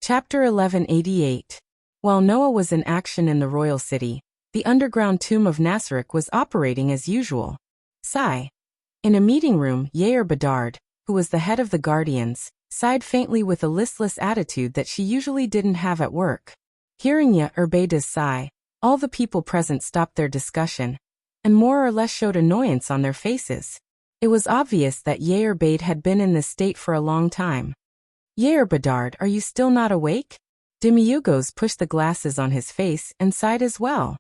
Chapter 1188. While Noah was in action in the royal city, the underground tomb of Nasrek was operating as usual. Sigh. In a meeting room, Yair Bedard, who was the head of the Guardians, sighed faintly with a listless attitude that she usually didn't have at work. Hearing Yair Bedard's sigh, all the people present stopped their discussion, and more or less showed annoyance on their faces. It was obvious that Yair Bedard had been in this state for a long time. Yair Bedard, are you still not awake? Demiurgos pushed the glasses on his face and sighed as well.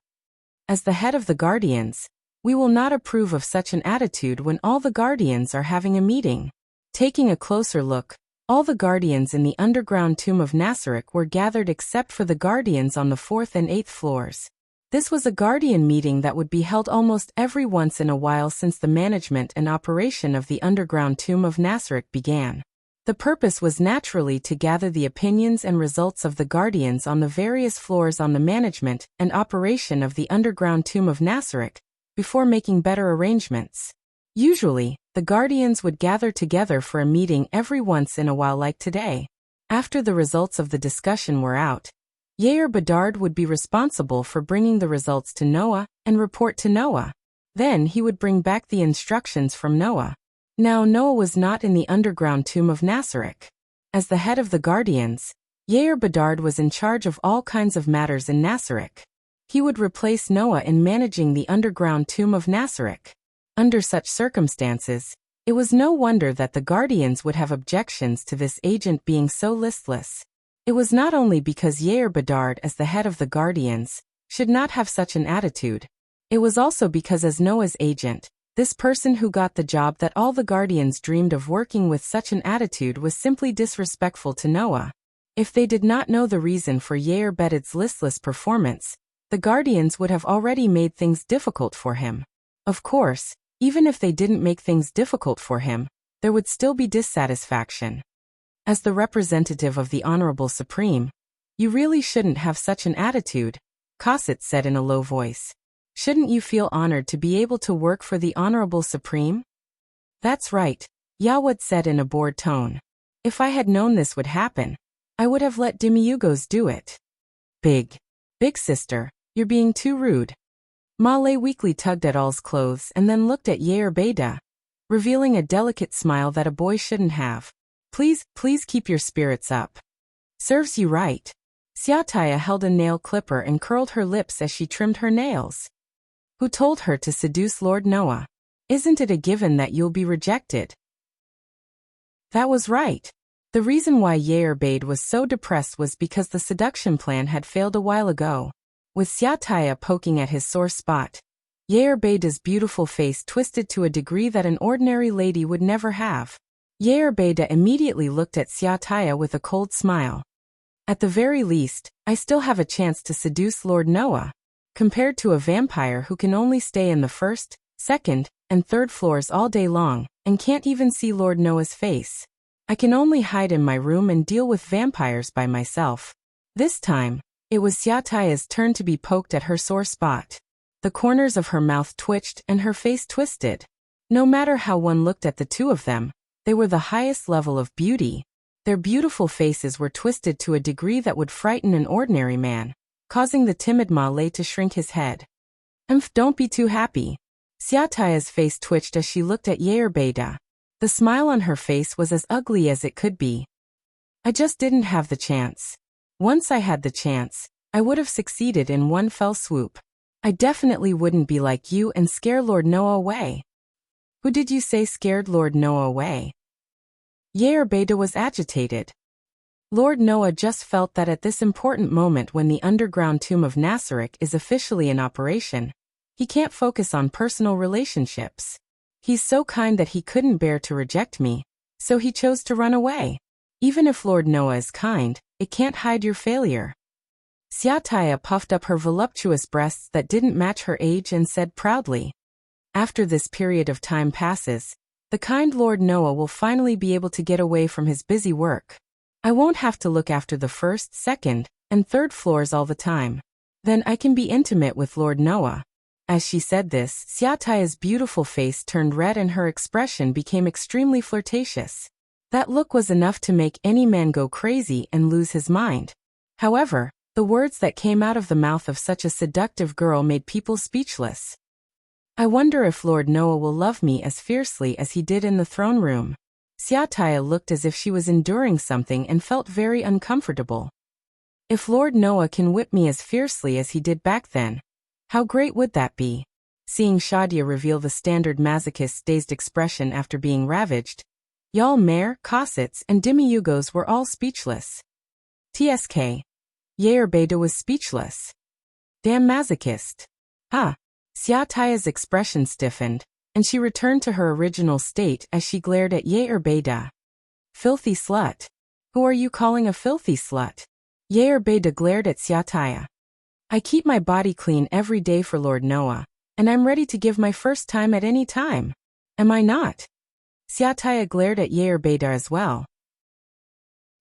As the head of the Guardians, we will not approve of such an attitude when all the Guardians are having a meeting. Taking a closer look, all the Guardians in the underground tomb of Nasrek were gathered except for the Guardians on the 4th and 8th floors. This was a Guardian meeting that would be held almost every once in a while since the management and operation of the underground tomb of Nasrek began. The purpose was naturally to gather the opinions and results of the Guardians on the various floors on the management and operation of the underground tomb of Nasrek, before making better arrangements. Usually, the Guardians would gather together for a meeting every once in a while like today. After the results of the discussion were out, Yair Bedard would be responsible for bringing the results to Noah and report to Noah. Then he would bring back the instructions from Noah. Now Noah was not in the underground tomb of Nasrek. As the head of the Guardians, Yair Bedard was in charge of all kinds of matters in Nasrek. He would replace Noah in managing the underground tomb of Nasrek. Under such circumstances, it was no wonder that the Guardians would have objections to this agent being so listless. It was not only because Yair Bedard, as the head of the Guardians, should not have such an attitude. It was also because as Noah's agent, this person who got the job that all the Guardians dreamed of working with such an attitude was simply disrespectful to Noah. If they did not know the reason for Yair Bedard's listless performance, the Guardians would have already made things difficult for him. Of course, even if they didn't make things difficult for him, there would still be dissatisfaction. As the representative of the Honorable Supreme, you really shouldn't have such an attitude, Cosset said in a low voice. Shouldn't you feel honored to be able to work for the Honorable Supreme? That's right, Yawad said in a bored tone. If I had known this would happen, I would have let Demiurgos do it. Big sister, you're being too rude. Malay weakly tugged at Al's clothes and then looked at Yair Bedard, revealing a delicate smile that a boy shouldn't have. Please keep your spirits up. Serves you right. Siataya held a nail clipper and curled her lips as she trimmed her nails. Who told her to seduce Lord Noah? Isn't it a given that you'll be rejected? That was right. The reason why Yair Bedard was so depressed was because the seduction plan had failed a while ago. With Siataya poking at his sore spot, Yair Bedard's beautiful face twisted to a degree that an ordinary lady would never have. Yair Bedard immediately looked at Siataya with a cold smile. At the very least, I still have a chance to seduce Lord Noah, compared to a vampire who can only stay in the 1st, 2nd, and 3rd floors all day long, and can't even see Lord Noah's face. I can only hide in my room and deal with vampires by myself. This time, it was Siataya's turn to be poked at her sore spot. The corners of her mouth twitched and her face twisted. No matter how one looked at the two of them, they were the highest level of beauty. Their beautiful faces were twisted to a degree that would frighten an ordinary man, causing the timid Malay to shrink his head. Don't be too happy. Siataya's face twitched as she looked at Yair Bedard. The smile on her face was as ugly as it could be. I just didn't have the chance. Once I had the chance, I would have succeeded in one fell swoop. I definitely wouldn't be like you and scare Lord Noah away. Who did you say scared Lord Noah away? Yair Bedard was agitated. Lord Noah just felt that at this important moment when the underground tomb of Nasrek is officially in operation, he can't focus on personal relationships. He's so kind that he couldn't bear to reject me, so he chose to run away. Even if Lord Noah is kind, it can't hide your failure. Siataya puffed up her voluptuous breasts that didn't match her age and said proudly, after this period of time passes, the kind Lord Noah will finally be able to get away from his busy work. I won't have to look after the 1st, 2nd, and 3rd floors all the time. Then I can be intimate with Lord Noah. As she said this, Siataya's beautiful face turned red and her expression became extremely flirtatious. That look was enough to make any man go crazy and lose his mind. However, the words that came out of the mouth of such a seductive girl made people speechless. I wonder if Lord Noah will love me as fiercely as he did in the throne room. Xiaotaya looked as if she was enduring something and felt very uncomfortable. If Lord Noah can whip me as fiercely as he did back then, how great would that be? Seeing Shadia reveal the standard masochist's dazed expression after being ravaged, Yal Mare, Cossets, and Demiugos were all speechless. TSK. Yair Beda was speechless. Damn masochist. Ah. Xiaotaya's expression stiffened, and she returned to her original state as she glared at Yair Beda. Filthy slut. Who are you calling a filthy slut? Yair Beda glared at Xiaotaya. I keep my body clean every day for Lord Noah, and I'm ready to give my first time at any time. Am I not? Xiaotaya glared at Yair Beda as well.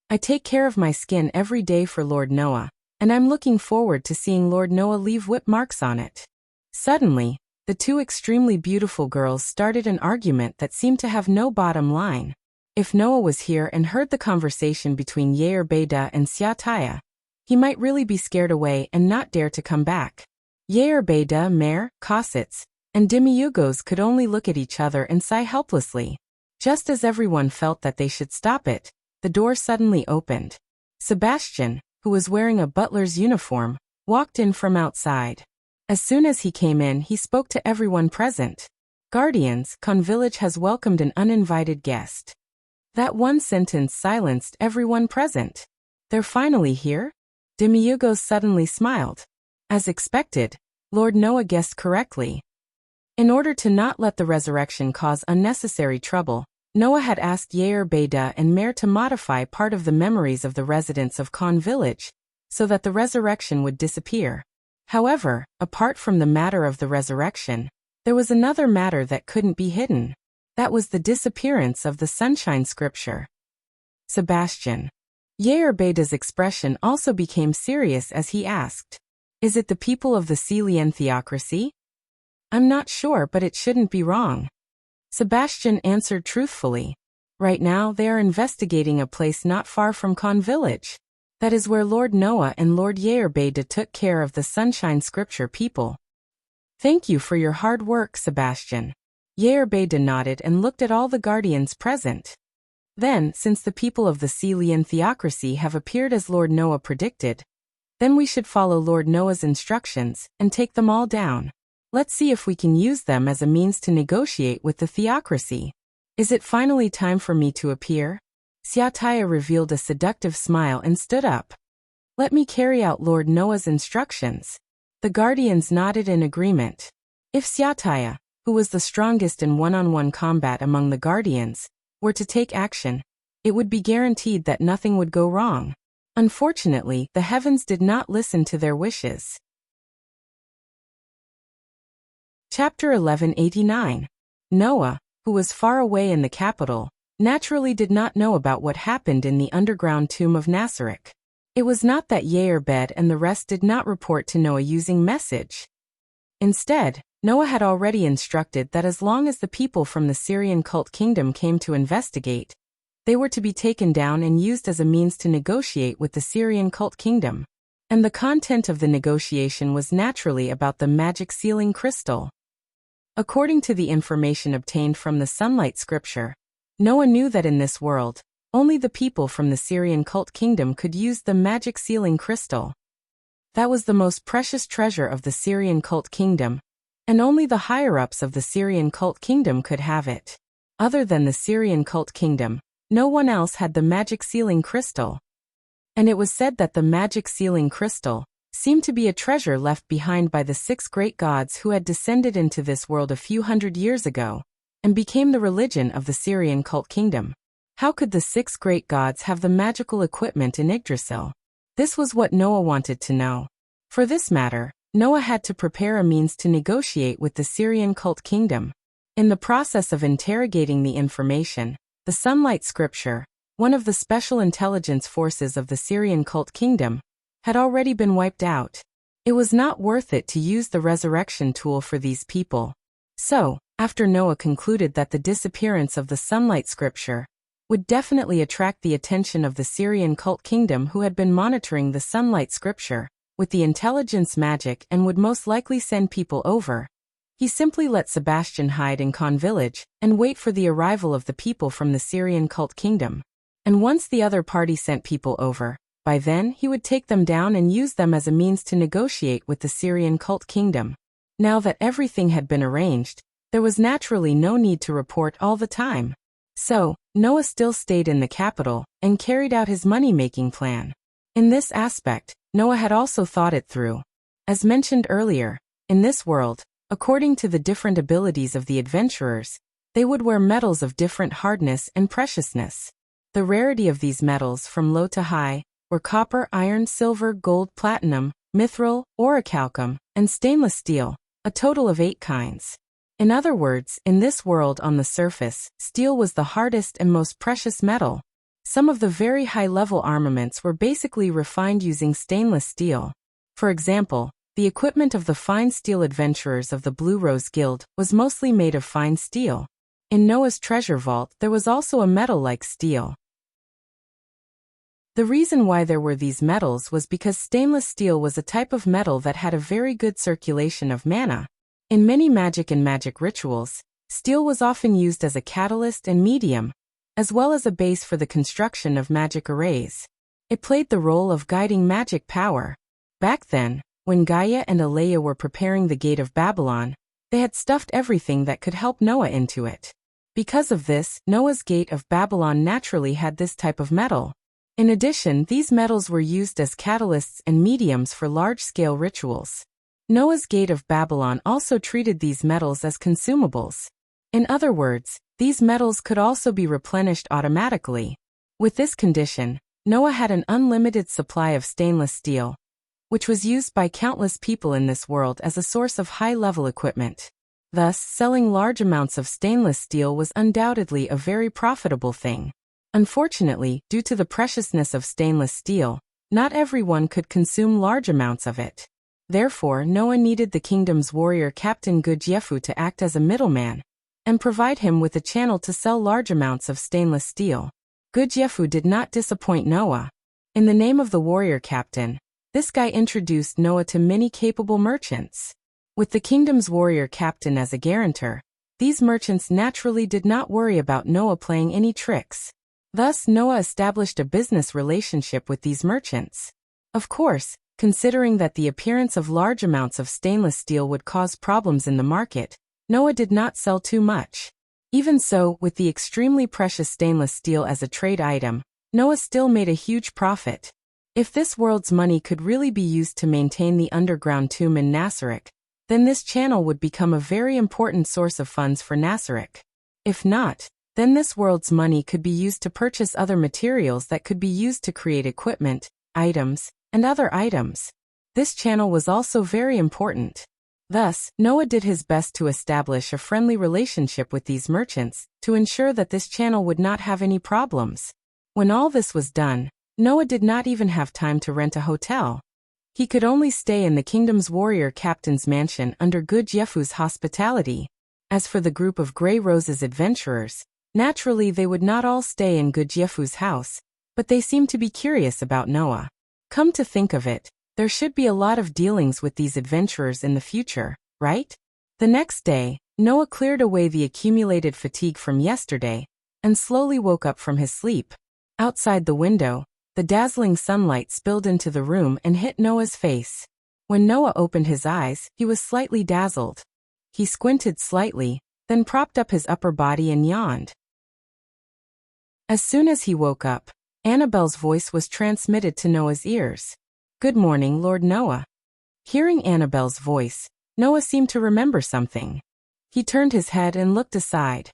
I take care of my skin every day for Lord Noah, and I'm looking forward to seeing Lord Noah leave whip marks on it. Suddenly, the two extremely beautiful girls started an argument that seemed to have no bottom line. If Noah was here and heard the conversation between Yair Beda and Xiaotaya, he might really be scared away and not dare to come back. Yair Beda, Mare, Cossets, and Demiugos could only look at each other and sigh helplessly. Just as everyone felt that they should stop it, the door suddenly opened. Sebastian, who was wearing a butler's uniform, walked in from outside. As soon as he came in, he spoke to everyone present. Guardians, Con Village has welcomed an uninvited guest. That one sentence silenced everyone present. They're finally here? Demiugos suddenly smiled. As expected, Lord Noah guessed correctly. In order to not let the resurrection cause unnecessary trouble, Noah had asked Yair Beda and Mare to modify part of the memories of the residents of Con Village, so that the resurrection would disappear. However, apart from the matter of the resurrection, there was another matter that couldn't be hidden. That was the disappearance of the Sunshine Scripture. Sebastian. Yair Beda's expression also became serious as he asked, "Is it the people of the Celian theocracy?" "I'm not sure, but it shouldn't be wrong." Sebastian answered truthfully. "Right now they are investigating a place not far from Con Village. That is where Lord Noah and Lord Yair Beda took care of the Sunshine Scripture people." "Thank you for your hard work, Sebastian." Yair Beda nodded and looked at all the guardians present. "Then, since the people of the Celian theocracy have appeared as Lord Noah predicted, then we should follow Lord Noah's instructions and take them all down. Let's see if we can use them as a means to negotiate with the theocracy. Is it finally time for me to appear?" Xiaotaya revealed a seductive smile and stood up. "Let me carry out Lord Noah's instructions." The guardians nodded in agreement. If Xiaotaya, who was the strongest in one-on-one combat among the guardians, were to take action, it would be guaranteed that nothing would go wrong. Unfortunately, the heavens did not listen to their wishes. Chapter 1189. Noah, who was far away in the capital, naturally did not know about what happened in the underground tomb of Nasarek. It was not that Yair Bed and the rest did not report to Noah using message. Instead, Noah had already instructed that as long as the people from the Syrian cult kingdom came to investigate, they were to be taken down and used as a means to negotiate with the Syrian cult kingdom. And the content of the negotiation was naturally about the magic sealing crystal. According to the information obtained from the Sunlight Scripture, Noah knew that in this world, only the people from the Syrian cult kingdom could use the magic sealing crystal. That was the most precious treasure of the Syrian cult kingdom, and only the higher-ups of the Syrian cult kingdom could have it. Other than the Syrian cult kingdom, no one else had the magic sealing crystal. And it was said that the magic sealing crystal seemed to be a treasure left behind by the 6 great gods who had descended into this world a few hundred years ago, and became the religion of the Syrian cult kingdom. How could the 6 great gods have the magical equipment in Yggdrasil? This was what Noah wanted to know. For this matter, Noah had to prepare a means to negotiate with the Syrian cult kingdom. In the process of interrogating the information, the Sunlight Scripture, one of the special intelligence forces of the Syrian cult kingdom, had already been wiped out. It was not worth it to use the resurrection tool for these people. So, after Noah concluded that the disappearance of the Sunlight Scripture would definitely attract the attention of the Syrian cult kingdom, who had been monitoring the sunlight scripture with the intelligence magic and would most likely send people over. He simply let Sebastian hide in Khan village and wait for the arrival of the people from the Syrian cult kingdom. And once the other party sent people over, by then he would take them down and use them as a means to negotiate with the Syrian cult kingdom. Now that everything had been arranged, there was naturally no need to report all the time. So, Noah still stayed in the capital and carried out his money-making plan. In this aspect, Noah had also thought it through. As mentioned earlier, in this world, according to the different abilities of the adventurers, they would wear metals of different hardness and preciousness. The rarity of these metals from low to high were copper, iron, silver, gold, platinum, mithril, orichalcum, and stainless steel, a total of 8 kinds. In other words, in this world on the surface, steel was the hardest and most precious metal. Some of the very high-level armaments were basically refined using stainless steel. For example, the equipment of the fine steel adventurers of the Blue Rose Guild was mostly made of fine steel. In Noah's treasure vault there was also a metal like steel. The reason why there were these metals was because stainless steel was a type of metal that had a very good circulation of mana. In many magic and magic rituals, steel was often used as a catalyst and medium, as well as a base for the construction of magic arrays. It played the role of guiding magic power. Back then, when Gaia and Aleia were preparing the Gate of Babylon, they had stuffed everything that could help Noah into it. Because of this, Noah's Gate of Babylon naturally had this type of metal. In addition, these metals were used as catalysts and mediums for large-scale rituals. Noah's Gate of Babylon also treated these metals as consumables. In other words, these metals could also be replenished automatically. With this condition, Noah had an unlimited supply of stainless steel, which was used by countless people in this world as a source of high-level equipment. Thus, selling large amounts of stainless steel was undoubtedly a very profitable thing. Unfortunately, due to the preciousness of stainless steel, not everyone could consume large amounts of it. Therefore, Noah needed the kingdom's warrior captain Gudjefu to act as a middleman and provide him with a channel to sell large amounts of stainless steel. Gudjefu did not disappoint Noah. In the name of the warrior captain, this guy introduced Noah to many capable merchants. With the kingdom's warrior captain as a guarantor, these merchants naturally did not worry about Noah playing any tricks. Thus, Noah established a business relationship with these merchants. Of course, considering that the appearance of large amounts of stainless steel would cause problems in the market, Noah did not sell too much. Even so, with the extremely precious stainless steel as a trade item, Noah still made a huge profit. If this world's money could really be used to maintain the underground tomb in Nasarek, then this channel would become a very important source of funds for Nasarek. If not, then this world's money could be used to purchase other materials that could be used to create equipment, items, and other items. This channel was also very important. Thus, Noah did his best to establish a friendly relationship with these merchants to ensure that this channel would not have any problems. When all this was done, Noah did not even have time to rent a hotel. He could only stay in the kingdom's warrior captain's mansion under Gudjefu's hospitality. As for the group of Grey Rose's adventurers, naturally they would not all stay in Gudjefu's house, but they seemed to be curious about Noah. Come to think of it, there should be a lot of dealings with these adventurers in the future, right? The next day, Noah cleared away the accumulated fatigue from yesterday and slowly woke up from his sleep. Outside the window, the dazzling sunlight spilled into the room and hit Noah's face. When Noah opened his eyes, he was slightly dazzled. He squinted slightly, then propped up his upper body and yawned. As soon as he woke up, Annabelle's voice was transmitted to Noah's ears. "Good morning, Lord Noah." Hearing Annabelle's voice, Noah seemed to remember something. He turned his head and looked aside.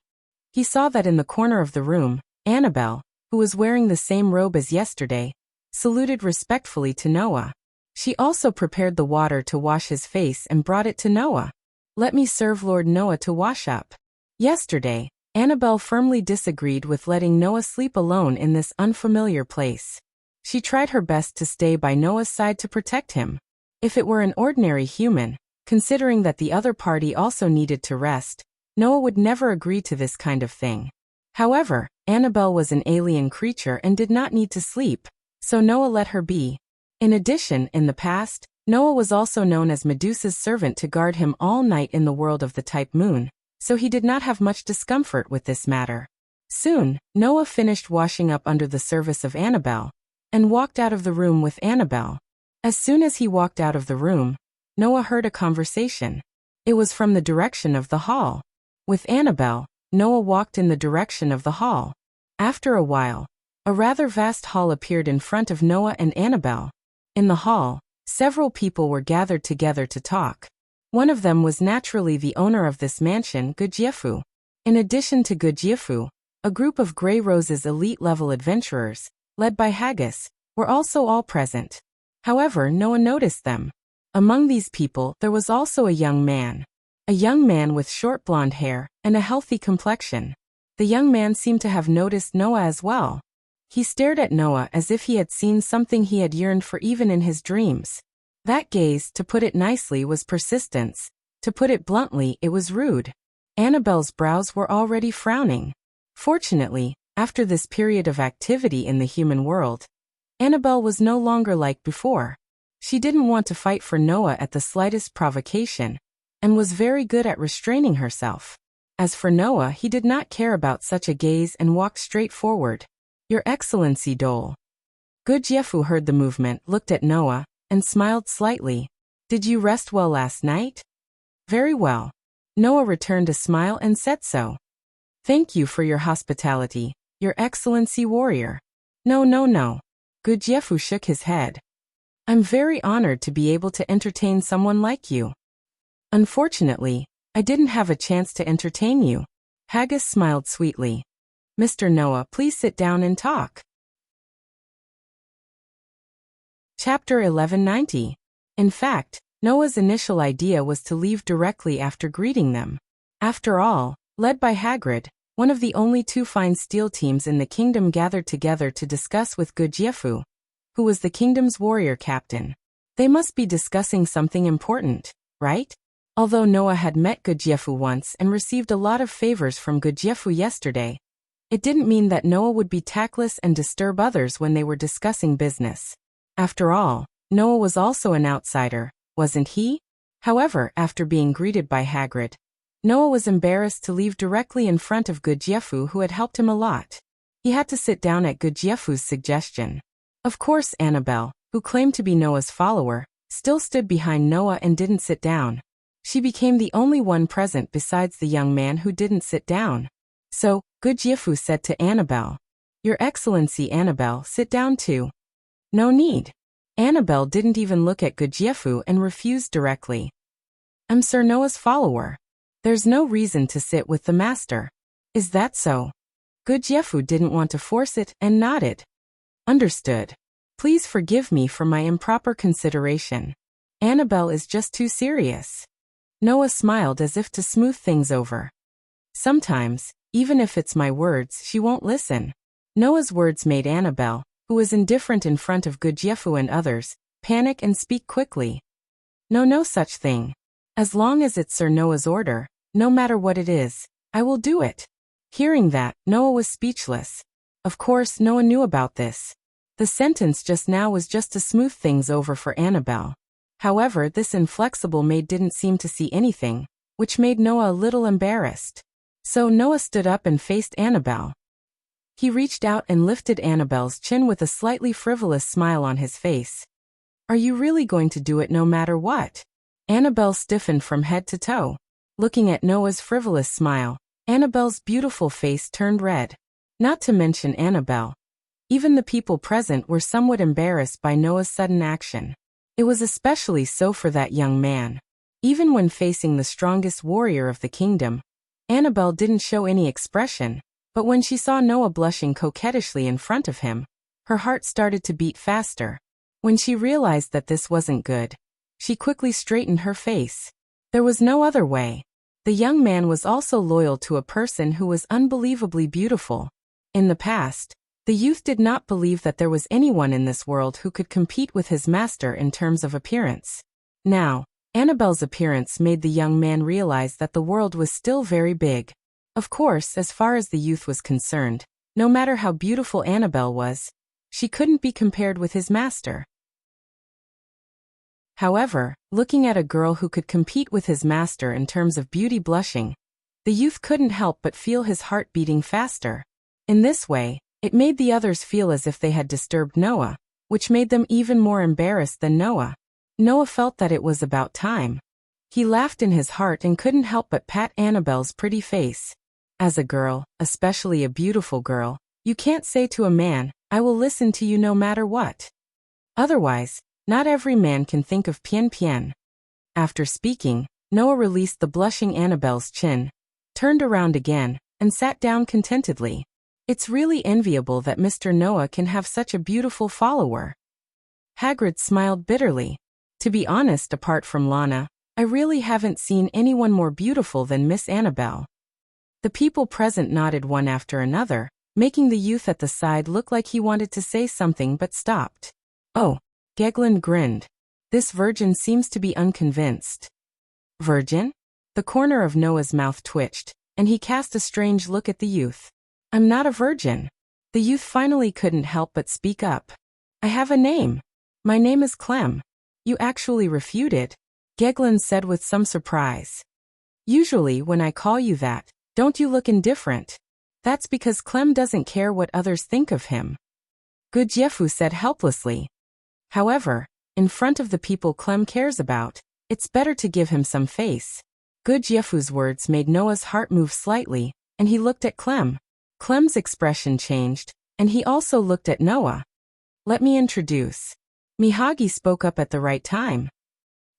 He saw that in the corner of the room, Annabelle, who was wearing the same robe as yesterday, saluted respectfully to Noah. She also prepared the water to wash his face and brought it to Noah. "Let me serve Lord Noah to wash up." Yesterday, Annabelle firmly disagreed with letting Noah sleep alone in this unfamiliar place. She tried her best to stay by Noah's side to protect him. If it were an ordinary human, considering that the other party also needed to rest, Noah would never agree to this kind of thing. However, Annabelle was an alien creature and did not need to sleep, so Noah let her be. In addition, in the past, Noah was also known as Medusa's servant to guard him all night in the world of the type moon, so he did not have much discomfort with this matter. Soon, Noah finished washing up under the service of Annabelle, and walked out of the room with Annabelle. As soon as he walked out of the room, Noah heard a conversation. It was from the direction of the hall. With Annabelle, Noah walked in the direction of the hall. After a while, a rather vast hall appeared in front of Noah and Annabelle. In the hall, several people were gathered together to talk. One of them was naturally the owner of this mansion, Gudjefu. In addition to Gudjefu, a group of Grey Rose's elite-level adventurers, led by Haggis, were also all present. However, Noah noticed them. Among these people, there was also a young man. A young man with short blonde hair and a healthy complexion. The young man seemed to have noticed Noah as well. He stared at Noah as if he had seen something he had yearned for even in his dreams. That gaze, to put it nicely, was persistence. To put it bluntly, it was rude. Annabelle's brows were already frowning. Fortunately, after this period of activity in the human world, Annabelle was no longer like before. She didn't want to fight for Noah at the slightest provocation, and was very good at restraining herself. As for Noah, he did not care about such a gaze and walked straight forward. Your Excellency Dole. Gudjefu heard the movement, looked at Noah, and smiled slightly. Did you rest well last night? Very well. Noah returned a smile and said so. Thank you for your hospitality, Your Excellency Warrior. No. Gudjefu shook his head. I'm very honored to be able to entertain someone like you. Unfortunately, I didn't have a chance to entertain you. Haggis smiled sweetly. Mr. Noah, please sit down and talk. Chapter 1190. In fact, Noah's initial idea was to leave directly after greeting them. After all, led by Hagrid, one of the only two fine steel teams in the kingdom gathered together to discuss with Gudjefu, who was the kingdom's warrior captain. They must be discussing something important, right? Although Noah had met Gudjefu once and received a lot of favors from Gudjefu yesterday, it didn't mean that Noah would be tactless and disturb others when they were discussing business. After all, Noah was also an outsider, wasn't he? However, after being greeted by Hagrid, Noah was embarrassed to leave directly in front of Gudjefu, who had helped him a lot. He had to sit down at Gudjefu's suggestion. Of course, Annabelle, who claimed to be Noah's follower, still stood behind Noah and didn't sit down. She became the only one present besides the young man who didn't sit down. So, Gudjefu said to Annabelle, Your Excellency Annabelle, sit down too. No need. Annabelle didn't even look at Gudjefu and refused directly. I'm Sir Noah's follower. There's no reason to sit with the master. Is that so? Gudjefu didn't want to force it and nodded. Understood. Please forgive me for my improper consideration. Annabelle is just too serious. Noah smiled as if to smooth things over. Sometimes, even if it's my words, she won't listen. Noah's words made Annabelle, who was indifferent in front of Gudjefu and others, panic and speak quickly. No such thing. As long as it's Sir Noah's order, no matter what it is, I will do it. Hearing that, Noah was speechless. Of course, Noah knew about this. The sentence just now was just to smooth things over for Annabelle. However, this inflexible maid didn't seem to see anything, which made Noah a little embarrassed. So Noah stood up and faced Annabelle. He reached out and lifted Annabelle's chin with a slightly frivolous smile on his face. Are you really going to do it no matter what? Annabelle stiffened from head to toe. Looking at Noah's frivolous smile, Annabelle's beautiful face turned red. Not to mention Annabelle. Even the people present were somewhat embarrassed by Noah's sudden action. It was especially so for that young man. Even when facing the strongest warrior of the kingdom, Annabelle didn't show any expression, but when she saw Noah blushing coquettishly in front of him, her heart started to beat faster. When she realized that this wasn't good, she quickly straightened her face. There was no other way. The young man was also loyal to a person who was unbelievably beautiful. In the past, the youth did not believe that there was anyone in this world who could compete with his master in terms of appearance. Now, Annabelle's appearance made the young man realize that the world was still very big. Of course, as far as the youth was concerned, No matter how beautiful Annabelle was, she couldn't be compared with his master. However, looking at a girl who could compete with his master in terms of beauty blushing, the youth couldn't help but feel his heart beating faster. In this way, it made the others feel as if they had disturbed Noah, which made them even more embarrassed than Noah. Noah felt that it was about time. He laughed in his heart and couldn't help but pat Annabelle's pretty face. As a girl, especially a beautiful girl, you can't say to a man, "I will listen to you no matter what." Otherwise, not every man can think of Pian Pian. After speaking, Noah released the blushing Annabelle's chin, turned around again, and sat down contentedly. It's really enviable that Mr. Noah can have such a beautiful follower. Hagrid smiled bitterly. To be honest, apart from Lana, I really haven't seen anyone more beautiful than Miss Annabelle. The people present nodded one after another, making the youth at the side look like he wanted to say something but stopped. Oh, Geglin grinned. This virgin seems to be unconvinced. Virgin? The corner of Noah's mouth twitched, and he cast a strange look at the youth. I'm not a virgin. The youth finally couldn't help but speak up. I have a name. My name is Clem. You actually refuted? Geglin said with some surprise. Usually when I call you that, don't you look indifferent? That's because Clem doesn't care what others think of him. Gudjefu said helplessly. However, in front of the people Clem cares about, it's better to give him some face. Gudjefu's words made Noah's heart move slightly, and he looked at Clem. Clem's expression changed, and he also looked at Noah. Let me introduce. Miyagi spoke up at the right time.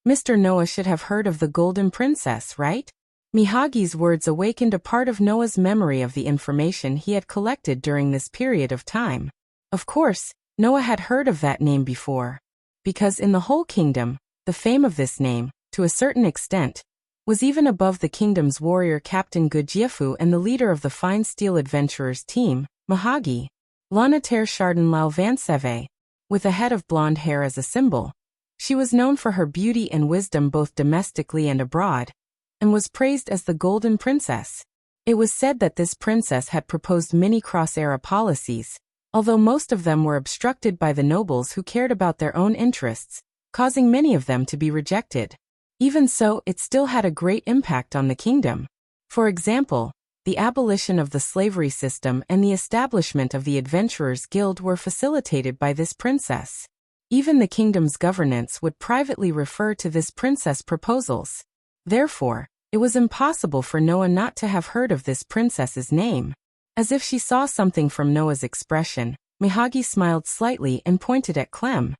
Mr. Noah should have heard of the Golden Princess, right? Mihagi's words awakened a part of Noah's memory of the information he had collected during this period of time. Of course, Noah had heard of that name before. Because in the whole kingdom, the fame of this name, to a certain extent, was even above the kingdom's warrior captain Gudjefu and the leader of the Fine Steel Adventurers team, Mihagi. Lanater Chardon Lau Vanseve. With a head of blonde hair as a symbol. She was known for her beauty and wisdom both domestically and abroad, and was praised as the Golden Princess. It was said that this princess had proposed many cross-era policies, although most of them were obstructed by the nobles who cared about their own interests, causing many of them to be rejected. Even so, it still had a great impact on the kingdom. For example, the abolition of the slavery system and the establishment of the Adventurers Guild were facilitated by this princess. Even the kingdom's governance would privately refer to this princess' proposals. Therefore, it was impossible for Noah not to have heard of this princess's name. As if she saw something from Noah's expression, Mihagi smiled slightly and pointed at Clem.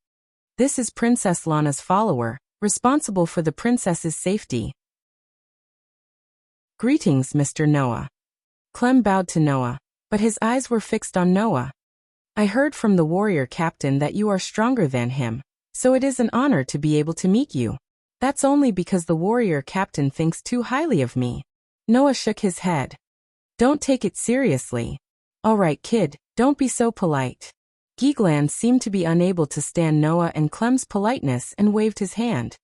This is Princess Lana's follower, responsible for the princess's safety. Greetings, Mr. Noah. Clem bowed to Noah, but his eyes were fixed on Noah. I heard from the warrior captain that you are stronger than him, so it is an honor to be able to meet you. That's only because the warrior captain thinks too highly of me. Noah shook his head. Don't take it seriously. All right, kid, don't be so polite. Geegland seemed to be unable to stand Noah and Clem's politeness and waved his hand.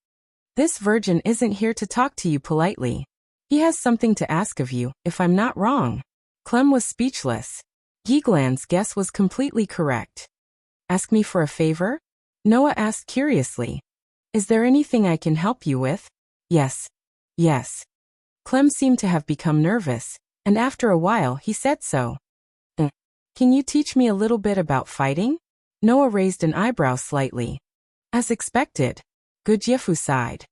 This virgin isn't here to talk to you politely. He has something to ask of you, if I'm not wrong. Clem was speechless. Geegland's guess was completely correct. Ask me for a favor? Noah asked curiously. Is there anything I can help you with? Yes. Yes. Clem seemed to have become nervous, and after a while he said so. Can you teach me a little bit about fighting? Noah raised an eyebrow slightly. As expected. Gudjefu sighed.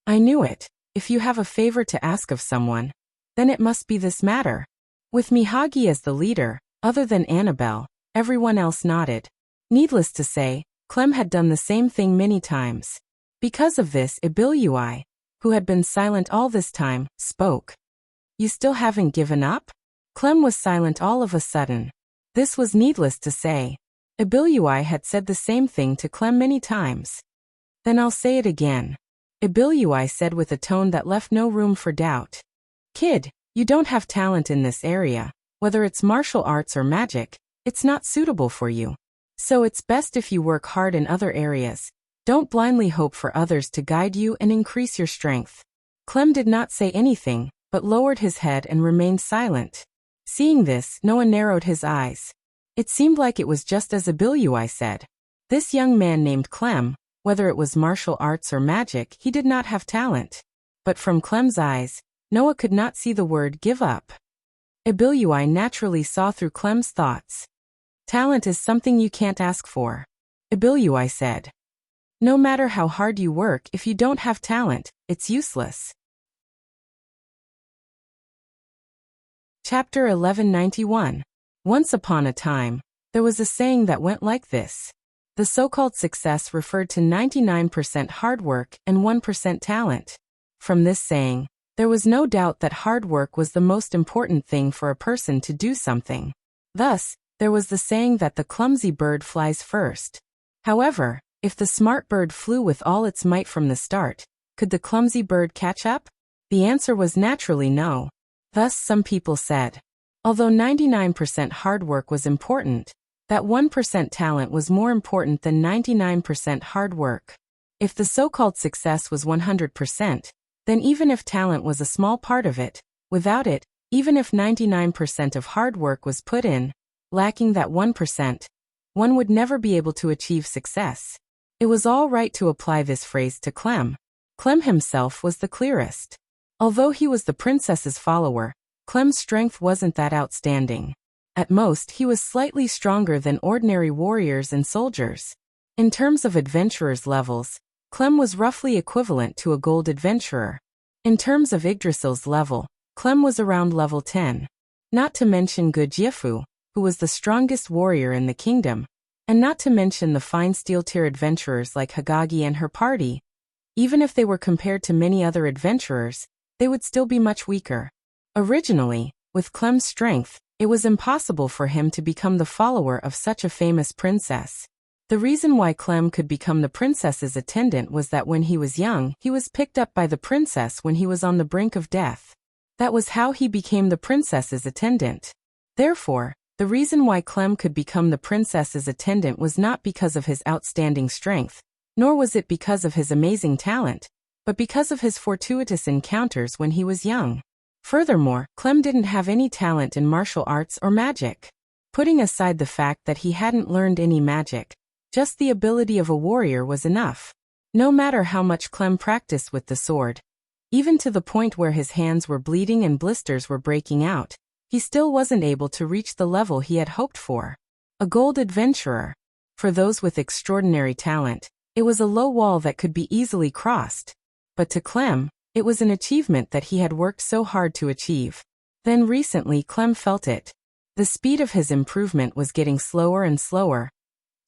I knew it. If you have a favor to ask of someone, then it must be this matter. With Mihagi as the leader, other than Annabelle, everyone else nodded. Needless to say, Clem had done the same thing many times. Because of this, Ibilui, who had been silent all this time, spoke. You still haven't given up? Clem was silent all of a sudden. This was needless to say. Ibilui had said the same thing to Clem many times. Then I'll say it again. Ibilui said with a tone that left no room for doubt. Kid, you don't have talent in this area. Whether it's martial arts or magic, it's not suitable for you. So it's best if you work hard in other areas. Don't blindly hope for others to guide you and increase your strength. Clem did not say anything, but lowered his head and remained silent. Seeing this, Noah narrowed his eyes. It seemed like it was just as Abilui said. This young man named Clem, whether it was martial arts or magic, he did not have talent. But from Clem's eyes, Noah could not see the word give up. Abilui naturally saw through Clem's thoughts. Talent is something you can't ask for. Abilui said. No matter how hard you work, if you don't have talent, it's useless. Chapter 1191. Once upon a time, there was a saying that went like this. The so-called success referred to 99% hard work and 1% talent. From this saying, there was no doubt that hard work was the most important thing for a person to do something. Thus, there was the saying that the clumsy bird flies first. However, if the smart bird flew with all its might from the start, could the clumsy bird catch up? The answer was naturally no. Thus some people said, although 99% hard work was important, that 1% talent was more important than 99% hard work. If the so-called success was 100%, then even if talent was a small part of it, without it, even if 99% of hard work was put in, lacking that 1%, one would never be able to achieve success. It was all right to apply this phrase to Clem. Clem himself was the clearest. Although he was the princess's follower, Clem's strength wasn't that outstanding. At most, he was slightly stronger than ordinary warriors and soldiers. In terms of adventurers' levels, Clem was roughly equivalent to a gold adventurer. In terms of Yggdrasil's level, Clem was around level 10. Not to mention Gudjefu, who was the strongest warrior in the kingdom, and not to mention the fine steel-tier adventurers like Hagagi and her party. Even if they were compared to many other adventurers, they would still be much weaker. Originally, with Clem's strength, it was impossible for him to become the follower of such a famous princess. The reason why Clem could become the princess's attendant was that when he was young, he was picked up by the princess when he was on the brink of death. That was how he became the princess's attendant. Therefore, the reason why Clem could become the princess's attendant was not because of his outstanding strength, nor was it because of his amazing talent, but because of his fortuitous encounters when he was young. Furthermore, Clem didn't have any talent in martial arts or magic. Putting aside the fact that he hadn't learned any magic, just the ability of a warrior was enough. No matter how much Clem practiced with the sword, even to the point where his hands were bleeding and blisters were breaking out, he still wasn't able to reach the level he had hoped for. A gold adventurer. For those with extraordinary talent, it was a low wall that could be easily crossed. But to Clem, it was an achievement that he had worked so hard to achieve. Then recently Clem felt it. The speed of his improvement was getting slower and slower,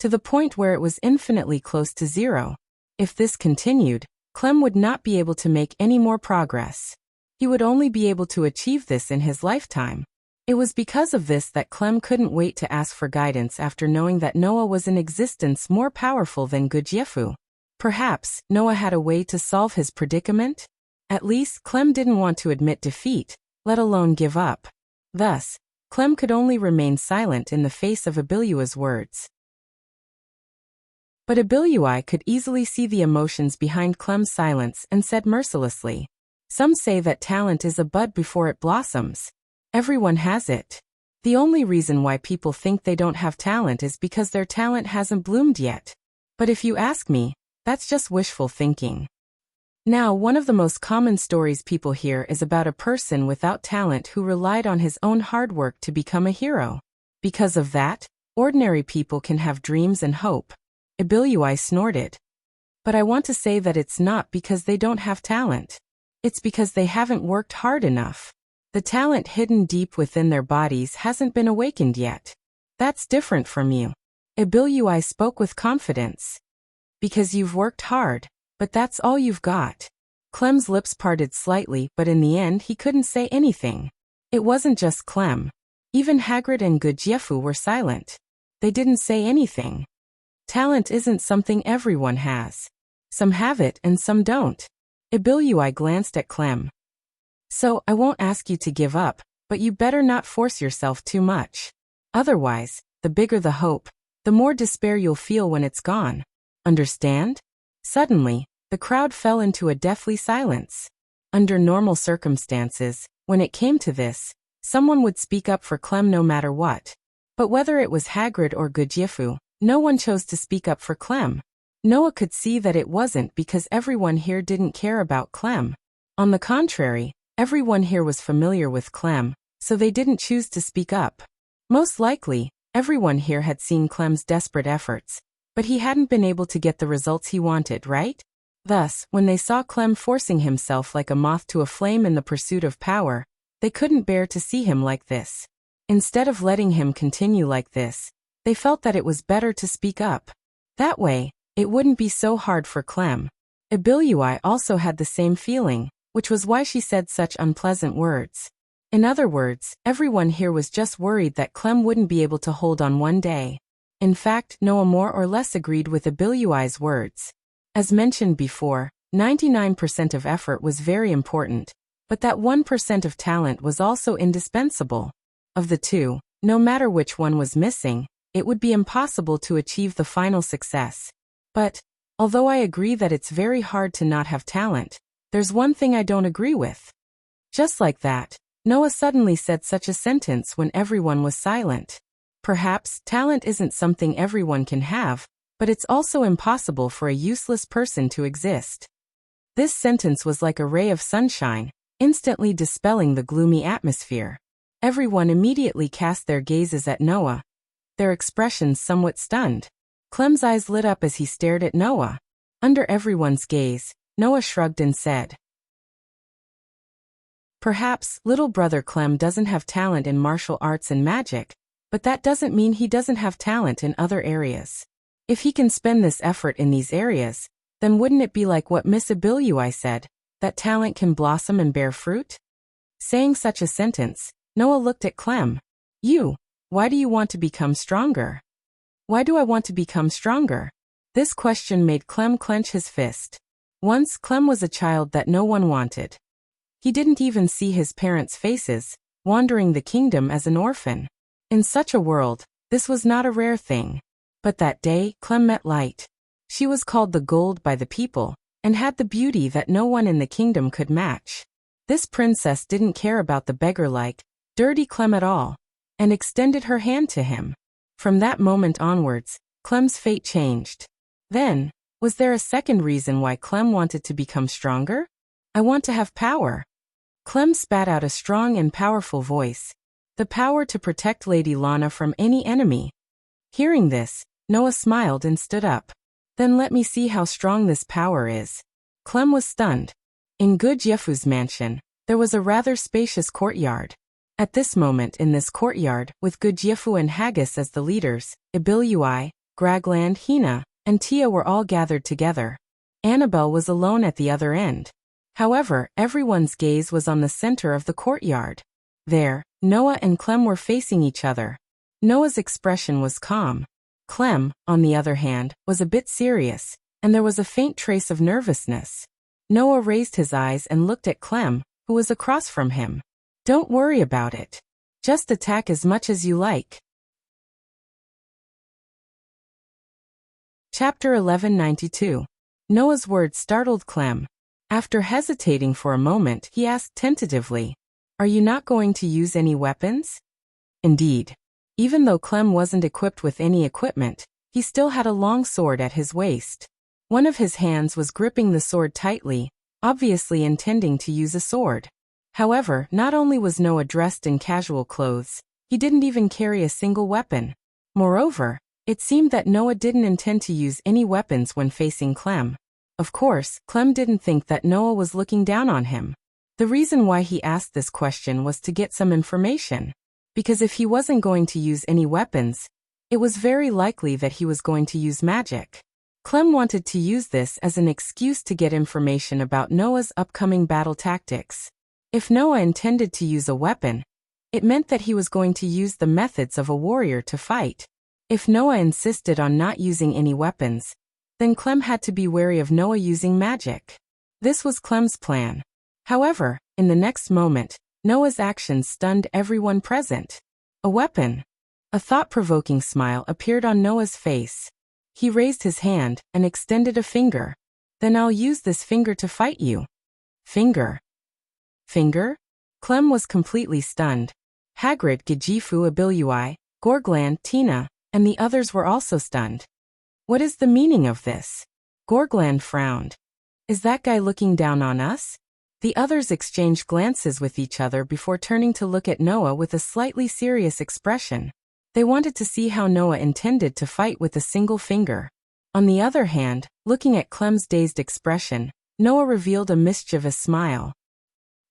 to the point where it was infinitely close to zero. If this continued, Clem would not be able to make any more progress. He would only be able to achieve this in his lifetime. It was because of this that Clem couldn't wait to ask for guidance after knowing that Noah was in existence more powerful than Gudjefu. Perhaps Noah had a way to solve his predicament? At least, Clem didn't want to admit defeat, let alone give up. Thus, Clem could only remain silent in the face of Abilui's words. But Abilui could easily see the emotions behind Clem's silence and said mercilessly, "Some say that talent is a bud before it blossoms. Everyone has it. The only reason why people think they don't have talent is because their talent hasn't bloomed yet. But if you ask me, that's just wishful thinking." Now, one of the most common stories people hear is about a person without talent who relied on his own hard work to become a hero. Because of that, ordinary people can have dreams and hope. Abilui snorted. But I want to say that it's not because they don't have talent. It's because they haven't worked hard enough. The talent hidden deep within their bodies hasn't been awakened yet. That's different from you. Abilui spoke with confidence. Because you've worked hard, but that's all you've got. Clem's lips parted slightly, but in the end he couldn't say anything. It wasn't just Clem. Even Hagrid and Gudjefu were silent. They didn't say anything. Talent isn't something everyone has. Some have it and some don't. Abilui glanced at Clem. So, I won't ask you to give up, but you better not force yourself too much. Otherwise, the bigger the hope, the more despair you'll feel when it's gone. Understand? Suddenly, the crowd fell into a deathly silence. Under normal circumstances, when it came to this, Someone would speak up for Clem no matter what. But whether it was Hagrid or Gudjefu, no one chose to speak up for Clem. Noah could see that it wasn't because everyone here didn't care about Clem. On the contrary, everyone here was familiar with Clem, so they didn't choose to speak up. Most likely, everyone here had seen Clem's desperate efforts, but he hadn't been able to get the results he wanted, right? Thus, when they saw Clem forcing himself like a moth to a flame in the pursuit of power, they couldn't bear to see him like this. Instead of letting him continue like this, they felt that it was better to speak up. That way, it wouldn't be so hard for Clem. Ibilui also had the same feeling, which was why she said such unpleasant words. In other words, everyone here was just worried that Clem wouldn't be able to hold on one day. In fact, Noah more or less agreed with Ibiliui's words. As mentioned before, 99% of effort was very important, but that 1% of talent was also indispensable. Of the two, no matter which one was missing, it would be impossible to achieve the final success. But, although I agree that it's very hard to not have talent, there's one thing I don't agree with. Just like that, Noah suddenly said such a sentence when everyone was silent. Perhaps talent isn't something everyone can have, but it's also impossible for a useless person to exist. This sentence was like a ray of sunshine, instantly dispelling the gloomy atmosphere. Everyone immediately cast their gazes at Noah, their expressions somewhat stunned. Clem's eyes lit up as he stared at Noah. Under everyone's gaze, Noah shrugged and said, "Perhaps little brother Clem doesn't have talent in martial arts and magic, but that doesn't mean he doesn't have talent in other areas. If he can spend this effort in these areas, then wouldn't it be like what Miss Ibilui said, that talent can blossom and bear fruit?" Saying such a sentence, Noah looked at Clem. Why do you want to become stronger?" "Why do I want to become stronger?" This question made Clem clench his fist. Once Clem was a child that no one wanted. He didn't even see his parents' faces, wandering the kingdom as an orphan. In such a world, this was not a rare thing. But that day, Clem met Light. She was called the Gold by the people, and had the beauty that no one in the kingdom could match. This princess didn't care about the beggar-like, dirty Clem at all, and extended her hand to him. From that moment onwards, Clem's fate changed. Then, was there a second reason why Clem wanted to become stronger? "I want to have power." Clem spat out a strong and powerful voice. The power to protect Lady Lana from any enemy. Hearing this, Noah smiled and stood up. "Then let me see how strong this power is." Clem was stunned. In Gudjefu's mansion, there was a rather spacious courtyard. At this moment in this courtyard, with Gudjefu and Haggis as the leaders, Ibilui, Gragland, Hina, and Tia were all gathered together. Annabelle was alone at the other end. However, everyone's gaze was on the center of the courtyard. There, Noah and Clem were facing each other. Noah's expression was calm. Clem, on the other hand, was a bit serious, and there was a faint trace of nervousness. Noah raised his eyes and looked at Clem, who was across from him. "Don't worry about it. Just attack as much as you like." Chapter 1192. Noah's words startled Clem. After hesitating for a moment, he asked tentatively, "Are you not going to use any weapons?" Indeed. Even though Clem wasn't equipped with any equipment, he still had a long sword at his waist. One of his hands was gripping the sword tightly, obviously intending to use a sword. However, not only was Noah dressed in casual clothes, he didn't even carry a single weapon. Moreover, it seemed that Noah didn't intend to use any weapons when facing Clem. Of course, Clem didn't think that Noah was looking down on him. The reason why he asked this question was to get some information. Because if he wasn't going to use any weapons, it was very likely that he was going to use magic. Clem wanted to use this as an excuse to get information about Noah's upcoming battle tactics. If Noah intended to use a weapon, it meant that he was going to use the methods of a warrior to fight. If Noah insisted on not using any weapons, then Clem had to be wary of Noah using magic. This was Clem's plan. However, in the next moment, Noah's actions stunned everyone present. A weapon. A thought-provoking smile appeared on Noah's face. He raised his hand and extended a finger. "Then I'll use this finger to fight you." "Finger? Finger?" Clem was completely stunned. Hagrid, Gijifu, Abilui, Gorgland, Tina, and the others were also stunned. What is the meaning of this? Gorgland frowned. Is that guy looking down on us? The others exchanged glances with each other before turning to look at Noah with a slightly serious expression. They wanted to see how Noah intended to fight with a single finger. On the other hand, looking at Clem's dazed expression, Noah revealed a mischievous smile.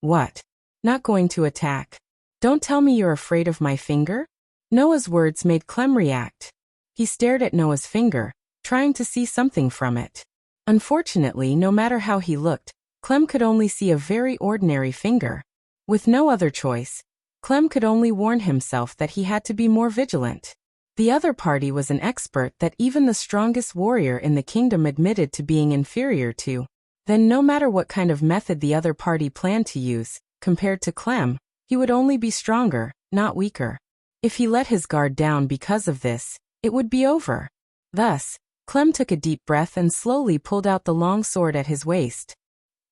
What? Not going to attack? Don't tell me you're afraid of my finger? Noah's words made Clem react. He stared at Noah's finger, trying to see something from it. Unfortunately, no matter how he looked, Clem could only see a very ordinary finger. With no other choice, Clem could only warn himself that he had to be more vigilant. The other party was an expert that even the strongest warrior in the kingdom admitted to being inferior to. Then no matter what kind of method the other party planned to use, compared to Clem, he would only be stronger, not weaker. If he let his guard down because of this, it would be over. Thus, Clem took a deep breath and slowly pulled out the long sword at his waist.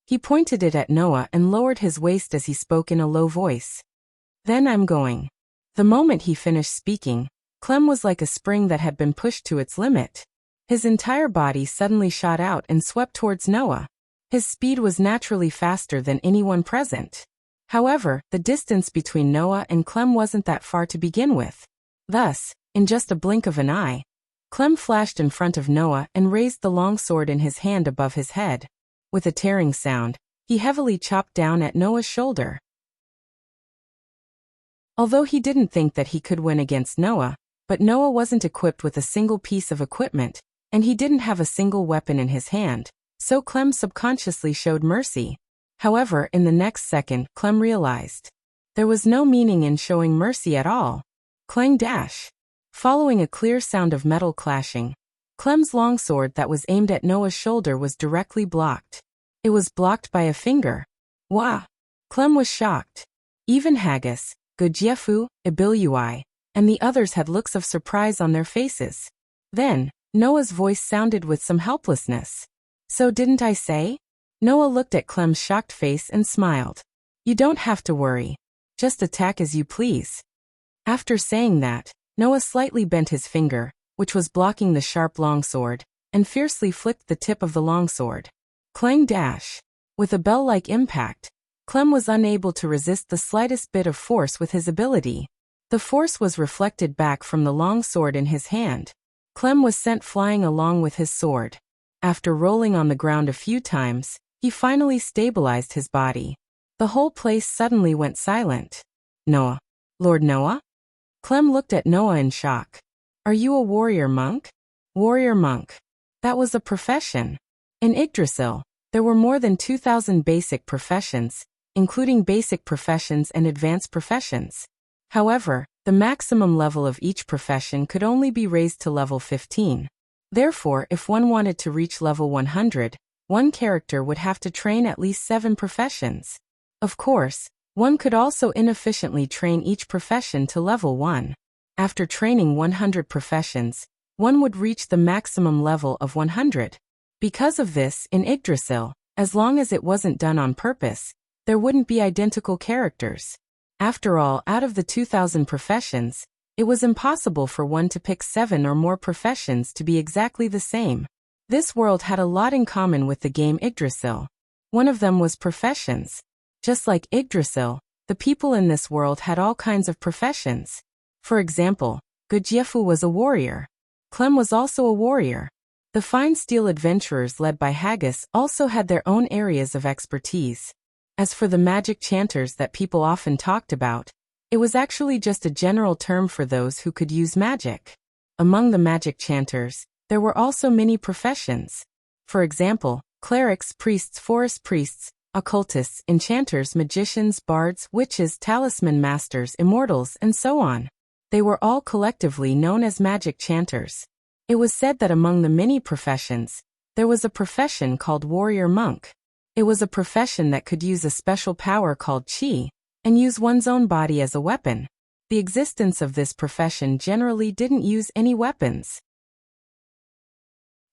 He pointed it at Noah and lowered his waist as he spoke in a low voice. Then I'm going. The moment he finished speaking, Clem was like a spring that had been pushed to its limit. His entire body suddenly shot out and swept towards Noah. His speed was naturally faster than anyone present. However, the distance between Noah and Clem wasn't that far to begin with. Thus, in just a blink of an eye, Clem flashed in front of Noah and raised the long sword in his hand above his head. With a tearing sound, he heavily chopped down at Noah's shoulder. Although he didn't think that he could win against Noah, but Noah wasn't equipped with a single piece of equipment, and he didn't have a single weapon in his hand, so Clem subconsciously showed mercy. However, in the next second, Clem realized there was no meaning in showing mercy at all. Clang dash. Following a clear sound of metal clashing, Clem's longsword that was aimed at Noah's shoulder was directly blocked. It was blocked by a finger. Wah! Clem was shocked. Even Haggis, Gojiefu, Ibilui, and the others had looks of surprise on their faces. Then, Noah's voice sounded with some helplessness. So didn't I say? Noah looked at Clem's shocked face and smiled. You don't have to worry. Just attack as you please. After saying that, Noah slightly bent his finger, which was blocking the sharp longsword, and fiercely flicked the tip of the longsword. Clang dash. With a bell-like impact, Clem was unable to resist the slightest bit of force with his ability. The force was reflected back from the long sword in his hand. Clem was sent flying along with his sword. After rolling on the ground a few times, he finally stabilized his body. The whole place suddenly went silent. Noah. Lord Noah? Clem looked at Noah in shock. Are you a warrior monk? Warrior monk. That was a profession. In Yggdrasil, there were more than 2,000 basic professions, including basic professions and advanced professions. However, the maximum level of each profession could only be raised to level 15. Therefore, if one wanted to reach level 100, one character would have to train at least 7 professions. Of course, one could also inefficiently train each profession to level 1. After training 100 professions, one would reach the maximum level of 100. Because of this, in Yggdrasil, as long as it wasn't done on purpose, there wouldn't be identical characters. After all, out of the 2,000 professions, it was impossible for one to pick 7 or more professions to be exactly the same. This world had a lot in common with the game Yggdrasil. One of them was professions. Just like Yggdrasil, the people in this world had all kinds of professions. For example, Gojiefu was a warrior. Clem was also a warrior. The fine steel adventurers led by Haggis also had their own areas of expertise. As for the magic chanters that people often talked about, it was actually just a general term for those who could use magic. Among the magic chanters, there were also many professions. For example, clerics, priests, forest priests, occultists, enchanters, magicians, bards, witches, talisman masters, immortals, and so on. They were all collectively known as magic chanters. It was said that among the many professions, there was a profession called warrior monk. It was a profession that could use a special power called chi, and use one's own body as a weapon. The existence of this profession generally didn't use any weapons.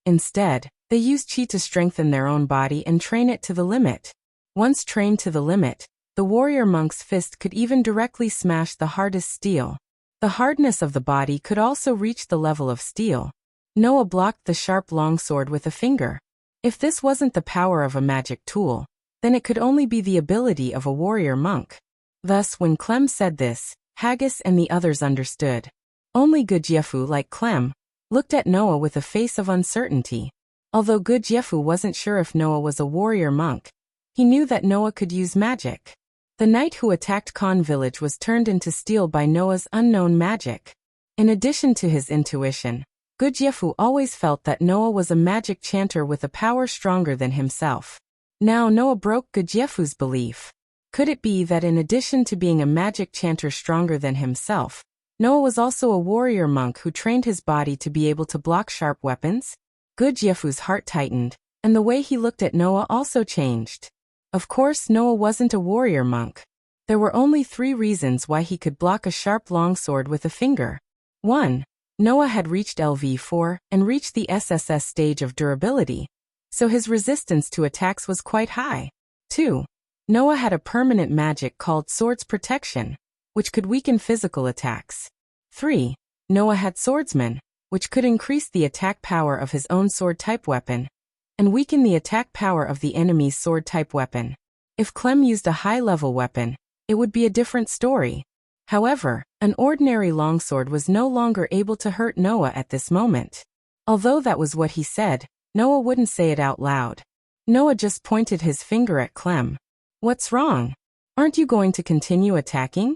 Instead, they used chi to strengthen their own body and train it to the limit. Once trained to the limit, The warrior monk's fist could even directly smash the hardest steel. The hardness of the body could also reach the level of steel. Noah blocked the sharp longsword with a finger. If this wasn't the power of a magic tool, then it could only be the ability of a warrior monk. Thus, when Clem said this, Haggis and the others understood. Only Gudjefu, like Clem, looked at Noah with a face of uncertainty. Although Gudjefu wasn't sure if Noah was a warrior monk, he knew that Noah could use magic. The knight who attacked Khan village was turned into steel by Noah's unknown magic. In addition to his intuition, Gudjefu always felt that Noah was a magic chanter with a power stronger than himself. Now Noah broke Gudjefu's belief. Could it be that in addition to being a magic chanter stronger than himself, Noah was also a warrior monk who trained his body to be able to block sharp weapons? Gudjefu's heart tightened, and the way he looked at Noah also changed. Of course, Noah wasn't a warrior monk. There were only 3 reasons why he could block a sharp longsword with a finger. 1. Noah had reached LV4 and reached the SSS stage of durability, so his resistance to attacks was quite high. 2. Noah had a permanent magic called Sword's Protection, which could weaken physical attacks. 3. Noah had Swordsman, which could increase the attack power of his own sword-type weapon, and weaken the attack power of the enemy's sword-type weapon. If Clem used a high-level weapon, it would be a different story. However, an ordinary longsword was no longer able to hurt Noah at this moment. Although that was what he said, Noah wouldn't say it out loud. Noah just pointed his finger at Clem. "What's wrong? Aren't you going to continue attacking?"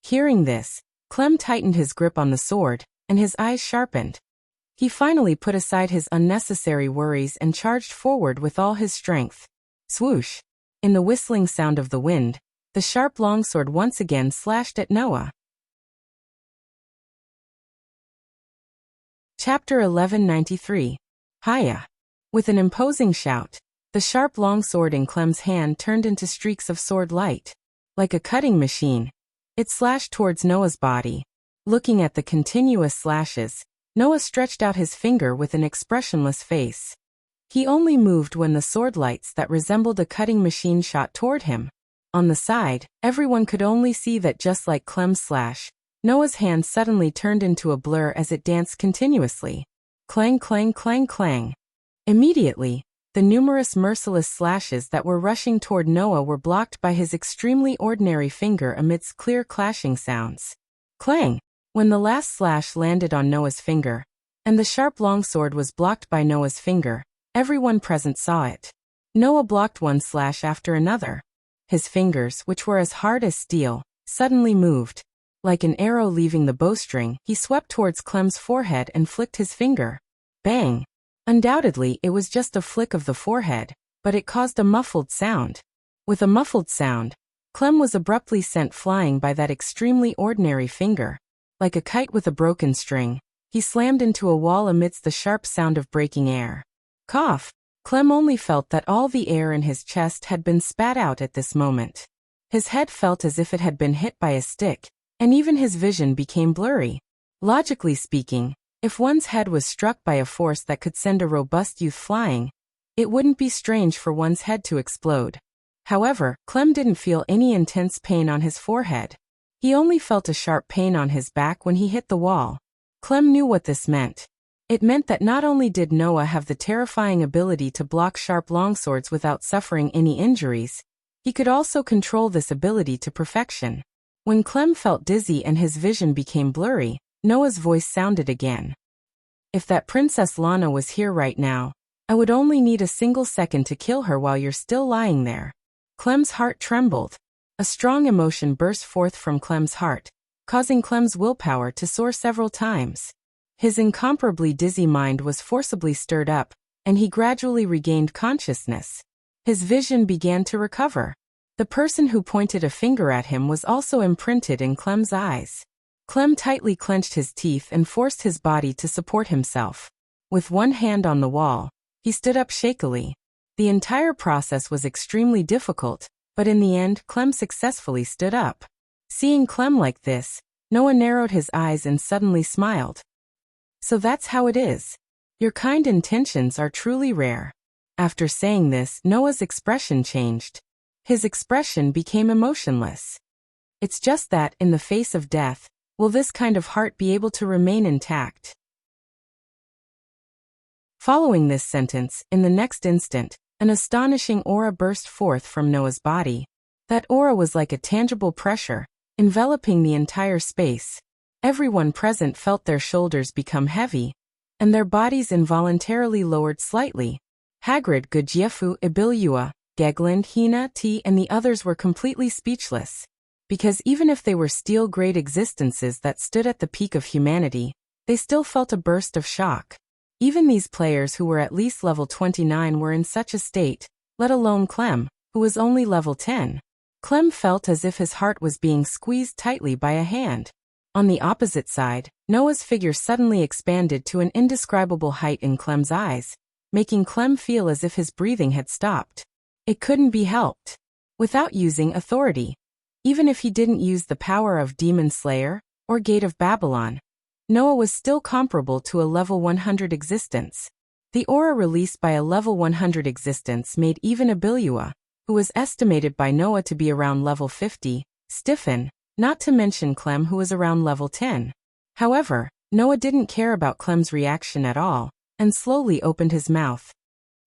Hearing this, Clem tightened his grip on the sword, and his eyes sharpened. He finally put aside his unnecessary worries and charged forward with all his strength. Swoosh! In the whistling sound of the wind, the sharp longsword once again slashed at Noah. Chapter 1193. Hiya! With an imposing shout, the sharp longsword in Clem's hand turned into streaks of sword light. Like a cutting machine, it slashed towards Noah's body. Looking at the continuous slashes, Noah stretched out his finger with an expressionless face. He only moved when the sword lights that resembled a cutting machine shot toward him. On the side, everyone could only see that just like Clem's slash, Noah's hand suddenly turned into a blur as it danced continuously. Clang, clang, clang, clang. Immediately, the numerous merciless slashes that were rushing toward Noah were blocked by his extremely ordinary finger amidst clear clashing sounds. Clang! When the last slash landed on Noah's finger, and the sharp longsword was blocked by Noah's finger, everyone present saw it. Noah blocked one slash after another. His fingers, which were as hard as steel, suddenly moved. Like an arrow leaving the bowstring, he swept towards Clem's forehead and flicked his finger. Bang! Undoubtedly, it was just a flick of the forehead, but it caused a muffled sound. With a muffled sound, Clem was abruptly sent flying by that extremely ordinary finger. Like a kite with a broken string, he slammed into a wall amidst the sharp sound of breaking air. Cough! Clem only felt that all the air in his chest had been spat out at this moment. His head felt as if it had been hit by a stick, and even his vision became blurry. Logically speaking, if one's head was struck by a force that could send a robust youth flying, it wouldn't be strange for one's head to explode. However, Clem didn't feel any intense pain on his forehead. He only felt a sharp pain on his back when he hit the wall. Clem knew what this meant. It meant that not only did Noah have the terrifying ability to block sharp longswords without suffering any injuries, he could also control this ability to perfection. When Clem felt dizzy and his vision became blurry, Noah's voice sounded again. "If that Princess Lana was here right now, I would only need a single second to kill her while you're still lying there." Clem's heart trembled. A strong emotion burst forth from Clem's heart, causing Clem's willpower to soar several times. His incomparably dizzy mind was forcibly stirred up, and he gradually regained consciousness. His vision began to recover. The person who pointed a finger at him was also imprinted in Clem's eyes. Clem tightly clenched his teeth and forced his body to support himself. With one hand on the wall, he stood up shakily. The entire process was extremely difficult, but in the end, Clem successfully stood up. Seeing Clem like this, Noah narrowed his eyes and suddenly smiled. "So that's how it is. Your kind intentions are truly rare." After saying this, Noah's expression changed. His expression became emotionless. It's just that, in the face of death, will this kind of heart be able to remain intact? Following this sentence, in the next instant, an astonishing aura burst forth from Noah's body. That aura was like a tangible pressure, enveloping the entire space. Everyone present felt their shoulders become heavy, and their bodies involuntarily lowered slightly. Hagrid, Gudjefu, Ibilua, Geglind, Hina, T, and the others were completely speechless. Because even if they were steel-grade existences that stood at the peak of humanity, they still felt a burst of shock. Even these players who were at least level 29 were in such a state, let alone Clem, who was only level 10. Clem felt as if his heart was being squeezed tightly by a hand. On the opposite side, Noah's figure suddenly expanded to an indescribable height in Clem's eyes, making Clem feel as if his breathing had stopped. It couldn't be helped. Without using authority. Even if he didn't use the power of Demon Slayer, or Gate of Babylon, Noah was still comparable to a level 100 existence. The aura released by a level 100 existence made even Ibilua, who was estimated by Noah to be around level 50, stiffen, not to mention Clem, who was around level 10. However, Noah didn't care about Clem's reaction at all, and slowly opened his mouth.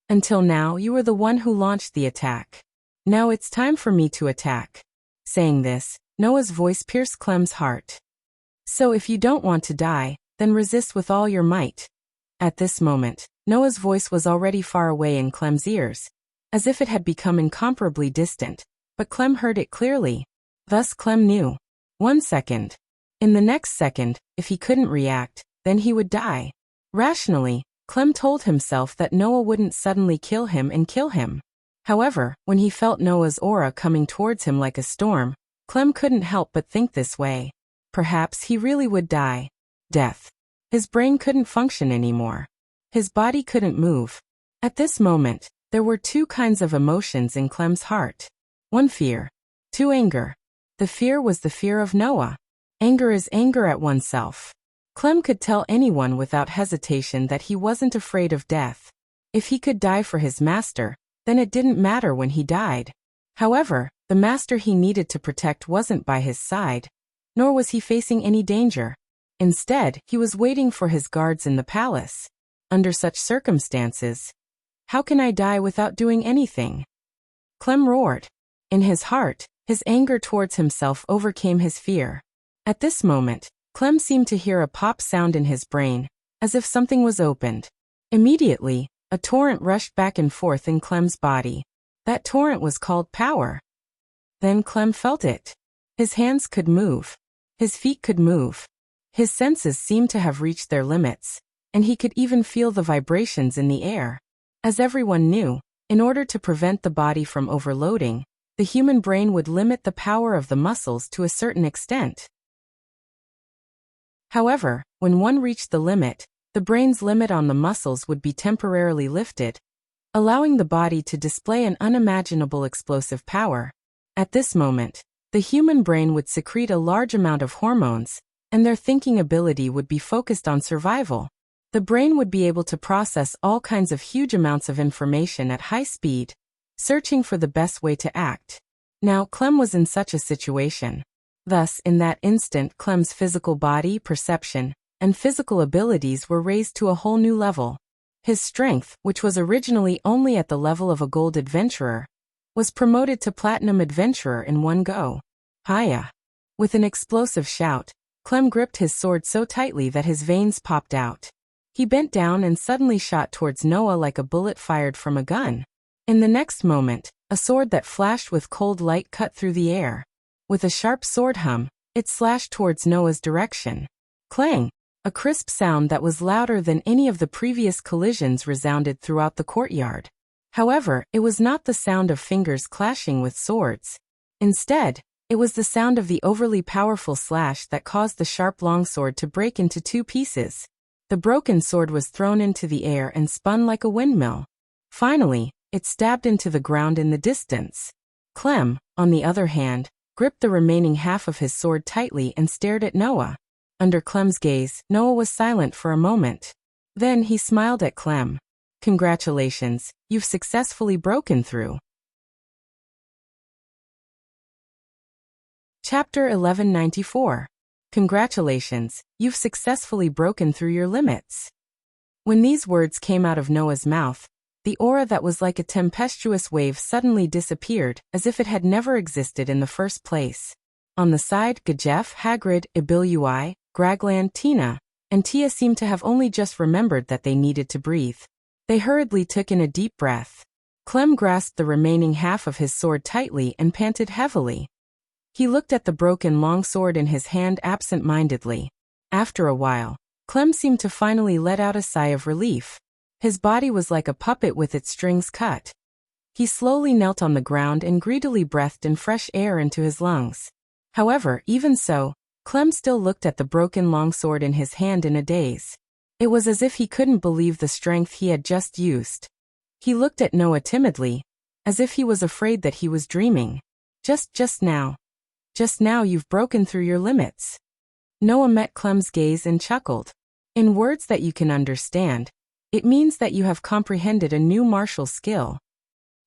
Until now you were the one who launched the attack. Now it's time for me to attack. Saying this, Noah's voice pierced Clem's heart. So if you don't want to die, then resist with all your might. At this moment, Noah's voice was already far away in Clem's ears, as if it had become incomparably distant, but Clem heard it clearly. Thus Clem knew. 1 second. In the next second, if he couldn't react, then he would die. Rationally, Clem told himself that Noah wouldn't suddenly kill him. However, when he felt Noah's aura coming towards him like a storm, Clem couldn't help but think this way. Perhaps he really would die. Death. His brain couldn't function anymore. His body couldn't move. At this moment, there were two kinds of emotions in Clem's heart. 1, fear. 2, anger. The fear was the fear of Noah. Anger is anger at oneself. Clem could tell anyone without hesitation that he wasn't afraid of death. If he could die for his master, then it didn't matter when he died. However, the master he needed to protect wasn't by his side, nor was he facing any danger. Instead, he was waiting for his guards in the palace. Under such circumstances, how can I die without doing anything? Clem roared. In his heart, his anger towards himself overcame his fear. At this moment, Clem seemed to hear a pop sound in his brain, as if something was opened. Immediately, a torrent rushed back and forth in Clem's body. That torrent was called power. Then Clem felt it. His hands could move. His feet could move. His senses seemed to have reached their limits, and he could even feel the vibrations in the air. As everyone knew, in order to prevent the body from overloading, the human brain would limit the power of the muscles to a certain extent. However, when one reached the limit, the brain's limit on the muscles would be temporarily lifted, allowing the body to display an unimaginable explosive power. At this moment, the human brain would secrete a large amount of hormones, and their thinking ability would be focused on survival. The brain would be able to process all kinds of huge amounts of information at high speed, searching for the best way to act. Now Clem was in such a situation. Thus, in that instant, Clem's physical body, perception, and physical abilities were raised to a whole new level. His strength, which was originally only at the level of a gold adventurer, was promoted to platinum adventurer in one go. Hiya! With an explosive shout, Clem gripped his sword so tightly that his veins popped out. He bent down and suddenly shot towards Noah like a bullet fired from a gun. In the next moment, a sword that flashed with cold light cut through the air. With a sharp sword hum, it slashed towards Noah's direction. Clang! A crisp sound that was louder than any of the previous collisions resounded throughout the courtyard. However, it was not the sound of fingers clashing with swords. Instead, it was the sound of the overly powerful slash that caused the sharp longsword to break into 2 pieces. The broken sword was thrown into the air and spun like a windmill. Finally, it stabbed into the ground in the distance. Clem, on the other hand, gripped the remaining half of his sword tightly and stared at Noah. Under Clem's gaze, Noah was silent for a moment. Then he smiled at Clem. Congratulations, you've successfully broken through. Chapter 1194. Congratulations, you've successfully broken through your limits. When these words came out of Noah's mouth, the aura that was like a tempestuous wave suddenly disappeared, as if it had never existed in the first place. On the side, Gajef, Hagrid, Ibilui, Gragland, Tina, and Tia seemed to have only just remembered that they needed to breathe. They hurriedly took in a deep breath. Clem grasped the remaining half of his sword tightly and panted heavily. He looked at the broken longsword in his hand absent-mindedly. After a while, Clem seemed to finally let out a sigh of relief. His body was like a puppet with its strings cut. He slowly knelt on the ground and greedily breathed in fresh air into his lungs. However, even so, Clem still looked at the broken longsword in his hand in a daze. It was as if he couldn't believe the strength he had just used. He looked at Noah timidly, as if he was afraid that he was dreaming. Just now you've broken through your limits. Noah met Clem's gaze and chuckled. In words that you can understand, it means that you have comprehended a new martial skill.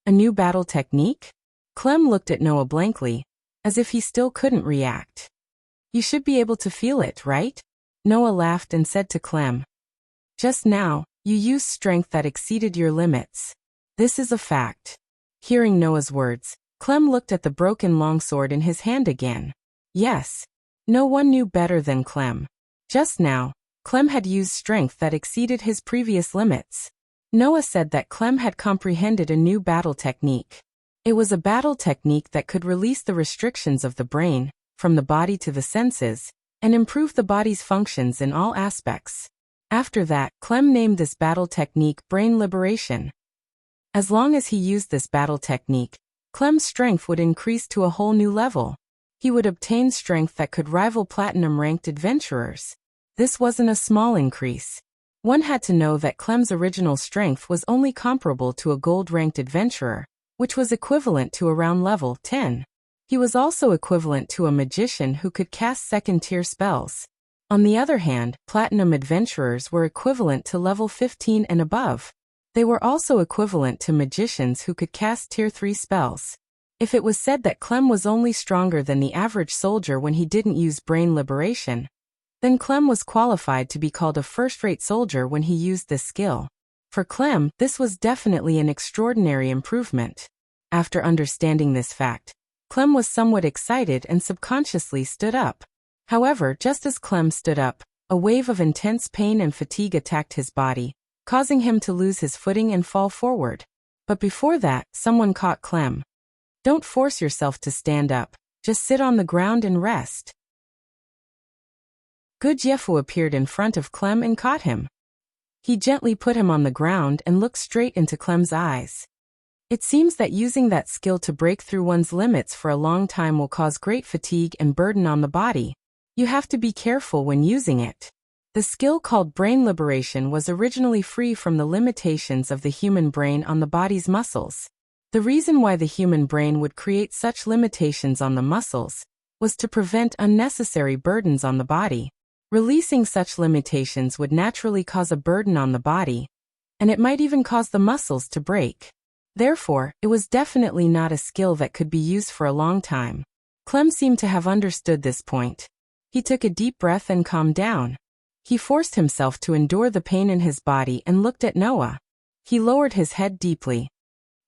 A new battle technique? Clem looked at Noah blankly, as if he still couldn't react. You should be able to feel it, right? Noah laughed and said to Clem. Just now, you used strength that exceeded your limits. This is a fact. Hearing Noah's words, Clem looked at the broken longsword in his hand again. Yes. No one knew better than Clem. Just now, Clem had used strength that exceeded his previous limits. Noah said that Clem had comprehended a new battle technique. It was a battle technique that could release the restrictions of the brain, from the body to the senses, and improve the body's functions in all aspects. After that, Clem named this battle technique brain liberation. As long as he used this battle technique, Clem's strength would increase to a whole new level. He would obtain strength that could rival platinum-ranked adventurers. This wasn't a small increase. One had to know that Clem's original strength was only comparable to a gold-ranked adventurer, which was equivalent to around level 10. He was also equivalent to a magician who could cast second-tier spells. On the other hand, platinum adventurers were equivalent to level 15 and above. They were also equivalent to magicians who could cast tier 3 spells. If it was said that Clem was only stronger than the average soldier when he didn't use brain liberation, then Clem was qualified to be called a first-rate soldier when he used this skill. For Clem, this was definitely an extraordinary improvement. After understanding this fact, Clem was somewhat excited and subconsciously stood up. However, just as Clem stood up, a wave of intense pain and fatigue attacked his body, causing him to lose his footing and fall forward. But before that, someone caught Clem. Don't force yourself to stand up, just sit on the ground and rest. Gudjefu appeared in front of Clem and caught him. He gently put him on the ground and looked straight into Clem's eyes. It seems that using that skill to break through one's limits for a long time will cause great fatigue and burden on the body. You have to be careful when using it. The skill called brain liberation was originally free from the limitations of the human brain on the body's muscles. The reason why the human brain would create such limitations on the muscles was to prevent unnecessary burdens on the body. Releasing such limitations would naturally cause a burden on the body, and it might even cause the muscles to break. Therefore, it was definitely not a skill that could be used for a long time. Clem seemed to have understood this point. He took a deep breath and calmed down. He forced himself to endure the pain in his body and looked at Noah. He lowered his head deeply.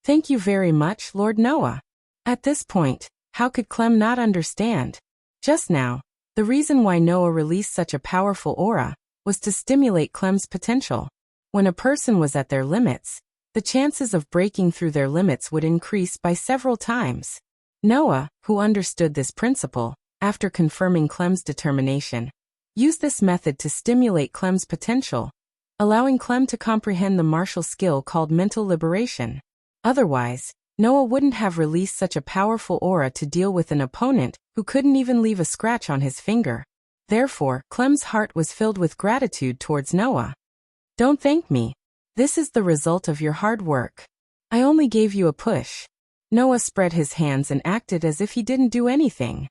Thank you very much, Lord Noah. At this point, how could Clem not understand? Just now, the reason why Noah released such a powerful aura was to stimulate Clem's potential. When a person was at their limits, the chances of breaking through their limits would increase by several times. Noah, who understood this principle, after confirming Clem's determination, used this method to stimulate Clem's potential, allowing Clem to comprehend the martial skill called mental liberation. Otherwise, Noah wouldn't have released such a powerful aura to deal with an opponent who couldn't even leave a scratch on his finger. Therefore, Clem's heart was filled with gratitude towards Noah. Don't thank me. This is the result of your hard work. I only gave you a push. Noah spread his hands and acted as if he didn't do anything.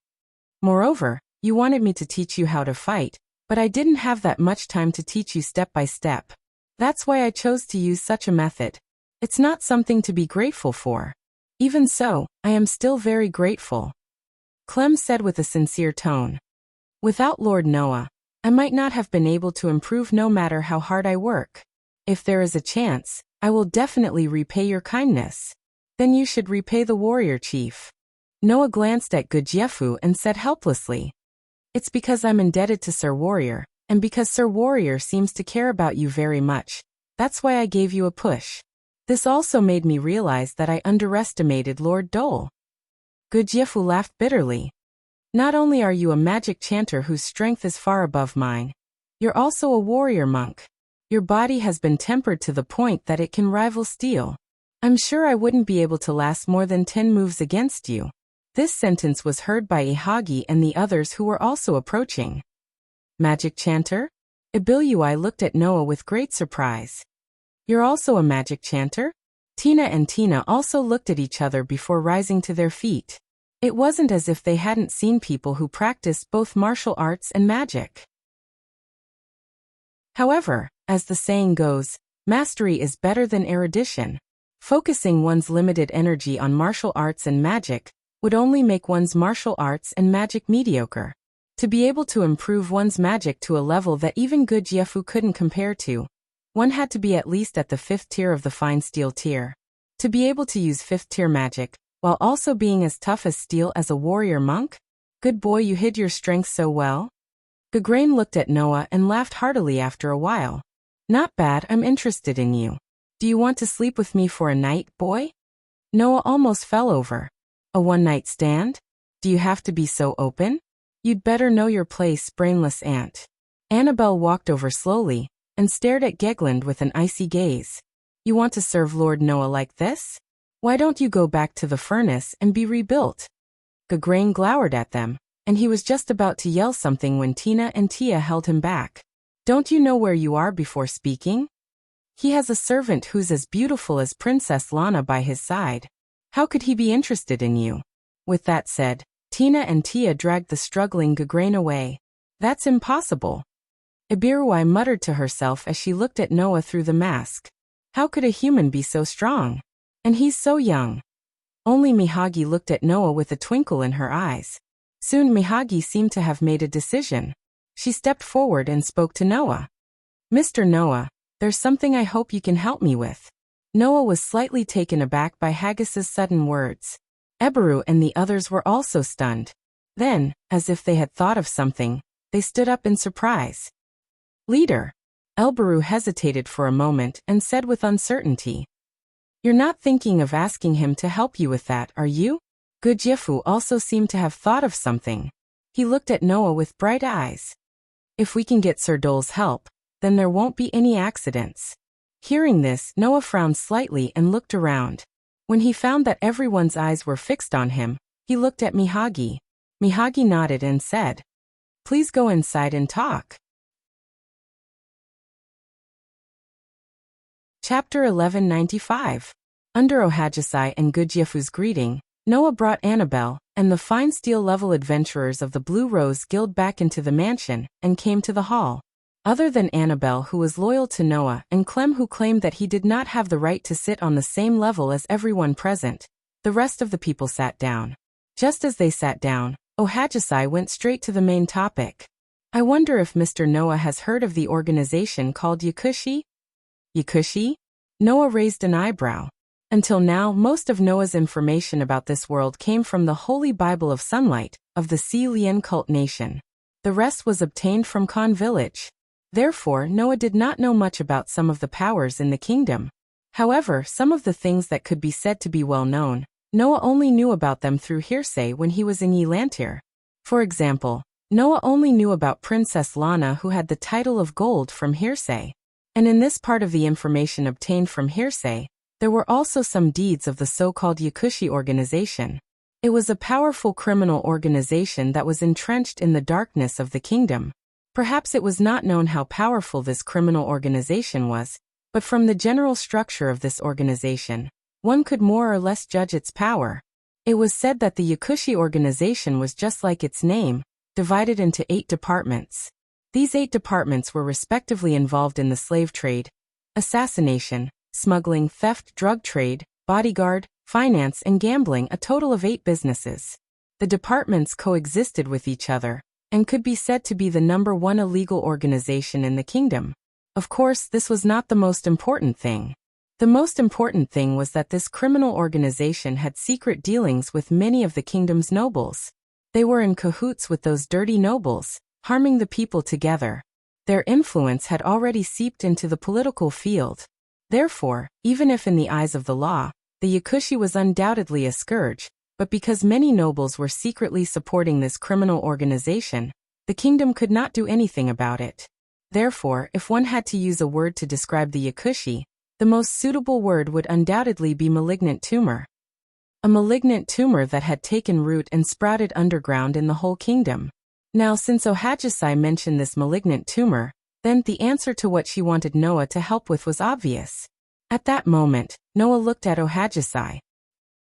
Moreover, you wanted me to teach you how to fight, but I didn't have that much time to teach you step by step. That's why I chose to use such a method. It's not something to be grateful for. Even so, I am still very grateful. Clem said with a sincere tone. Without Lord Noah, I might not have been able to improve no matter how hard I work. If there is a chance, I will definitely repay your kindness. Then you should repay the warrior chief. Noah glanced at Gudjefu and said helplessly. It's because I'm indebted to Sir Warrior, and because Sir Warrior seems to care about you very much. That's why I gave you a push. This also made me realize that I underestimated Lord Dole. Gudjefu laughed bitterly. Not only are you a magic chanter whose strength is far above mine, you're also a warrior monk. Your body has been tempered to the point that it can rival steel. I'm sure I wouldn't be able to last more than 10 moves against you. This sentence was heard by Ihagi and the others who were also approaching. Magic chanter? Ibilui looked at Noah with great surprise. You're also a magic chanter? Tina and Tina also looked at each other before rising to their feet. It wasn't as if they hadn't seen people who practiced both martial arts and magic. However, as the saying goes, mastery is better than erudition. Focusing one's limited energy on martial arts and magic would only make one's martial arts and magic mediocre. To be able to improve one's magic to a level that even Gudjefu couldn't compare to, one had to be at least at the 5th tier of the fine steel tier. To be able to use 5th tier magic, while also being as tough as steel as a warrior monk? Good boy, you hid your strength so well. Gagrain looked at Noah and laughed heartily after a while. Not bad, I'm interested in you. Do you want to sleep with me for a night, boy? Noah almost fell over. A one-night stand? Do you have to be so open? You'd better know your place, brainless ant. Annabelle walked over slowly and stared at Gegland with an icy gaze. You want to serve Lord Noah like this? Why don't you go back to the furnace and be rebuilt? Gagrain glowered at them, and he was just about to yell something when Tina and Tia held him back. Don't you know where you are before speaking? He has a servant who's as beautiful as Princess Lana by his side. How could he be interested in you? With that said, Tina and Tia dragged the struggling Gagrain away. That's impossible. Ibirui muttered to herself as she looked at Noah through the mask. How could a human be so strong? And he's so young. Only Mihagi looked at Noah with a twinkle in her eyes. Soon Mihagi seemed to have made a decision. She stepped forward and spoke to Noah. Mr. Noah, there's something I hope you can help me with. Noah was slightly taken aback by Haggis's sudden words. Eberu and the others were also stunned. Then, as if they had thought of something, they stood up in surprise. Leader. Elberu hesitated for a moment and said with uncertainty. You're not thinking of asking him to help you with that, are you? Gudjefu also seemed to have thought of something. He looked at Noah with bright eyes. If we can get Sir Dole's help, then there won't be any accidents. Hearing this, Noah frowned slightly and looked around. When he found that everyone's eyes were fixed on him, he looked at Mihagi. Mihagi nodded and said, Please go inside and talk. Chapter 1195. Under Ohajisai and Gudjefu's greeting, Noah brought Annabelle and the fine steel-level adventurers of the Blue Rose Guild back into the mansion and came to the hall. Other than Annabelle, who was loyal to Noah, and Clem, who claimed that he did not have the right to sit on the same level as everyone present, the rest of the people sat down. Just as they sat down, Ohajisai went straight to the main topic. I wonder if Mr. Noah has heard of the organization called Yakushi? Yakushi? Noah raised an eyebrow. Until now, most of Noah's information about this world came from the Holy Bible of Sunlight, of the Si Lien cult nation. The rest was obtained from Khan village. Therefore, Noah did not know much about some of the powers in the kingdom. However, some of the things that could be said to be well known, Noah only knew about them through hearsay when he was in Yelantir. For example, Noah only knew about Princess Lana, who had the title of Gold, from hearsay. And in this part of the information obtained from hearsay, there were also some deeds of the so-called Yakushi organization. It was a powerful criminal organization that was entrenched in the darkness of the kingdom. Perhaps it was not known how powerful this criminal organization was, but from the general structure of this organization, one could more or less judge its power. It was said that the Yakushi organization was just like its name, divided into 8 departments. These 8 departments were respectively involved in the slave trade, assassination, smuggling, theft, drug trade, bodyguard, finance, and gambling, a total of 8 businesses. The departments coexisted with each other, and could be said to be the #1 illegal organization in the kingdom. Of course, this was not the most important thing. The most important thing was that this criminal organization had secret dealings with many of the kingdom's nobles. They were in cahoots with those dirty nobles, harming the people together. Their influence had already seeped into the political field. Therefore, even if in the eyes of the law, the Yakushi was undoubtedly a scourge, but because many nobles were secretly supporting this criminal organization, the kingdom could not do anything about it. Therefore, if one had to use a word to describe the Yakushi, the most suitable word would undoubtedly be malignant tumor. A malignant tumor that had taken root and sprouted underground in the whole kingdom. Now, since Ohajisai mentioned this malignant tumor, then the answer to what she wanted Noah to help with was obvious. At that moment, Noah looked at Ohajisai.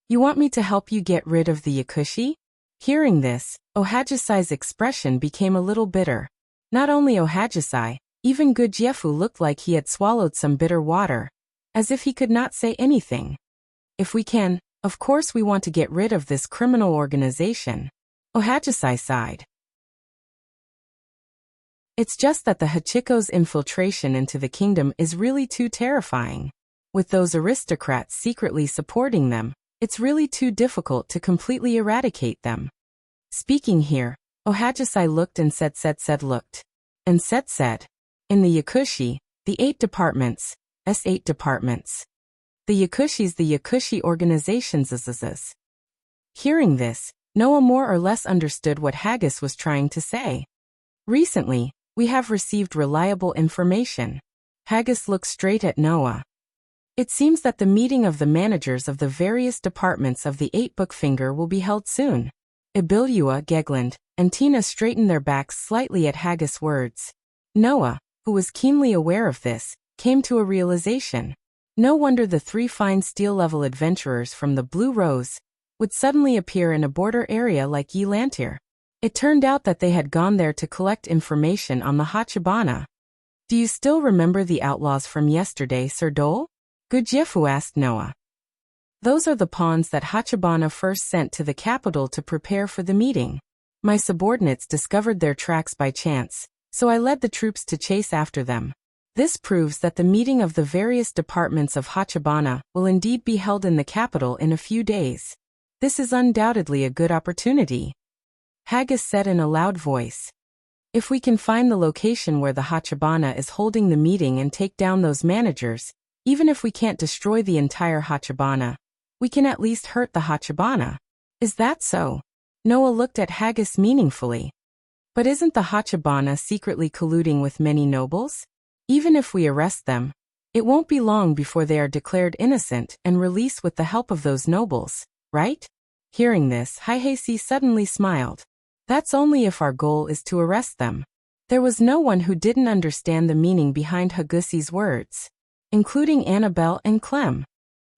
"You want me to help you get rid of the Yakushi?" Hearing this, Ohajisai's expression became a little bitter. Not only Ohajisai, even Gujiefu looked like he had swallowed some bitter water, as if he could not say anything. "If we can, of course we want to get rid of this criminal organization," Ohajisai sighed. "It's just that the Hachiko's infiltration into the kingdom is really too terrifying. With those aristocrats secretly supporting them, it's really too difficult to completely eradicate them." Speaking here, Ohajisai looked and said, and said. In the Yakushi, the 8 departments, S8 departments. The Yakushi's the Yakushi organizations. Hearing this, Noah more or less understood what Haggis was trying to say. "Recently, we have received reliable information." Haggis looked straight at Noah. "It seems that the meeting of the managers of the various departments of the 8-book finger will be held soon." Ibilua, Gegland, and Tina straightened their backs slightly at Haggis' words. Noah, who was keenly aware of this, came to a realization. No wonder the 3 fine steel-level adventurers from the Blue Rose would suddenly appear in a border area like Yelantir. It turned out that they had gone there to collect information on the Hachibana. "Do you still remember the outlaws from yesterday, Sir Dole?" Gujiefu asked Noah. "Those are the pawns that Hachibana first sent to the capital to prepare for the meeting. My subordinates discovered their tracks by chance, so I led the troops to chase after them. This proves that the meeting of the various departments of Hachibana will indeed be held in the capital in a few days. This is undoubtedly a good opportunity," Haggis said in a loud voice. "If we can find the location where the Hachibana is holding the meeting and take down those managers, even if we can't destroy the entire Hachibana, we can at least hurt the Hachibana." "Is that so?" Noah looked at Haggis meaningfully. "But isn't the Hachibana secretly colluding with many nobles? Even if we arrest them, it won't be long before they are declared innocent and released with the help of those nobles, right?" Hearing this, Haihesi suddenly smiled. "That's only if our goal is to arrest them." There was no one who didn't understand the meaning behind Hagusi's words, including Annabelle and Clem.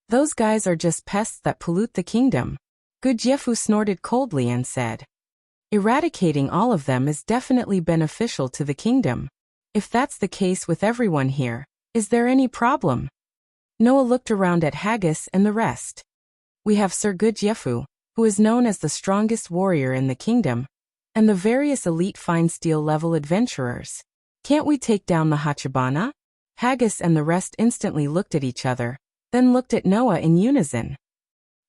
"Those guys are just pests that pollute the kingdom." Gujiefu snorted coldly and said, "Eradicating all of them is definitely beneficial to the kingdom. If that's the case with everyone here, is there any problem?" Noah looked around at Haggis and the rest. "We have Sir Gujiefu, who is known as the strongest warrior in the kingdom, and the various elite fine steel-level adventurers. Can't we take down the Hachibana?" Haggis and the rest instantly looked at each other, then looked at Noah in unison.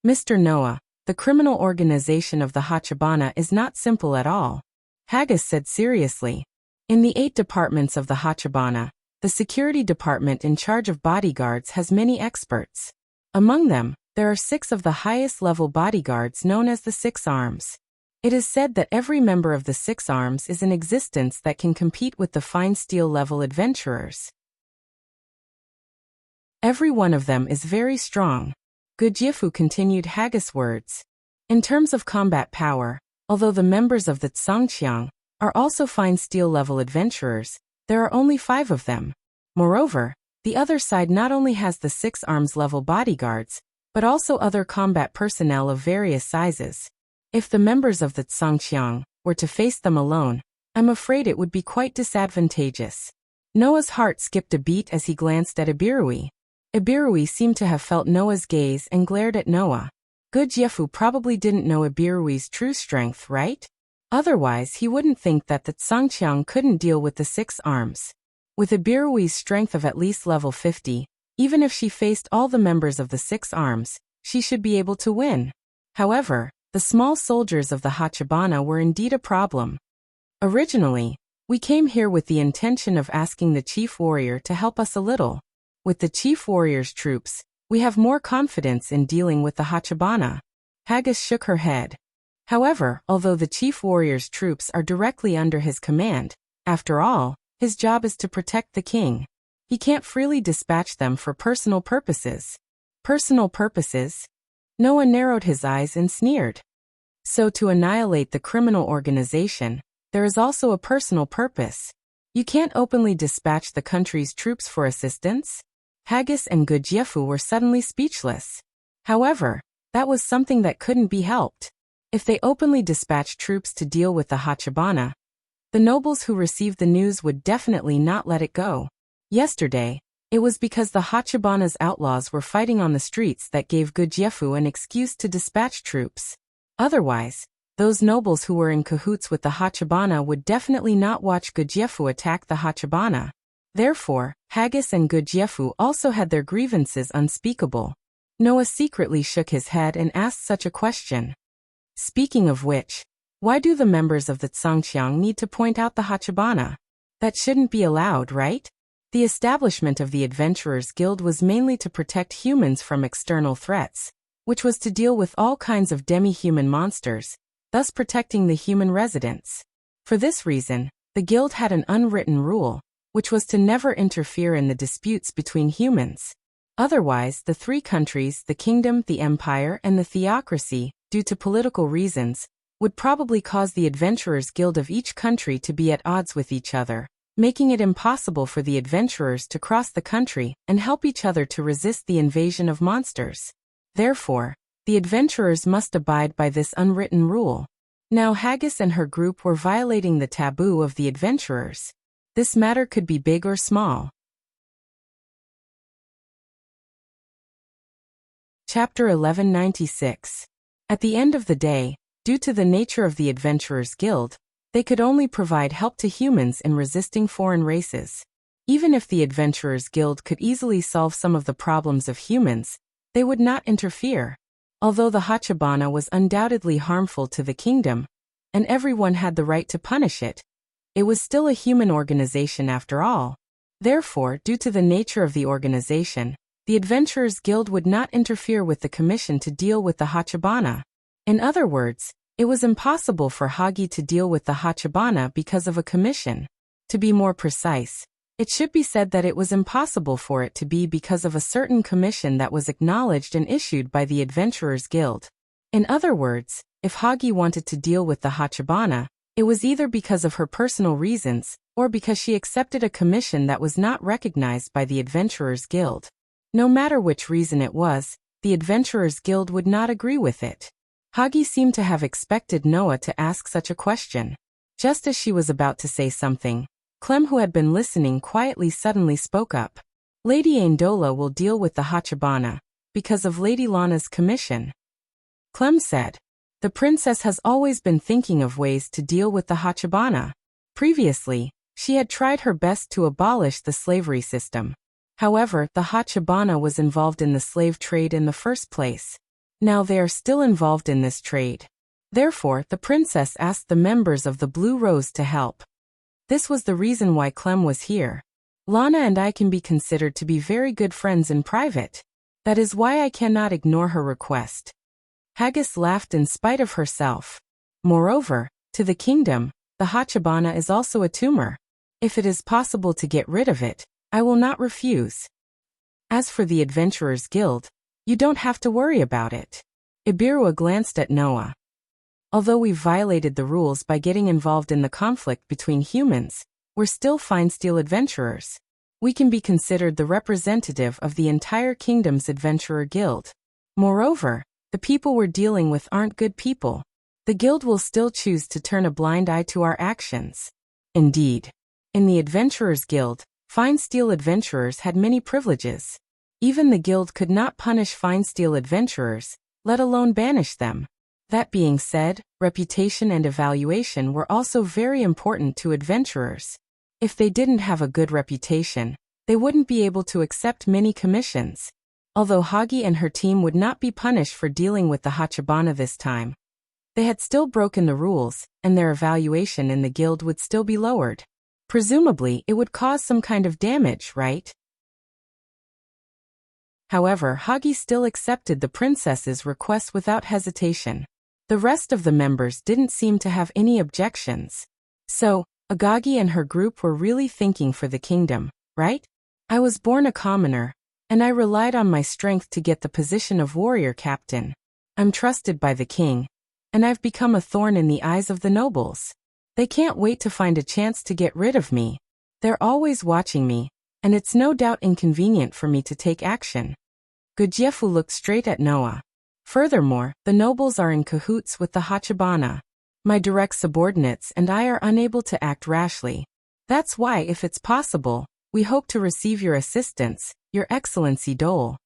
"Mr. Noah, the criminal organization of the Hachibana is not simple at all," Haggis said seriously. "In the 8 departments of the Hachibana, the security department in charge of bodyguards has many experts. Among them, there are 6 of the highest-level bodyguards known as the 6 Arms. It is said that every member of the 6 Arms is in existence that can compete with the fine steel-level adventurers. Every one of them is very strong." Gujiefu continued Haggis' words. "In terms of combat power, although the members of the Tsangqiang are also fine steel-level adventurers, there are only 5 of them. Moreover, the other side not only has the 6 arms-level bodyguards, but also other combat personnel of various sizes. If the members of the Tsangqiang were to face them alone, I'm afraid it would be quite disadvantageous." Noah's heart skipped a beat as he glanced at Ibirui. Ibirui seemed to have felt Noah's gaze and glared at Noah. Good Yefu probably didn't know Ibirui's true strength, right? Otherwise, he wouldn't think that the Tsangqiang couldn't deal with the 6 arms. With Ibirui's strength of at least level 50, even if she faced all the members of the 6 arms, she should be able to win. However, the small soldiers of the Hachibana were indeed a problem. Originally, we came here with the intention of asking the chief warrior to help us a little. With the chief warrior's troops, we have more confidence in dealing with the Hachibana. Haggis shook her head. However, although the chief warrior's troops are directly under his command, after all, his job is to protect the king. He can't freely dispatch them for personal purposes. Personal purposes? Noah narrowed his eyes and sneered. So to annihilate the criminal organization, there is also a personal purpose. You can't openly dispatch the country's troops for assistance? Haggis and Gujiefu were suddenly speechless. However, that was something that couldn't be helped. If they openly dispatched troops to deal with the Hachibana, the nobles who received the news would definitely not let it go. Yesterday, it was because the Hachibana's outlaws were fighting on the streets that gave Gujiefu an excuse to dispatch troops. Otherwise, those nobles who were in cahoots with the Hachibana would definitely not watch Gujiefu attack the Hachibana. Therefore, Haggis and Gujiefu also had their grievances unspeakable. Noah secretly shook his head and asked such a question. Speaking of which, why do the members of the Tsangqiang need to point out the Hachibana? That shouldn't be allowed, right? The establishment of the Adventurers Guild was mainly to protect humans from external threats, which was to deal with all kinds of demi-human monsters, thus protecting the human residents. For this reason, the guild had an unwritten rule, which was to never interfere in the disputes between humans. Otherwise, the 3 countries, the kingdom, the empire, and the theocracy, due to political reasons, would probably cause the Adventurers Guild of each country to be at odds with each other, making it impossible for the adventurers to cross the country and help each other to resist the invasion of monsters. Therefore, the adventurers must abide by this unwritten rule. Now Haggis and her group were violating the taboo of the adventurers. This matter could be big or small. Chapter 1196. At the end of the day, due to the nature of the Adventurers Guild, they could only provide help to humans in resisting foreign races. Even if the Adventurers Guild could easily solve some of the problems of humans, they would not interfere. Although the Hachibana was undoubtedly harmful to the kingdom, and everyone had the right to punish it, it was still a human organization after all. Therefore, due to the nature of the organization, the Adventurers Guild would not interfere with the commission to deal with the Hachibana. In other words, it was impossible for Hagi to deal with the Hachibana because of a commission. To be more precise, it should be said that it was impossible for it to be because of a certain commission that was acknowledged and issued by the Adventurers Guild. In other words, if Hagi wanted to deal with the Hachibana, it was either because of her personal reasons, or because she accepted a commission that was not recognized by the Adventurers Guild. No matter which reason it was, the Adventurers Guild would not agree with it. Hagi seemed to have expected Noah to ask such a question. Just as she was about to say something, Clem, who had been listening quietly, suddenly spoke up. Lady Aindola will deal with the Hachibana, because of Lady Lana's commission. Clem said. The princess has always been thinking of ways to deal with the Hachibana. Previously, she had tried her best to abolish the slavery system. However, the Hachibana was involved in the slave trade in the first place. Now they are still involved in this trade. Therefore, the princess asked the members of the Blue Rose to help. This was the reason why Clem was here. Lana and I can be considered to be very good friends in private. That is why I cannot ignore her request. Haggis laughed in spite of herself. Moreover, to the kingdom, the Hachibana is also a tumor. If it is possible to get rid of it, I will not refuse. As for the Adventurers Guild, you don't have to worry about it. Ibirua glanced at Noah. Although we violated the rules by getting involved in the conflict between humans, we're still fine steel adventurers. We can be considered the representative of the entire kingdom's Adventurer Guild. Moreover, the people we're dealing with aren't good people. The guild will still choose to turn a blind eye to our actions. Indeed, in the Adventurers Guild, fine steel adventurers had many privileges. Even the guild could not punish fine steel adventurers, let alone banish them. That being said, reputation and evaluation were also very important to adventurers. If they didn't have a good reputation, they wouldn't be able to accept many commissions. Although Hagi and her team would not be punished for dealing with the Hachibana this time, they had still broken the rules, and their evaluation in the guild would still be lowered. Presumably, it would cause some kind of damage, right? However, Hagi still accepted the princess's request without hesitation. The rest of the members didn't seem to have any objections. So, Agagi and her group were really thinking for the kingdom, right? I was born a commoner, and I relied on my strength to get the position of warrior captain. I'm trusted by the king, and I've become a thorn in the eyes of the nobles. They can't wait to find a chance to get rid of me. They're always watching me, and it's no doubt inconvenient for me to take action. Gujiefu looked straight at Noah. Furthermore, the nobles are in cahoots with the Hachibana. My direct subordinates and I are unable to act rashly. That's why, if it's possible, we hope to receive your assistance, Your Excellency Dole.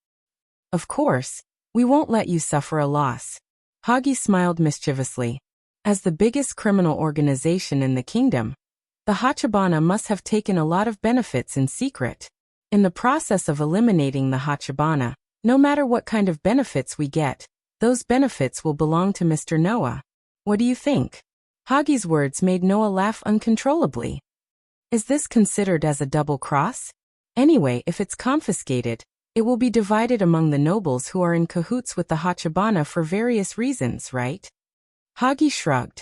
Of course, we won't let you suffer a loss. Hagi smiled mischievously. As the biggest criminal organization in the kingdom, the Hachibana must have taken a lot of benefits in secret. In the process of eliminating the Hachibana, no matter what kind of benefits we get, those benefits will belong to Mr. Noah. What do you think? Hagi's words made Noah laugh uncontrollably. Is this considered as a double cross? Anyway, if it's confiscated, it will be divided among the nobles who are in cahoots with the Hachibana for various reasons, right? Hagi shrugged.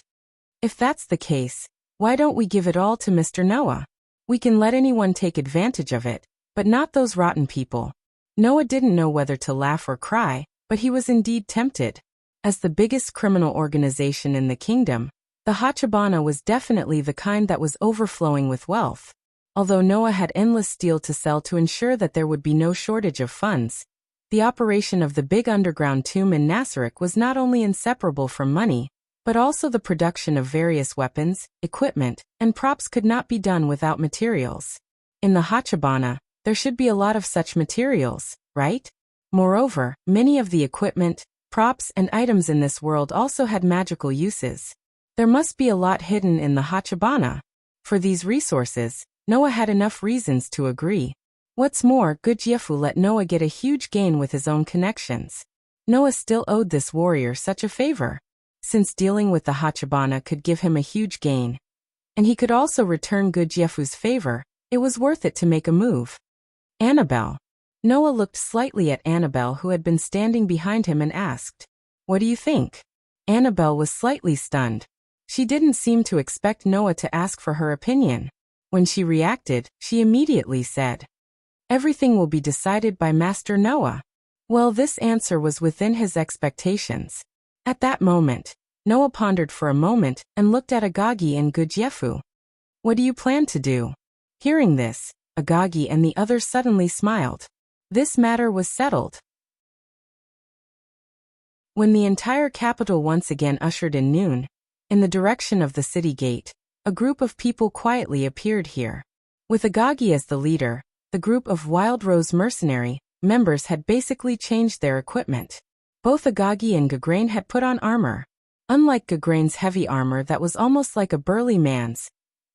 If that's the case, why don't we give it all to Mr. Noah? We can let anyone take advantage of it, but not those rotten people. Noah didn't know whether to laugh or cry, but he was indeed tempted. As the biggest criminal organization in the kingdom, the Hachibana was definitely the kind that was overflowing with wealth. Although Noah had endless steel to sell to ensure that there would be no shortage of funds, the operation of the big underground tomb in Nasariq was not only inseparable from money, but also the production of various weapons, equipment, and props could not be done without materials. In the Hachibana, there should be a lot of such materials, right? Moreover, many of the equipment, props, and items in this world also had magical uses. There must be a lot hidden in the Hachibana. For these resources, Noah had enough reasons to agree. What's more, Gujiefu let Noah get a huge gain with his own connections. Noah still owed this warrior such a favor. Since dealing with the Hachibana could give him a huge gain, and he could also return Gujiefu's favor, it was worth it to make a move. Annabelle. Noah looked slightly at Annabelle, who had been standing behind him, and asked, "What do you think?" Annabelle was slightly stunned. She didn't seem to expect Noah to ask for her opinion. When she reacted, she immediately said, "Everything will be decided by Master Noah." Well, this answer was within his expectations. At that moment, Noah pondered for a moment and looked at Agagi and Gujiefu. "What do you plan to do?" Hearing this, Agagi and the others suddenly smiled. This matter was settled. When the entire capital once again ushered in noon, in the direction of the city gate, a group of people quietly appeared here. With Agagi as the leader, the group of Wild Rose mercenary members had basically changed their equipment. Both Agagi and Gagrain had put on armor. Unlike Gagrain's heavy armor that was almost like a burly man's,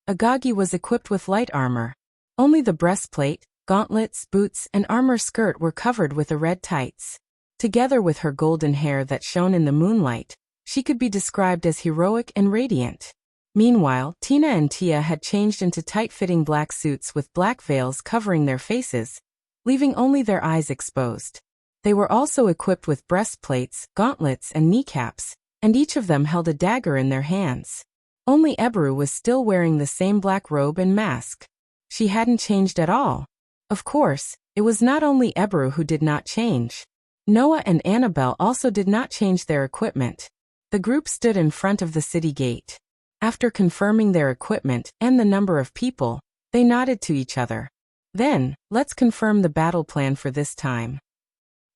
Agagi was equipped with light armor. Only the breastplate, gauntlets, boots, and armor skirt were covered with a red tights. Together with her golden hair that shone in the moonlight, she could be described as heroic and radiant. Meanwhile, Tina and Tia had changed into tight-fitting black suits with black veils covering their faces, leaving only their eyes exposed. They were also equipped with breastplates, gauntlets, and kneecaps, and each of them held a dagger in their hands. Only Ebru was still wearing the same black robe and mask. She hadn't changed at all. Of course, it was not only Ebru who did not change. Noah and Annabelle also did not change their equipment. The group stood in front of the city gate. After confirming their equipment and the number of people, they nodded to each other. "Then, let's confirm the battle plan for this time,"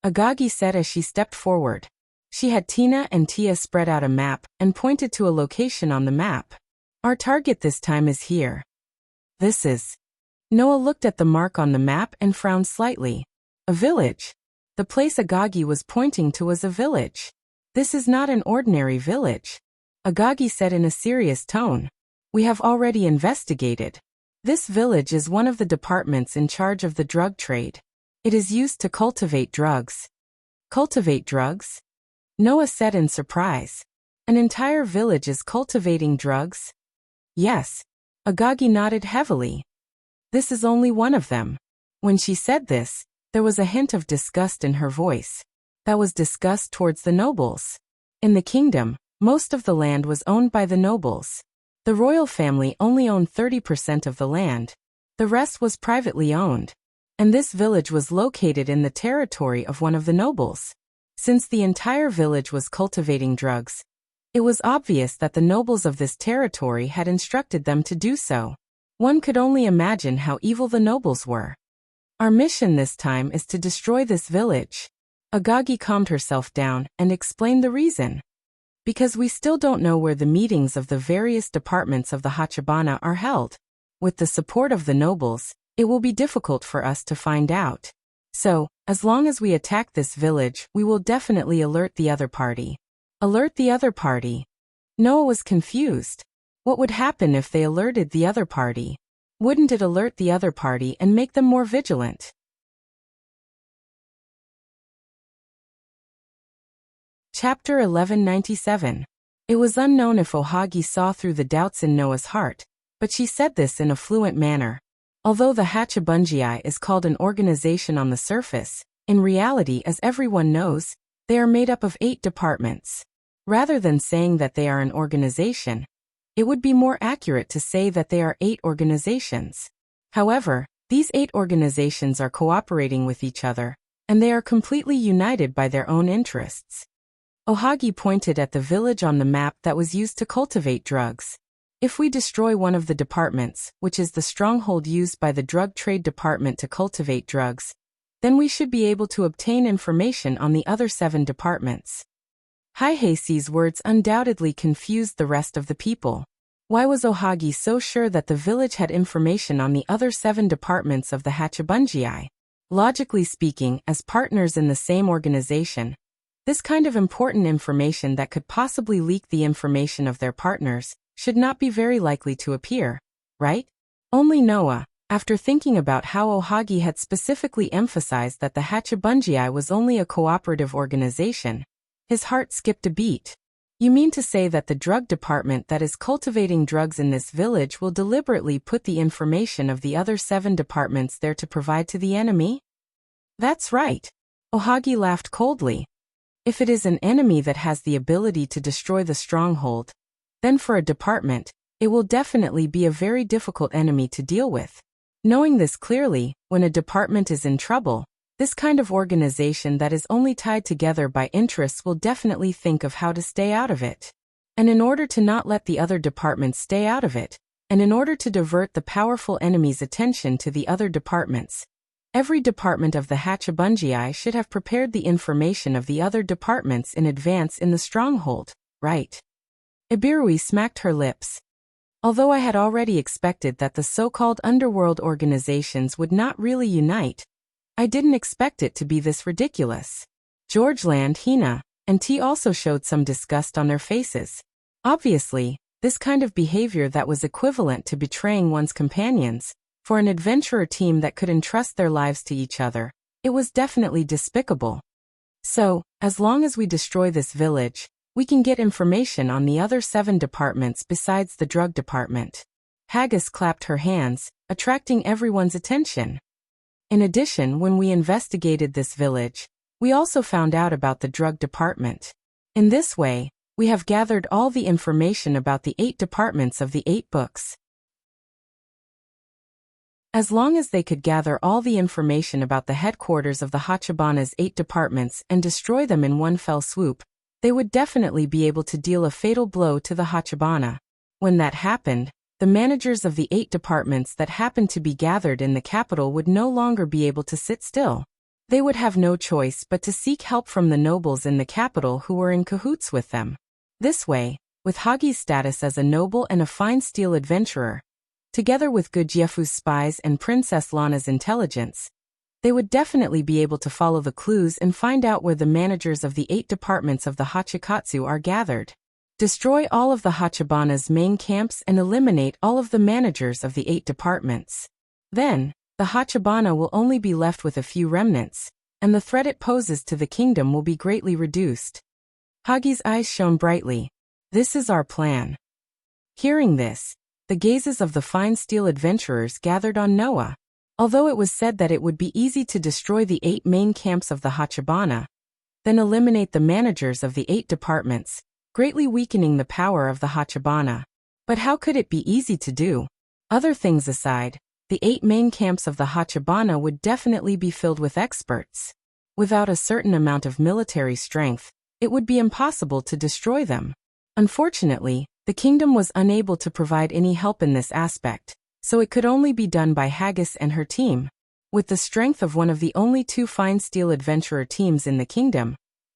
Agagi said as she stepped forward. She had Tina and Tia spread out a map and pointed to a location on the map. "Our target this time is here." "This is..." Noah looked at the mark on the map and frowned slightly. "A village." The place Agagi was pointing to was a village. This is not an ordinary village, Agagi said in a serious tone. We have already investigated. This village is one of the departments in charge of the drug trade. It is used to cultivate drugs. Cultivate drugs? Noah said in surprise. An entire village is cultivating drugs? Yes. Agagi nodded heavily. This is only one of them. When she said this, there was a hint of disgust in her voice. That was disgust towards the nobles. In the kingdom, most of the land was owned by the nobles. The royal family only owned 30% of the land. The rest was privately owned. And this village was located in the territory of one of the nobles. Since the entire village was cultivating drugs, it was obvious that the nobles of this territory had instructed them to do so. One could only imagine how evil the nobles were. Our mission this time is to destroy this village. Agagi calmed herself down and explained the reason. Because we still don't know where the meetings of the various departments of the Hachibana are held. With the support of the nobles, it will be difficult for us to find out. So, as long as we attack this village, we will definitely alert the other party. Alert the other party? Noah was confused. What would happen if they alerted the other party? Wouldn't it alert the other party and make them more vigilant? Chapter 1197. It was unknown if Ohagi saw through the doubts in Noah's heart, but she said this in a fluent manner. Although the Hachibunjii is called an organization on the surface, in reality, as everyone knows, they are made up of 8 departments. Rather than saying that they are an organization, it would be more accurate to say that they are 8 organizations. However, these 8 organizations are cooperating with each other, and they are completely united by their own interests. Ohagi pointed at the village on the map that was used to cultivate drugs. If we destroy one of the departments, which is the stronghold used by the drug trade department to cultivate drugs, then we should be able to obtain information on the other 7 departments. Haihei's words undoubtedly confused the rest of the people. Why was Ohagi so sure that the village had information on the other 7 departments of the Hachibunjii? Logically speaking, as partners in the same organization, this kind of important information that could possibly leak the information of their partners should not be very likely to appear, right? Only Noah, after thinking about how Ohagi had specifically emphasized that the Hachibunjii was only a cooperative organization, his heart skipped a beat. You mean to say that the drug department that is cultivating drugs in this village will deliberately put the information of the other 7 departments there to provide to the enemy? That's right. Ohagi laughed coldly. If it is an enemy that has the ability to destroy the stronghold, then for a department, it will definitely be a very difficult enemy to deal with. Knowing this clearly, when a department is in trouble, this kind of organization that is only tied together by interests will definitely think of how to stay out of it. And in order to not let the other departments stay out of it, and in order to divert the powerful enemy's attention to the other departments, every department of the Hachibunjii should have prepared the information of the other departments in advance in the stronghold, right? Ibirui smacked her lips. Although I had already expected that the so-called underworld organizations would not really unite, I didn't expect it to be this ridiculous. George Land, Hina, and T also showed some disgust on their faces. Obviously, this kind of behavior that was equivalent to betraying one's companions, for an adventurer team that could entrust their lives to each other, it was definitely despicable. So, as long as we destroy this village, we can get information on the other 7 departments besides the drug department. Haggis clapped her hands, attracting everyone's attention. In addition, when we investigated this village, we also found out about the drug department. In this way, we have gathered all the information about the 8 departments of the 8 books. As long as they could gather all the information about the headquarters of the Hachibana's 8 departments and destroy them in one fell swoop, they would definitely be able to deal a fatal blow to the Hachibana. When that happened, the managers of the 8 departments that happened to be gathered in the capital would no longer be able to sit still. They would have no choice but to seek help from the nobles in the capital who were in cahoots with them. This way, with Hagi's status as a noble and a fine steel adventurer, together with Gudjefu's spies and Princess Lana's intelligence, they would definitely be able to follow the clues and find out where the managers of the 8 departments of the Hachikatsu are gathered. Destroy all of the Hachibana's main camps and eliminate all of the managers of the 8 departments. Then, the Hachibana will only be left with a few remnants, and the threat it poses to the kingdom will be greatly reduced. Hagi's eyes shone brightly. This is our plan. Hearing this, the gazes of the fine steel adventurers gathered on Noah. Although it was said that it would be easy to destroy the 8 main camps of the Hachibana, then eliminate the managers of the 8 departments, greatly weakening the power of the Hachibana. But how could it be easy to do? Other things aside, the 8 main camps of the Hachibana would definitely be filled with experts. Without a certain amount of military strength, it would be impossible to destroy them. Unfortunately, the kingdom was unable to provide any help in this aspect, so it could only be done by Haggis and her team. With the strength of one of the only 2 fine steel adventurer teams in the kingdom,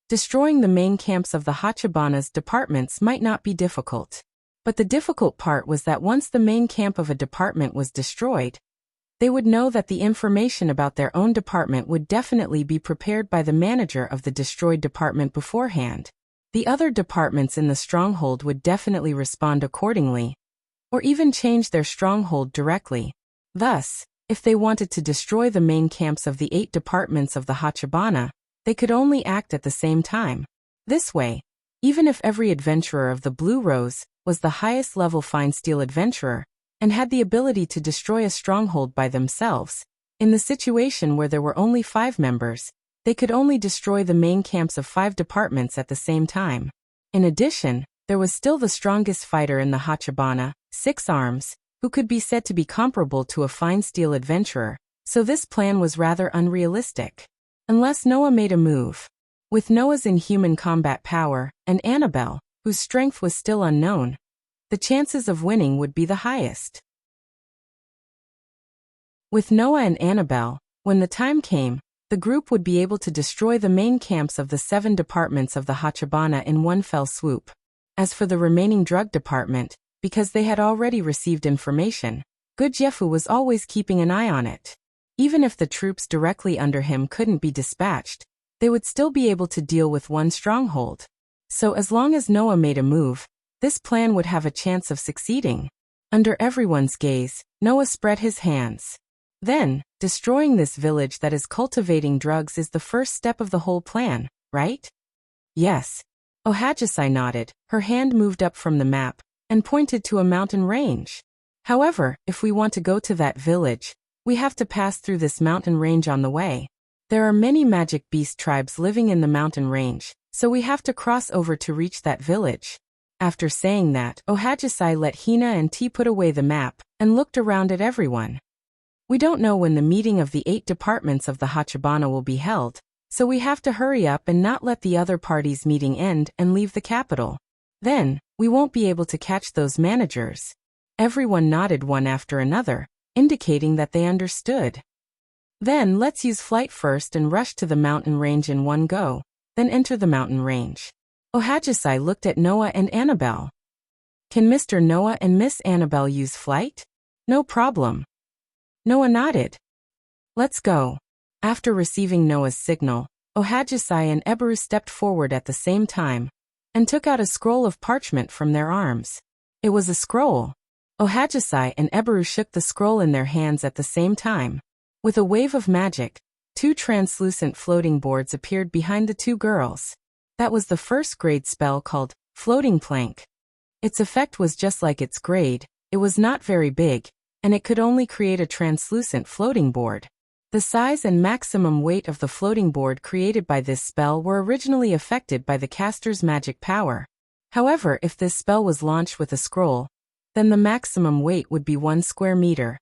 destroying the main camps of the Hachibana's departments might not be difficult. But the difficult part was that once the main camp of a department was destroyed, they would know that the information about their own department would definitely be prepared by the manager of the destroyed department beforehand. The other departments in the stronghold would definitely respond accordingly, or even change their stronghold directly. Thus, if they wanted to destroy the main camps of the 8 departments of the Hachibana, they could only act at the same time. This way, even if every adventurer of the Blue Rose was the highest level fine steel adventurer, and had the ability to destroy a stronghold by themselves, in the situation where there were only 5 members, they could only destroy the main camps of 5 departments at the same time. In addition, there was still the strongest fighter in the Hachibana, 6 Arms, who could be said to be comparable to a fine steel adventurer, so this plan was rather unrealistic. Unless Noah made a move. With Noah's inhuman combat power, and Annabelle, whose strength was still unknown, the chances of winning would be the highest. With Noah and Annabelle, when the time came, the group would be able to destroy the main camps of the 7 departments of the Hachibana in one fell swoop. As for the remaining drug department, because they had already received information, Gudjefu was always keeping an eye on it. Even if the troops directly under him couldn't be dispatched, they would still be able to deal with one stronghold. So as long as Noah made a move, this plan would have a chance of succeeding. Under everyone's gaze, Noah spread his hands. Then, destroying this village that is cultivating drugs is the first step of the whole plan, right? Yes. Ohajisai nodded, her hand moved up from the map, and pointed to a mountain range. However, if we want to go to that village, we have to pass through this mountain range on the way. There are many magic beast tribes living in the mountain range, so we have to cross over to reach that village. After saying that, Ohajisai let Hina and T put away the map, and looked around at everyone. We don't know when the meeting of the 8 departments of the Hachibana will be held, so we have to hurry up and not let the other parties' meeting end and leave the capital. Then, we won't be able to catch those managers. Everyone nodded one after another, indicating that they understood. Then let's use flight first and rush to the mountain range in one go, then enter the mountain range. Ohajisai looked at Noah and Annabelle. Can Mr. Noah and Miss Annabelle use flight? No problem. Noah nodded. Let's go. After receiving Noah's signal, Ohajisai and Eberu stepped forward at the same time, and took out a scroll of parchment from their arms. It was a scroll. Ohajisai and Eberu shook the scroll in their hands at the same time. With a wave of magic, 2 translucent floating boards appeared behind the 2 girls. That was the first grade spell called Floating Plank. Its effect was just like its grade, it was not very big, and it could only create a translucent floating board. The size and maximum weight of the floating board created by this spell were originally affected by the caster's magic power. However, if this spell was launched with a scroll, then the maximum weight would be 1 square meter,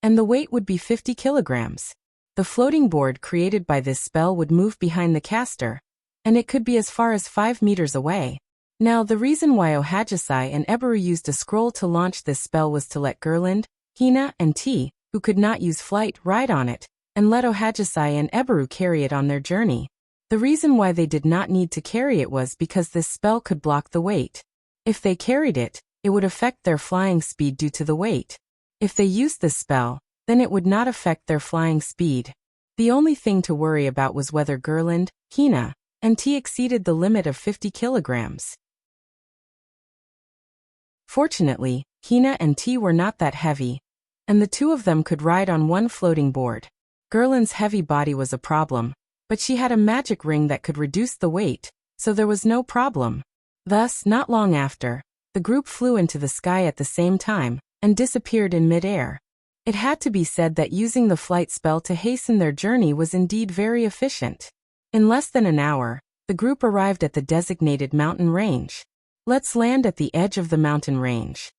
and the weight would be 50 kilograms. The floating board created by this spell would move behind the caster, and it could be as far as 5 meters away. Now, the reason why Ohajisai and Eberu used a scroll to launch this spell was to let Gerland, Hina, and T, who could not use flight, ride on it, and let Ohajisai and Eberu carry it on their journey. The reason why they did not need to carry it was because this spell could block the weight. If they carried it, it would affect their flying speed due to the weight. If they used this spell, then it would not affect their flying speed. The only thing to worry about was whether Gerland, Hina, and T exceeded the limit of 50 kilograms. Fortunately, Hina and T were not that heavy, and the two of them could ride on one floating board. Gerland's heavy body was a problem, but she had a magic ring that could reduce the weight, so there was no problem. Thus, not long after, the group flew into the sky at the same time, and disappeared in mid-air. It had to be said that using the flight spell to hasten their journey was indeed very efficient. In less than an hour, the group arrived at the designated mountain range. Let's land at the edge of the mountain range.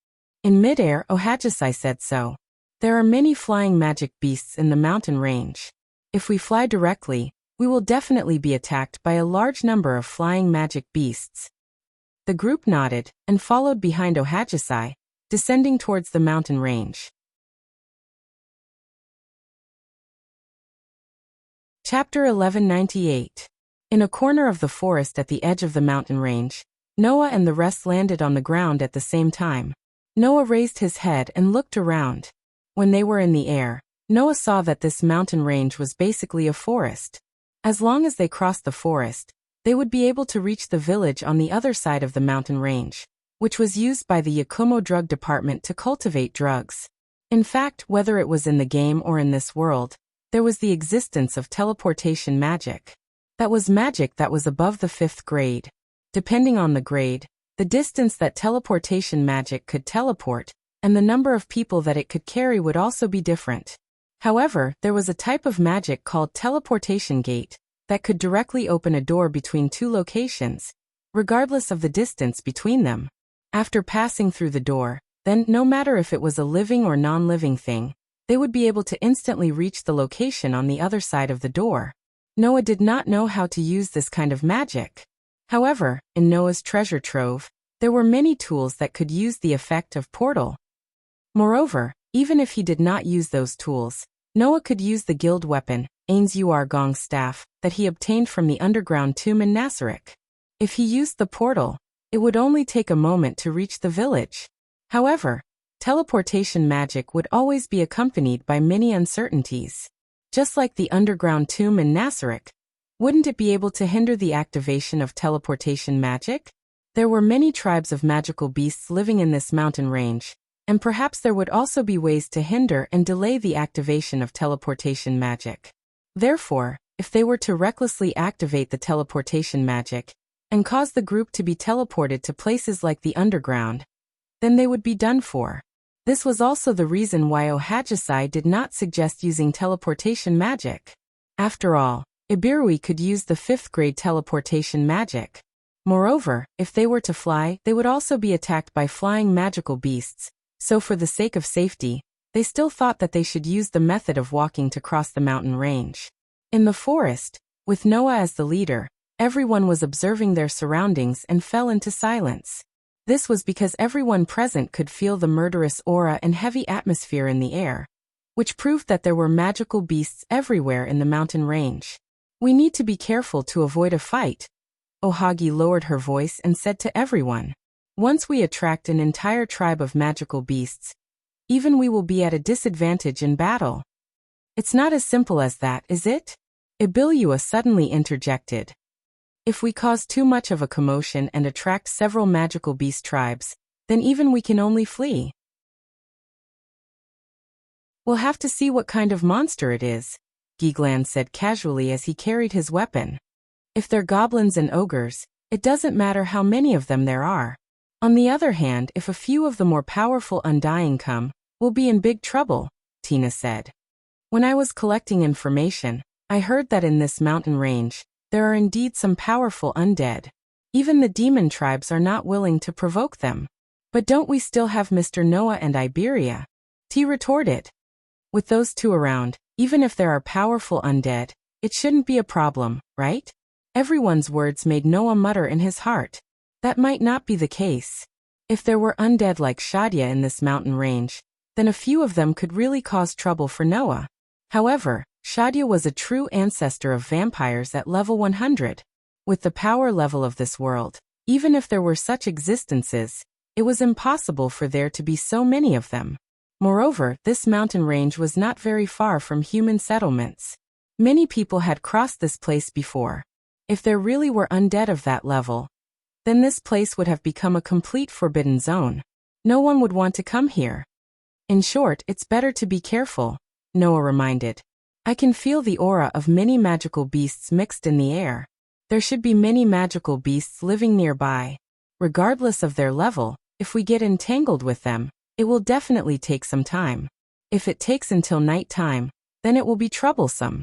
In mid-air, Ohajisai said so. There are many flying magic beasts in the mountain range. If we fly directly, we will definitely be attacked by a large number of flying magic beasts. The group nodded, and followed behind Ohajisai, descending towards the mountain range. Chapter 1198. In a corner of the forest at the edge of the mountain range, Noah and the rest landed on the ground at the same time. Noah raised his head and looked around. When they were in the air, Noah saw that this mountain range was basically a forest. As long as they crossed the forest, they would be able to reach the village on the other side of the mountain range, which was used by the Yakumo drug department to cultivate drugs. In fact, whether it was in the game or in this world, there was the existence of teleportation magic. That was magic that was above the 5th grade. Depending on the grade, the distance that teleportation magic could teleport, and the number of people that it could carry would also be different. However, there was a type of magic called teleportation gate that could directly open a door between two locations, regardless of the distance between them. After passing through the door, then, no matter if it was a living or non-living thing, they would be able to instantly reach the location on the other side of the door. Noah did not know how to use this kind of magic. However, in Noah's treasure trove, there were many tools that could use the effect of portal. Moreover, even if he did not use those tools, Noah could use the guild weapon, Ain's Uar Gong staff, that he obtained from the underground tomb in Nasarek. If he used the portal, it would only take a moment to reach the village. However, teleportation magic would always be accompanied by many uncertainties. Just like the underground tomb in Nasarek, wouldn't it be able to hinder the activation of teleportation magic? There were many tribes of magical beasts living in this mountain range, and perhaps there would also be ways to hinder and delay the activation of teleportation magic. Therefore, if they were to recklessly activate the teleportation magic, and cause the group to be teleported to places like the underground, then they would be done for. This was also the reason why Ohajisai did not suggest using teleportation magic. After all, Ibirui could use the 5th grade teleportation magic. Moreover, if they were to fly, they would also be attacked by flying magical beasts, so for the sake of safety, they still thought that they should use the method of walking to cross the mountain range. In the forest, with Noah as the leader, everyone was observing their surroundings and fell into silence. This was because everyone present could feel the murderous aura and heavy atmosphere in the air, which proved that there were magical beasts everywhere in the mountain range. We need to be careful to avoid a fight. Ohagi lowered her voice and said to everyone, once we attract an entire tribe of magical beasts, even we will be at a disadvantage in battle. It's not as simple as that, is it? Ibilua suddenly interjected. If we cause too much of a commotion and attract several magical beast tribes, then even we can only flee. We'll have to see what kind of monster it is, Giglan said casually as he carried his weapon. If they're goblins and ogres, it doesn't matter how many of them there are. On the other hand, if a few of the more powerful undying come, we'll be in big trouble, Tina said. When I was collecting information, I heard that in this mountain range, there are indeed some powerful undead. Even the demon tribes are not willing to provoke them. But don't we still have Mr. Noah and Iberia? T retorted. With those two around, even if there are powerful undead, it shouldn't be a problem, right? Everyone's words made Noah mutter in his heart. That might not be the case. If there were undead like Shadia in this mountain range, then a few of them could really cause trouble for Noah. However, Shadia was a true ancestor of vampires at level 100. With the power level of this world, even if there were such existences, it was impossible for there to be so many of them. Moreover, this mountain range was not very far from human settlements. Many people had crossed this place before. If there really were undead of that level, then this place would have become a complete forbidden zone. No one would want to come here. In short, it's better to be careful, Noah reminded. I can feel the aura of many magical beasts mixed in the air. There should be many magical beasts living nearby. Regardless of their level, if we get entangled with them, it will definitely take some time. If it takes until night time, then it will be troublesome.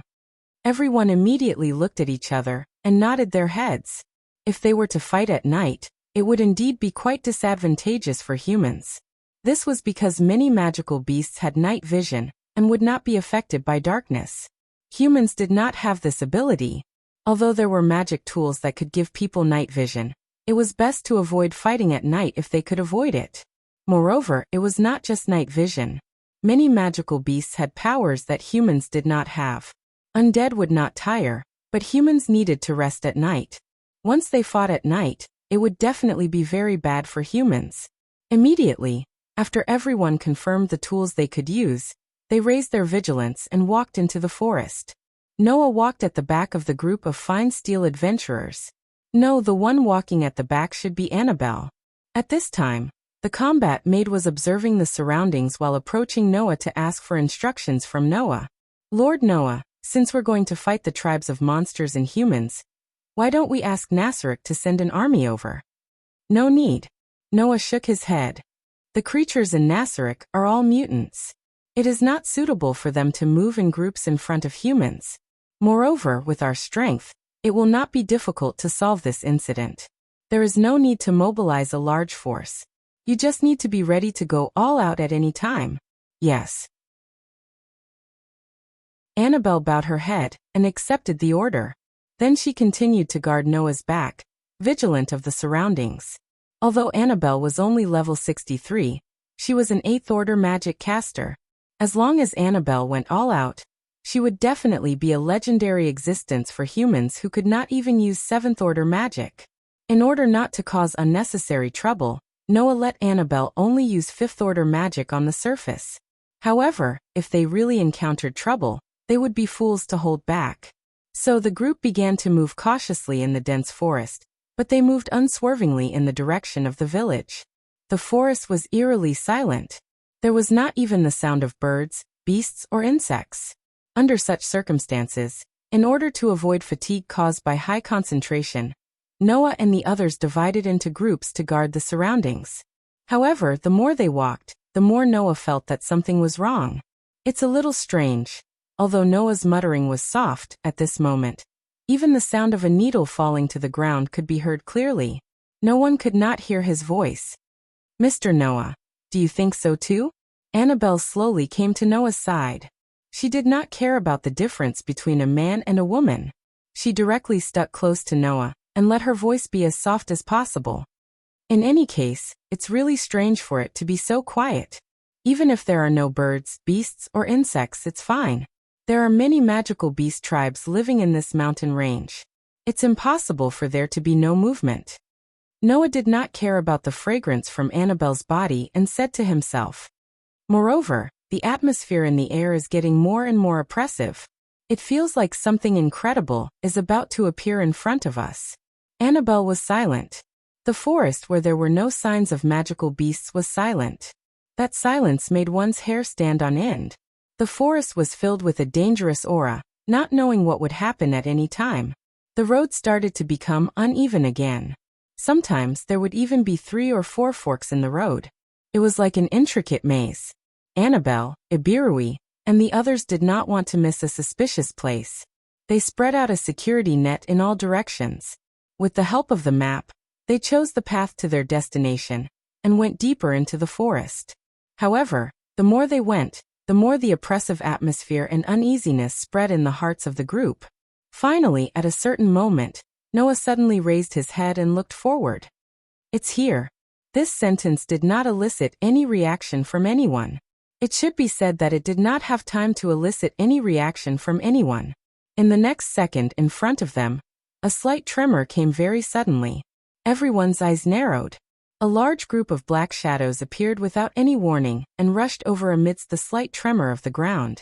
Everyone immediately looked at each other and nodded their heads. If they were to fight at night, it would indeed be quite disadvantageous for humans. This was because many magical beasts had night vision and would not be affected by darkness. Humans did not have this ability. Although there were magic tools that could give people night vision, it was best to avoid fighting at night if they could avoid it. Moreover, it was not just night vision. Many magical beasts had powers that humans did not have. Undead would not tire, but humans needed to rest at night. Once they fought at night, it would definitely be very bad for humans. Immediately, after everyone confirmed the tools they could use, they raised their vigilance and walked into the forest. Noah walked at the back of the group of fine steel adventurers. No, the one walking at the back should be Annabelle. At this time, the combat maid was observing the surroundings while approaching Noah to ask for instructions from Noah. Lord Noah, since we're going to fight the tribes of monsters and humans, why don't we ask Nasrik to send an army over? No need. Noah shook his head. The creatures in Nasrik are all mutants. It is not suitable for them to move in groups in front of humans. Moreover, with our strength, it will not be difficult to solve this incident. There is no need to mobilize a large force. You just need to be ready to go all out at any time. Yes. Annabelle bowed her head and accepted the order. Then she continued to guard Noah's back, vigilant of the surroundings. Although Annabelle was only level 63, she was an 8th order magic caster. As long as Annabelle went all out, she would definitely be a legendary existence for humans who could not even use 7th order magic. In order not to cause unnecessary trouble, Noah let Annabelle only use 5th order magic on the surface. However, if they really encountered trouble, they would be fools to hold back. So the group began to move cautiously in the dense forest, but they moved unswervingly in the direction of the village. The forest was eerily silent. There was not even the sound of birds, beasts, or insects. Under such circumstances, in order to avoid fatigue caused by high concentration, Noah and the others divided into groups to guard the surroundings. However, the more they walked, the more Noah felt that something was wrong. It's a little strange. Although Noah's muttering was soft at this moment, even the sound of a needle falling to the ground could be heard clearly. No one could not hear his voice. Mr. Noah, do you think so too? Annabelle slowly came to Noah's side. She did not care about the difference between a man and a woman. She directly stuck close to Noah and let her voice be as soft as possible. In any case, it's really strange for it to be so quiet. Even if there are no birds, beasts, or insects, it's fine. There are many magical beast tribes living in this mountain range. It's impossible for there to be no movement. Noah did not care about the fragrance from Annabelle's body and said to himself. Moreover, the atmosphere in the air is getting more and more oppressive. It feels like something incredible is about to appear in front of us. Annabelle was silent. The forest where there were no signs of magical beasts was silent. That silence made one's hair stand on end. The forest was filled with a dangerous aura, not knowing what would happen at any time. The road started to become uneven again. Sometimes there would even be 3 or 4 forks in the road. It was like an intricate maze. Annabelle, Ibirui, and the others did not want to miss a suspicious place. They spread out a security net in all directions. With the help of the map, they chose the path to their destination and went deeper into the forest. However, the more they went, the more the oppressive atmosphere and uneasiness spread in the hearts of the group. Finally, at a certain moment, Noah suddenly raised his head and looked forward. It's here. This sentence did not elicit any reaction from anyone. It should be said that it did not have time to elicit any reaction from anyone. In the next second in front of them, a slight tremor came very suddenly. Everyone's eyes narrowed. A large group of black shadows appeared without any warning and rushed over amidst the slight tremor of the ground.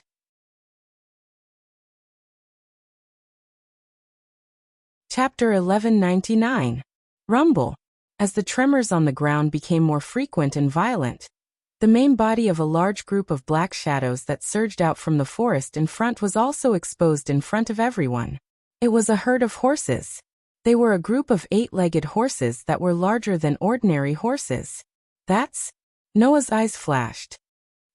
Chapter 1199. Rumble. As the tremors on the ground became more frequent and violent, the main body of a large group of black shadows that surged out from the forest in front was also exposed in front of everyone. It was a herd of horses. They were a group of 8-legged horses that were larger than ordinary horses. That's... Noah's eyes flashed.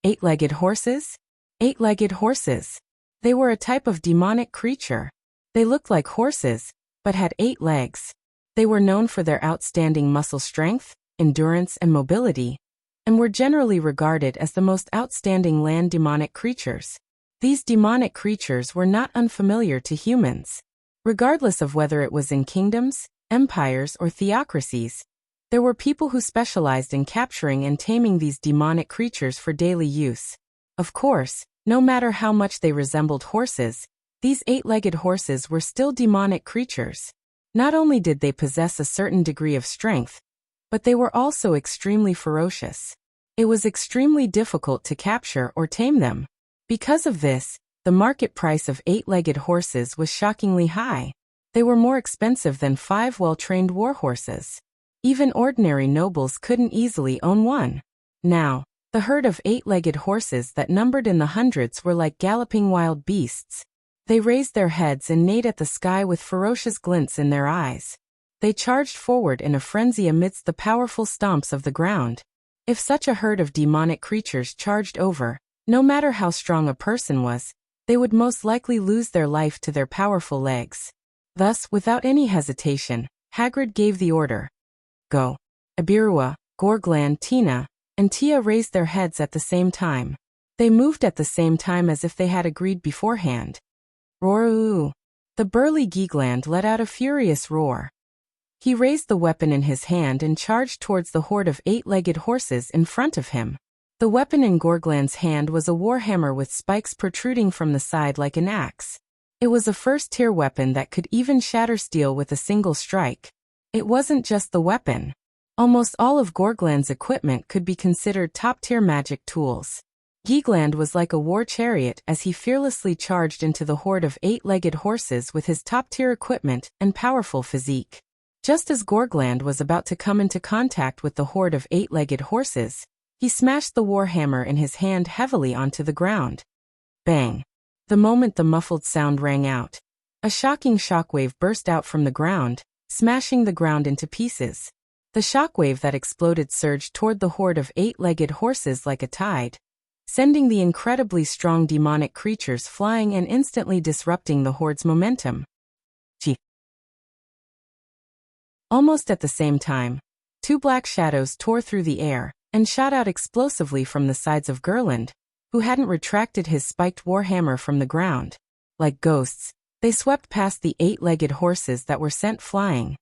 8-legged horses? 8-legged horses. They were a type of demonic creature. They looked like horses, but had 8 legs. They were known for their outstanding muscle strength, endurance, and mobility, and were generally regarded as the most outstanding land demonic creatures. These demonic creatures were not unfamiliar to humans. Regardless of whether it was in kingdoms, empires, or theocracies, there were people who specialized in capturing and taming these demonic creatures for daily use. Of course, no matter how much they resembled horses, these 8-legged horses were still demonic creatures. Not only did they possess a certain degree of strength, but they were also extremely ferocious. It was extremely difficult to capture or tame them. Because of this, the market price of 8-legged horses was shockingly high. They were more expensive than 5 well-trained war horses. Even ordinary nobles couldn't easily own one. Now, the herd of 8-legged horses that numbered in the hundreds were like galloping wild beasts. They raised their heads and neighed at the sky with ferocious glints in their eyes. They charged forward in a frenzy amidst the powerful stomps of the ground. If such a herd of demonic creatures charged over, no matter how strong a person was, they would most likely lose their life to their powerful legs. Thus, without any hesitation, Hagrid gave the order. Go. Ibirua, Gorglan, Tina, and Tia raised their heads at the same time. They moved at the same time as if they had agreed beforehand. Roar-oo! The burly Geegland let out a furious roar. He raised the weapon in his hand and charged towards the horde of 8-legged horses in front of him. The weapon in Gorgland's hand was a warhammer with spikes protruding from the side like an axe. It was a first-tier weapon that could even shatter steel with a single strike. It wasn't just the weapon. Almost all of Gorgland's equipment could be considered top-tier magic tools. Geegland was like a war chariot as he fearlessly charged into the horde of 8-legged horses with his top-tier equipment and powerful physique. Just as Gorgland was about to come into contact with the horde of 8-legged horses, he smashed the warhammer in his hand heavily onto the ground. Bang! The moment the muffled sound rang out, a shocking shockwave burst out from the ground, smashing the ground into pieces. The shockwave that exploded surged toward the horde of 8-legged horses like a tide, sending the incredibly strong demonic creatures flying and instantly disrupting the horde's momentum. Almost at the same time, 2 black shadows tore through the air and shot out explosively from the sides of Gerland, who hadn't retracted his spiked warhammer from the ground. Like ghosts, they swept past the 8-legged horses that were sent flying.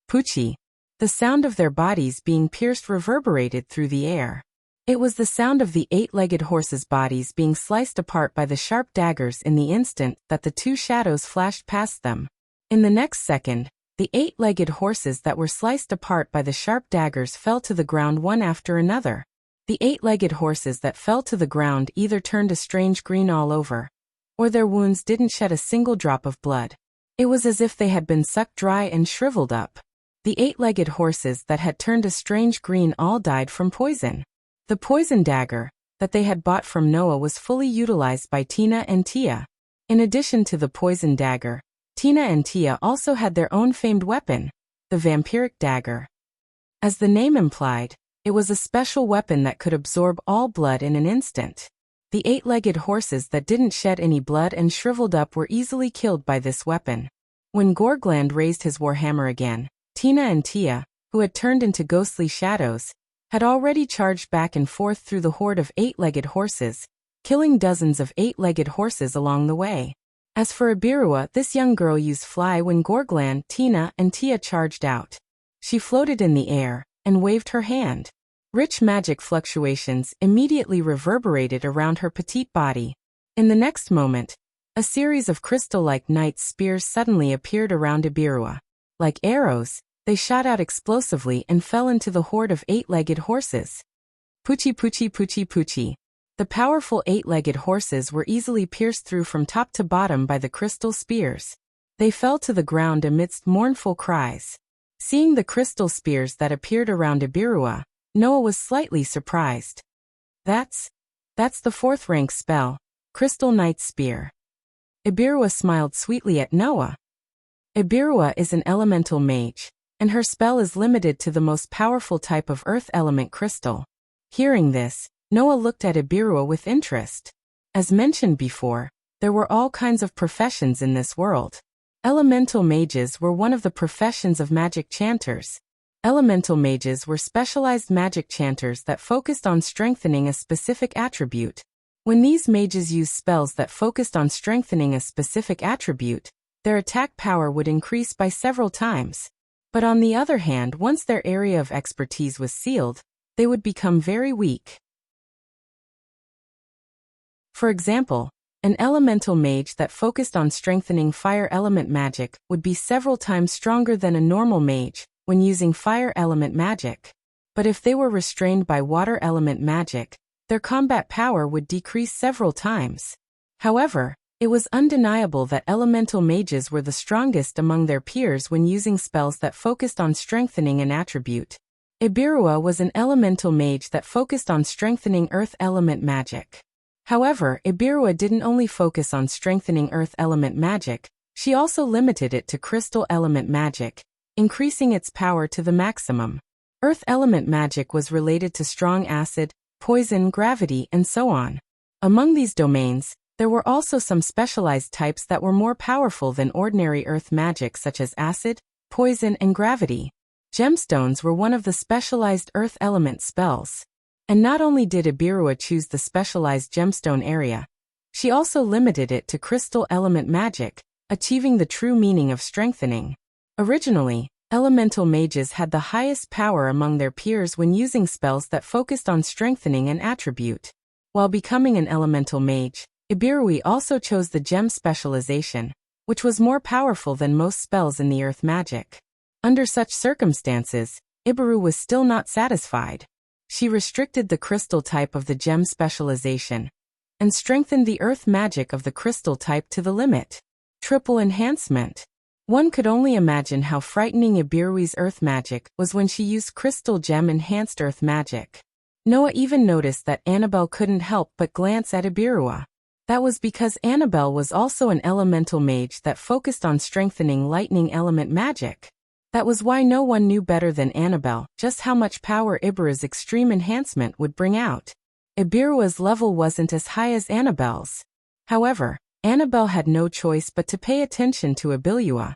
Poochie! The sound of their bodies being pierced reverberated through the air. It was the sound of the 8-legged horses' bodies being sliced apart by the sharp daggers in the instant that the 2 shadows flashed past them. In the next second, the 8-legged horses that were sliced apart by the sharp daggers fell to the ground one after another. The 8-legged horses that fell to the ground either turned a strange green all over, or their wounds didn't shed a single drop of blood. It was as if they had been sucked dry and shriveled up. The 8-legged horses that had turned a strange green all died from poison. The poison dagger that they had bought from Noah was fully utilized by Tina and Tia. In addition to the poison dagger, Tina and Tia also had their own famed weapon, the vampiric dagger. As the name implied, it was a special weapon that could absorb all blood in an instant. The 8-legged horses that didn't shed any blood and shriveled up were easily killed by this weapon. When Gorgland raised his warhammer again, Tina and Tia, who had turned into ghostly shadows, had already charged back and forth through the horde of 8-legged horses, killing dozens of 8-legged horses along the way. As for Ibirua, this young girl used fly when Gorgland, Tina, and Tia charged out. She floated in the air and waved her hand. Rich magic fluctuations immediately reverberated around her petite body. In the next moment, a series of crystal-like knight spears suddenly appeared around Ibirua. Like arrows, they shot out explosively and fell into the horde of 8-legged horses. Poochie poochie poochie poochie. The powerful 8-legged horses were easily pierced through from top to bottom by the crystal spears. They fell to the ground amidst mournful cries. Seeing the crystal spears that appeared around Ibirua, Noah was slightly surprised. That's the fourth-rank spell, Crystal Knight's Spear. Ibirua smiled sweetly at Noah. Ibirua is an elemental mage, and her spell is limited to the most powerful type of earth element crystal. Hearing this, Noah looked at Ibirua with interest. As mentioned before, there were all kinds of professions in this world. Elemental mages were one of the professions of magic chanters. Elemental mages were specialized magic chanters that focused on strengthening a specific attribute. When these mages used spells that focused on strengthening a specific attribute, their attack power would increase by several times. But on the other hand, once their area of expertise was sealed, they would become very weak. For example, an elemental mage that focused on strengthening fire element magic would be several times stronger than a normal mage when using fire element magic. But if they were restrained by water element magic, their combat power would decrease several times. However, it was undeniable that elemental mages were the strongest among their peers when using spells that focused on strengthening an attribute. Ibirua was an elemental mage that focused on strengthening earth element magic. However, Ibirua didn't only focus on strengthening earth element magic, she also limited it to crystal element magic, increasing its power to the maximum. Earth element magic was related to strong acid, poison, gravity, and so on. Among these domains, there were also some specialized types that were more powerful than ordinary earth magic, such as acid, poison, and gravity. Gemstones were one of the specialized earth element spells. And not only did Ibirua choose the specialized gemstone area, she also limited it to crystal element magic, achieving the true meaning of strengthening. Originally, elemental mages had the highest power among their peers when using spells that focused on strengthening an attribute. While becoming an elemental mage, Ibirui also chose the gem specialization, which was more powerful than most spells in the earth magic. Under such circumstances, Ibiru was still not satisfied. She restricted the crystal type of the gem specialization and strengthened the earth magic of the crystal type to the limit. Triple enhancement. One could only imagine how frightening Ibirui's earth magic was when she used crystal gem enhanced earth magic. Noah even noticed that Annabelle couldn't help but glance at Ibirua. That was because Annabelle was also an elemental mage that focused on strengthening lightning element magic. That was why no one knew better than Annabelle just how much power Ibirua's extreme enhancement would bring out. Ibirua's level wasn't as high as Annabelle's. However, Annabelle had no choice but to pay attention to Ibirua,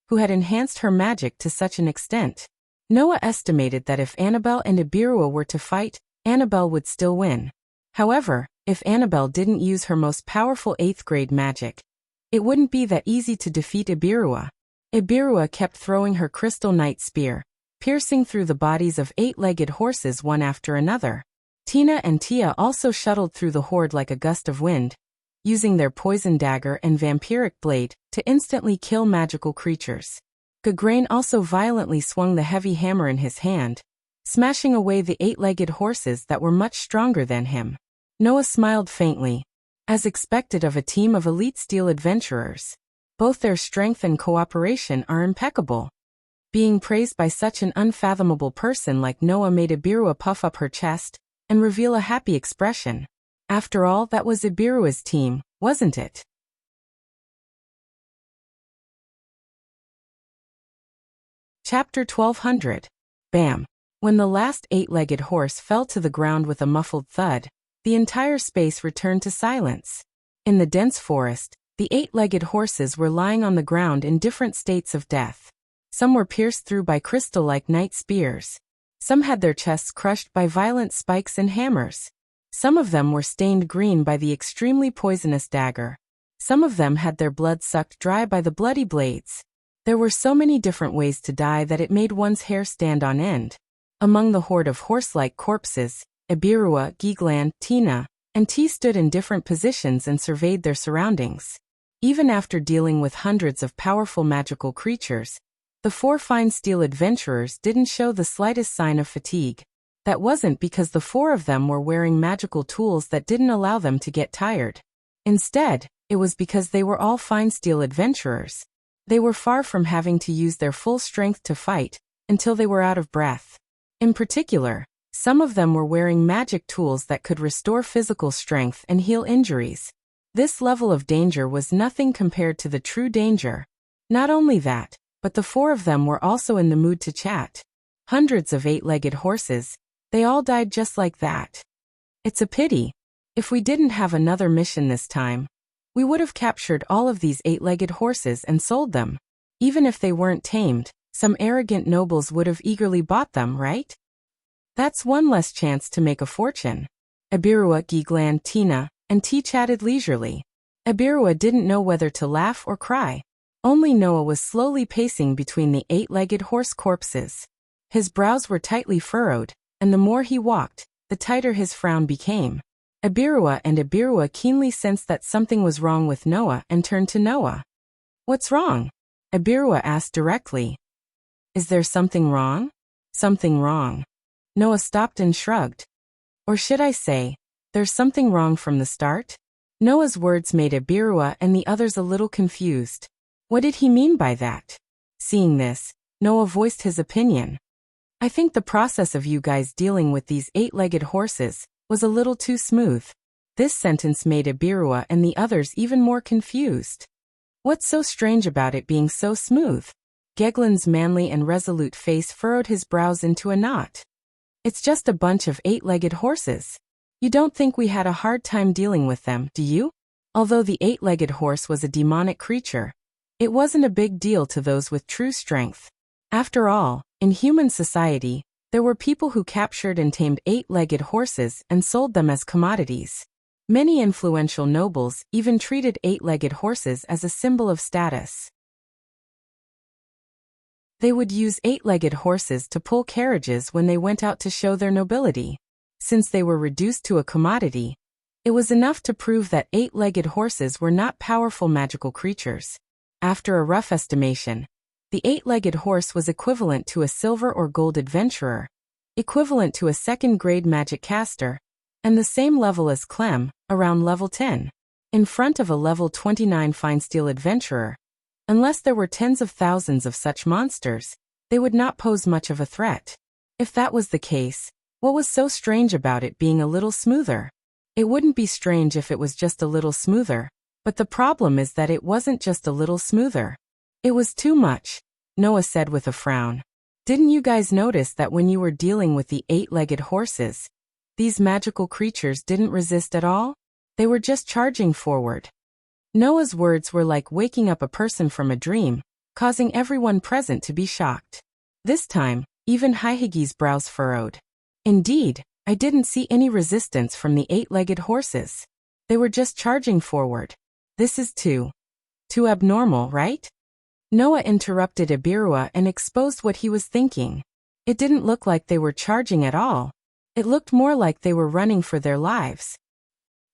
who had enhanced her magic to such an extent. Noah estimated that if Annabelle and Ibirua were to fight, Annabelle would still win. However, if Annabelle didn't use her most powerful 8th grade magic, it wouldn't be that easy to defeat Ibirua. Ibirua kept throwing her Crystal Knight Spear, piercing through the bodies of 8-legged horses one after another. Tina and Tia also shuttled through the horde like a gust of wind, using their poison dagger and vampiric blade to instantly kill magical creatures. Gagrain also violently swung the heavy hammer in his hand, smashing away the 8-legged horses that were much stronger than him. Noah smiled faintly. As expected of a team of elite steel adventurers, both their strength and cooperation are impeccable. Being praised by such an unfathomable person like Noah made Ibirua puff up her chest and reveal a happy expression. After all, that was Ibirua's team, wasn't it? Chapter 1200. Bam! When the last 8-legged horse fell to the ground with a muffled thud, the entire space returned to silence. In the dense forest, the 8-legged horses were lying on the ground in different states of death. Some were pierced through by crystal-like knight spears. Some had their chests crushed by violent spikes and hammers. Some of them were stained green by the extremely poisonous dagger. Some of them had their blood sucked dry by the bloody blades. There were so many different ways to die that it made one's hair stand on end. Among the horde of horse-like corpses, Ibirua, Giglan, Tina, and T stood in different positions and surveyed their surroundings. Even after dealing with hundreds of powerful magical creatures, the 4 fine steel adventurers didn't show the slightest sign of fatigue. That wasn't because the 4 of them were wearing magical tools that didn't allow them to get tired. Instead, it was because they were all fine steel adventurers. They were far from having to use their full strength to fight, until they were out of breath. In particular, some of them were wearing magic tools that could restore physical strength and heal injuries. This level of danger was nothing compared to the true danger. Not only that, but the four of them were also in the mood to chat. Hundreds of eight-legged horses, they all died just like that. It's a pity. If we didn't have another mission this time, we would have captured all of these eight-legged horses and sold them. Even if they weren't tamed, some arrogant nobles would have eagerly bought them, right? That's one less chance to make a fortune. Ibirua, Giglan, Tina, and T chatted leisurely. Ibirua didn't know whether to laugh or cry. Only Noah was slowly pacing between the eight-legged horse corpses. His brows were tightly furrowed, and the more he walked, the tighter his frown became. Ibirua keenly sensed that something was wrong with Noah and turned to Noah. "What's wrong?" Ibirua asked directly. "Is there something wrong?" "Something wrong." Noah stopped and shrugged. "Or should I say, there's something wrong from the start?" Noah's words made Ibirua and the others a little confused. What did he mean by that? Seeing this, Noah voiced his opinion. "I think the process of you guys dealing with these eight-legged horses was a little too smooth." This sentence made Ibirua and the others even more confused. "What's so strange about it being so smooth?" Geglin's manly and resolute face furrowed his brows into a knot. "It's just a bunch of eight-legged horses. You don't think we had a hard time dealing with them, do you?" Although the eight-legged horse was a demonic creature, it wasn't a big deal to those with true strength. After all, in human society, there were people who captured and tamed eight-legged horses and sold them as commodities. Many influential nobles even treated eight-legged horses as a symbol of status. They would use eight-legged horses to pull carriages when they went out to show their nobility. Since they were reduced to a commodity, it was enough to prove that eight-legged horses were not powerful magical creatures. After a rough estimation, the eight-legged horse was equivalent to a silver or gold adventurer, equivalent to a second-grade magic caster, and the same level as Clem, around level 10. In front of a level 29 fine steel adventurer, unless there were tens of thousands of such monsters, they would not pose much of a threat. If that was the case, what was so strange about it being a little smoother? It wouldn't be strange if it was just a little smoother, but the problem is that it wasn't just a little smoother. It was too much, Noah said with a frown. "Didn't you guys notice that when you were dealing with the eight-legged horses, these magical creatures didn't resist at all? They were just charging forward." Noah's words were like waking up a person from a dream, causing everyone present to be shocked. This time, even Haihigi's brows furrowed. "Indeed, I didn't see any resistance from the eight-legged horses. They were just charging forward. This is too abnormal, right?" Noah interrupted Ibirua and exposed what he was thinking. It didn't look like they were charging at all. It looked more like they were running for their lives.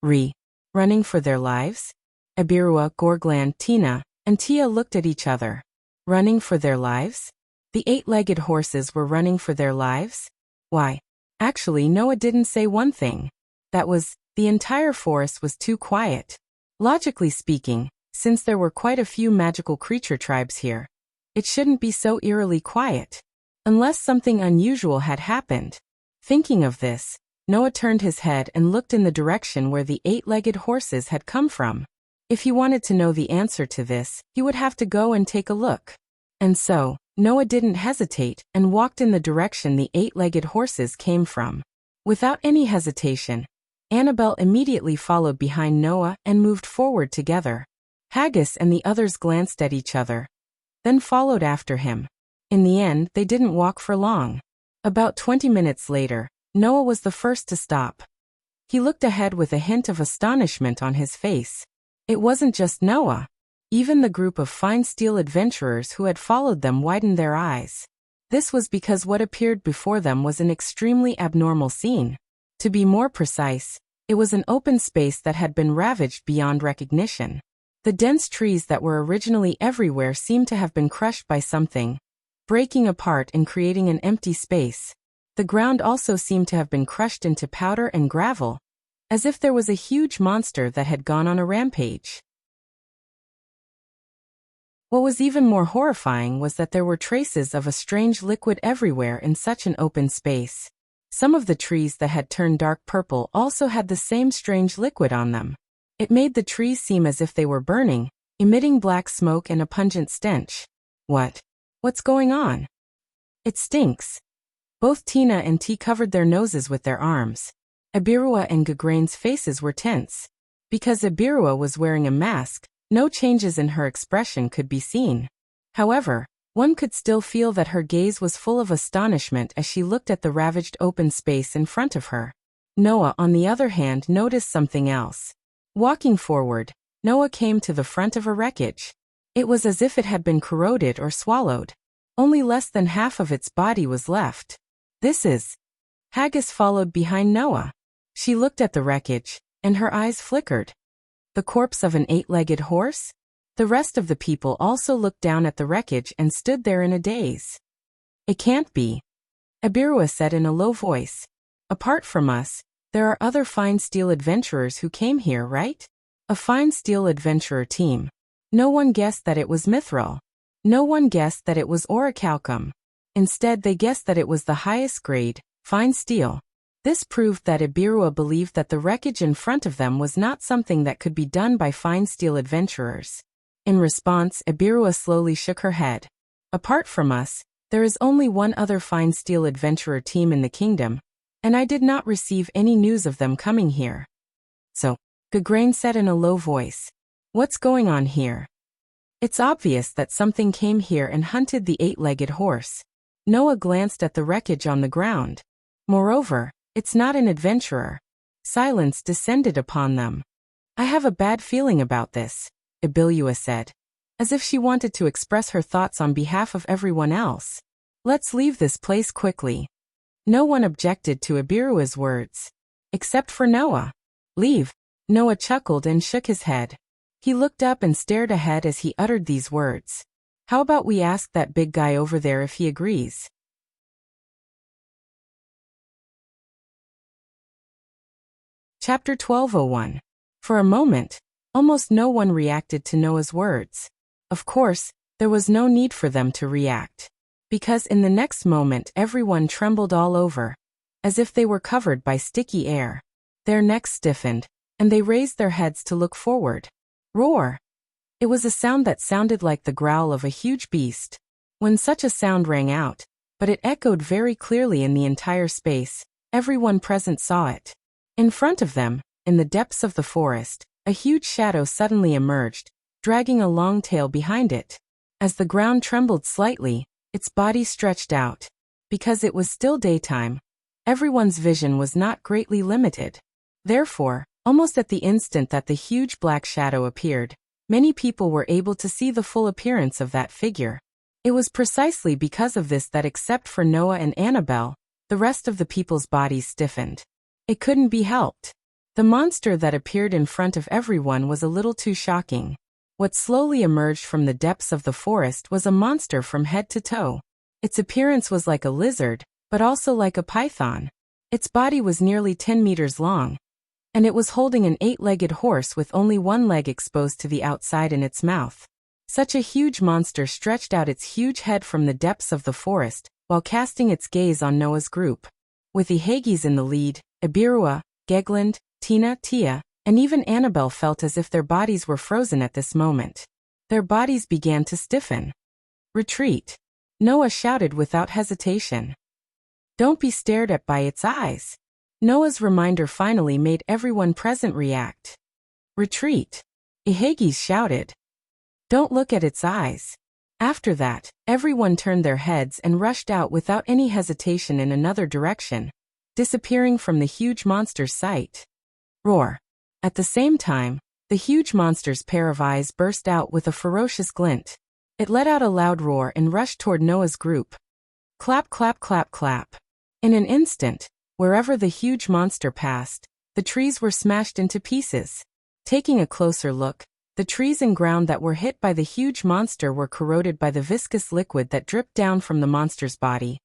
Running for their lives? Ibirua, Gorglan, Tina, and Tia looked at each other. Running for their lives? The eight-legged horses were running for their lives? Why, actually Noah didn't say one thing. That was, the entire forest was too quiet. Logically speaking, since there were quite a few magical creature tribes here, it shouldn't be so eerily quiet. Unless something unusual had happened. Thinking of this, Noah turned his head and looked in the direction where the eight-legged horses had come from. If he wanted to know the answer to this, he would have to go and take a look. And so, Noah didn't hesitate and walked in the direction the eight-legged horses came from. Without any hesitation, Annabelle immediately followed behind Noah and moved forward together. Haggis and the others glanced at each other, then followed after him. In the end, they didn't walk for long. About 20 minutes later, Noah was the first to stop. He looked ahead with a hint of astonishment on his face. It wasn't just Noah. Even the group of fine steel adventurers who had followed them widened their eyes. This was because what appeared before them was an extremely abnormal scene. To be more precise, it was an open space that had been ravaged beyond recognition. The dense trees that were originally everywhere seemed to have been crushed by something, breaking apart and creating an empty space. The ground also seemed to have been crushed into powder and gravel, as if there was a huge monster that had gone on a rampage. What was even more horrifying was that there were traces of a strange liquid everywhere in such an open space. Some of the trees that had turned dark purple also had the same strange liquid on them. It made the trees seem as if they were burning, emitting black smoke and a pungent stench. What's going on? It stinks. Both Tina and T covered their noses with their arms. Ibirua and Gagrain's faces were tense. Because Ibirua was wearing a mask, no changes in her expression could be seen. However, one could still feel that her gaze was full of astonishment as she looked at the ravaged open space in front of her. Noah, on the other hand, noticed something else. Walking forward, Noah came to the front of a wreckage. It was as if it had been corroded or swallowed. Only less than half of its body was left. This is... Haggis followed behind Noah. She looked at the wreckage, and her eyes flickered. The corpse of an 8-legged horse? The rest of the people also looked down at the wreckage and stood there in a daze. It can't be. Ibirua said in a low voice. Apart from us, there are other fine steel adventurers who came here, right? A fine steel adventurer team. No one guessed that it was Mithril. No one guessed that it was orichalcum. Instead, they guessed that it was the highest grade, fine steel. This proved that Ibirua believed that the wreckage in front of them was not something that could be done by fine steel adventurers. In response, Ibirua slowly shook her head. Apart from us, there is only one other fine steel adventurer team in the kingdom, and I did not receive any news of them coming here. So, Gagrain said in a low voice. What's going on here? It's obvious that something came here and hunted the 8-legged horse. Noah glanced at the wreckage on the ground. Moreover, it's not an adventurer. Silence descended upon them. I have a bad feeling about this, Ibirua said, as if she wanted to express her thoughts on behalf of everyone else. Let's leave this place quickly. No one objected to Ibirua's words. Except for Noah. Leave. Noah chuckled and shook his head. He looked up and stared ahead as he uttered these words. How about we ask that big guy over there if he agrees? Chapter 12:01. For a moment, almost no one reacted to Noah's words. Of course, there was no need for them to react. Because in the next moment everyone trembled all over, as if they were covered by sticky air. Their necks stiffened, and they raised their heads to look forward. Roar! It was a sound that sounded like the growl of a huge beast. When such a sound rang out, but it echoed very clearly in the entire space, everyone present saw it. In front of them, in the depths of the forest, a huge shadow suddenly emerged, dragging a long tail behind it. As the ground trembled slightly, its body stretched out. Because it was still daytime, everyone's vision was not greatly limited. Therefore, almost at the instant that the huge black shadow appeared, many people were able to see the full appearance of that figure. It was precisely because of this that except for Noah and Annabelle, the rest of the people's bodies stiffened. It couldn't be helped. The monster that appeared in front of everyone was a little too shocking. What slowly emerged from the depths of the forest was a monster from head to toe. Its appearance was like a lizard, but also like a python. Its body was nearly 10 meters long, and it was holding an 8-legged horse with only one leg exposed to the outside in its mouth. Such a huge monster stretched out its huge head from the depths of the forest, while casting its gaze on Noah's group. With Ihagis in the lead, Ibirua, Gegland, Tina, Tia, and even Annabelle felt as if their bodies were frozen at this moment. Their bodies began to stiffen. Retreat! Noah shouted without hesitation. Don't be stared at by its eyes. Noah's reminder finally made everyone present react. Retreat! Ihagis shouted. Don't look at its eyes. After that, everyone turned their heads and rushed out without any hesitation in another direction, disappearing from the huge monster's sight. Roar! At the same time, the huge monster's pair of eyes burst out with a ferocious glint. It let out a loud roar and rushed toward Noah's group. Clap, clap, clap, clap. In an instant, wherever the huge monster passed, the trees were smashed into pieces. Taking a closer look, the trees and ground that were hit by the huge monster were corroded by the viscous liquid that dripped down from the monster's body,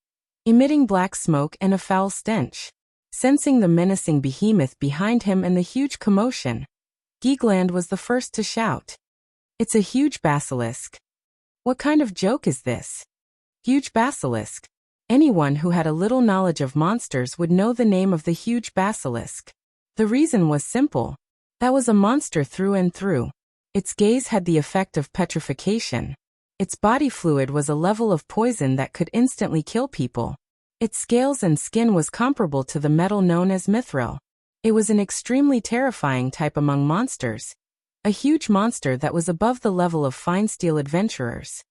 emitting black smoke and a foul stench. Sensing the menacing behemoth behind him and the huge commotion, Gegland was the first to shout. It's a huge basilisk. What kind of joke is this? Huge basilisk. Anyone who had a little knowledge of monsters would know the name of the huge basilisk. The reason was simple. That was a monster through and through. Its gaze had the effect of petrification. Its body fluid was a level of poison that could instantly kill people. Its scales and skin was comparable to the metal known as mithril. It was an extremely terrifying type among monsters. A huge monster that was above the level of fine steel adventurers.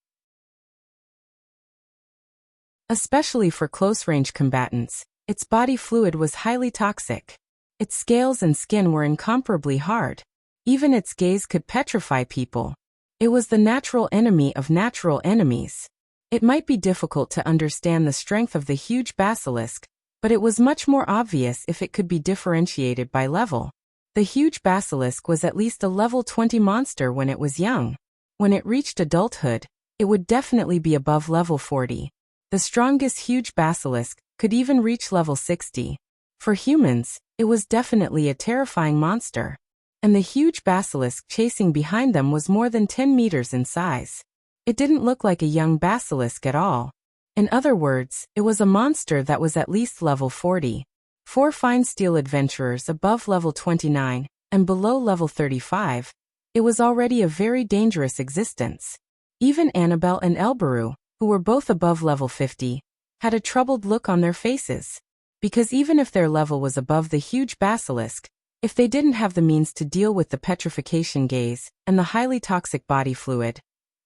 Especially for close-range combatants, its body fluid was highly toxic. Its scales and skin were incomparably hard. Even its gaze could petrify people. It was the natural enemy of natural enemies. It might be difficult to understand the strength of the huge basilisk, but it was much more obvious if it could be differentiated by level. The huge basilisk was at least a level 20 monster when it was young. When it reached adulthood, it would definitely be above level 40. The strongest huge basilisk could even reach level 60. For humans, it was definitely a terrifying monster. And the huge basilisk chasing behind them was more than 10 meters in size. It didn't look like a young basilisk at all. In other words, it was a monster that was at least level 40. 4 fine steel adventurers above level 29, and below level 35. It was already a very dangerous existence. Even Annabelle and Elbaru, who were both above level 50, had a troubled look on their faces. Because even if their level was above the huge basilisk, if they didn't have the means to deal with the petrification gaze and the highly toxic body fluid,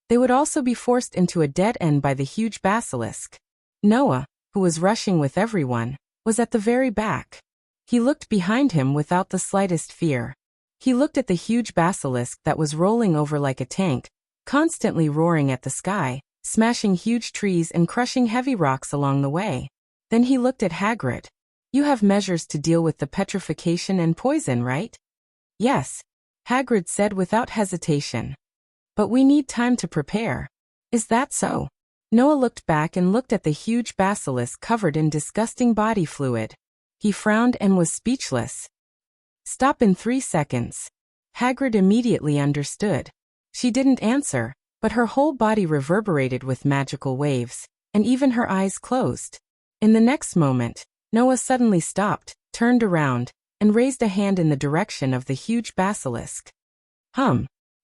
they would also be forced into a dead end by the huge basilisk. Noah, who was rushing with everyone, was at the very back. He looked behind him without the slightest fear. He looked at the huge basilisk that was rolling over like a tank, constantly roaring at the sky, smashing huge trees and crushing heavy rocks along the way. Then he looked at Hagrid. You have measures to deal with the petrification and poison, right? Yes, Hagrid said without hesitation. But we need time to prepare. Is that so? Noah looked back and looked at the huge basilisk covered in disgusting body fluid. He frowned and was speechless. Stop in 3 seconds. Hagrid immediately understood. She didn't answer, but her whole body reverberated with magical waves, and even her eyes closed. In the next moment, Noah suddenly stopped, turned around, and raised a hand in the direction of the huge basilisk.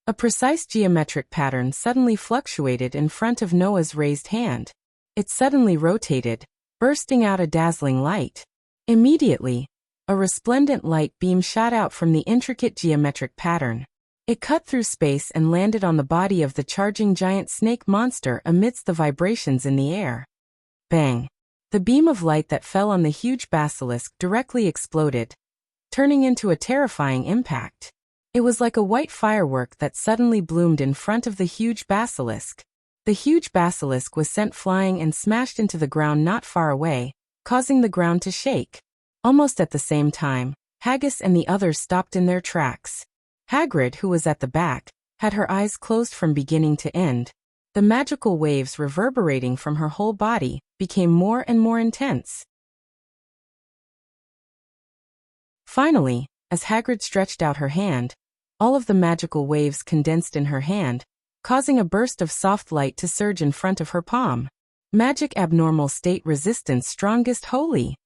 A precise geometric pattern suddenly fluctuated in front of Noah's raised hand. It suddenly rotated, bursting out a dazzling light. Immediately, a resplendent light beam shot out from the intricate geometric pattern. It cut through space and landed on the body of the charging giant snake monster amidst the vibrations in the air. Bang! The beam of light that fell on the huge basilisk directly exploded, turning into a terrifying impact. It was like a white firework that suddenly bloomed in front of the huge basilisk. The huge basilisk was sent flying and smashed into the ground not far away, causing the ground to shake. Almost at the same time, Haggis and the others stopped in their tracks. Hagrid, who was at the back, had her eyes closed from beginning to end. The magical waves reverberating from her whole body became more and more intense. Finally, as Hagrid stretched out her hand, all of the magical waves condensed in her hand, causing a burst of soft light to surge in front of her palm. Magic abnormal state resistance strongest holy.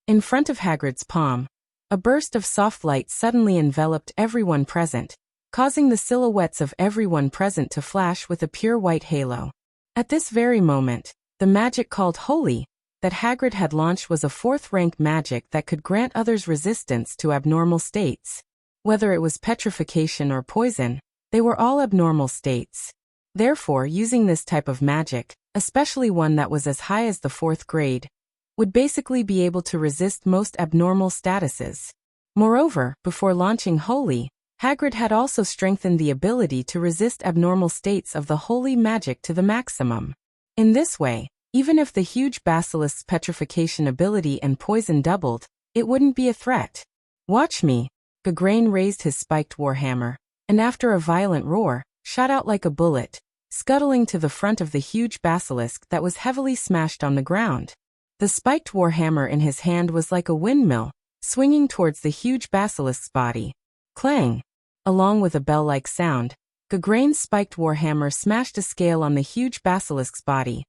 In front of Hagrid's palm, a burst of soft light suddenly enveloped everyone present, causing the silhouettes of everyone present to flash with a pure white halo. At this very moment, the magic called Holy, that Hagrid had launched was a 4th-rank magic that could grant others resistance to abnormal states. Whether it was petrification or poison, they were all abnormal states. Therefore, using this type of magic, especially one that was as high as the 4th grade, would basically be able to resist most abnormal statuses. Moreover, before launching Holy, Hagrid had also strengthened the ability to resist abnormal states of the holy magic to the maximum. In this way, even if the huge basilisk's petrification ability and poison doubled, it wouldn't be a threat. Watch me. Gagrain raised his spiked warhammer, and after a violent roar, shot out like a bullet, scuttling to the front of the huge basilisk that was heavily smashed on the ground. The spiked warhammer in his hand was like a windmill, swinging towards the huge basilisk's body. Clang! Along with a bell-like sound, Gagrain's spiked warhammer smashed a scale on the huge basilisk's body,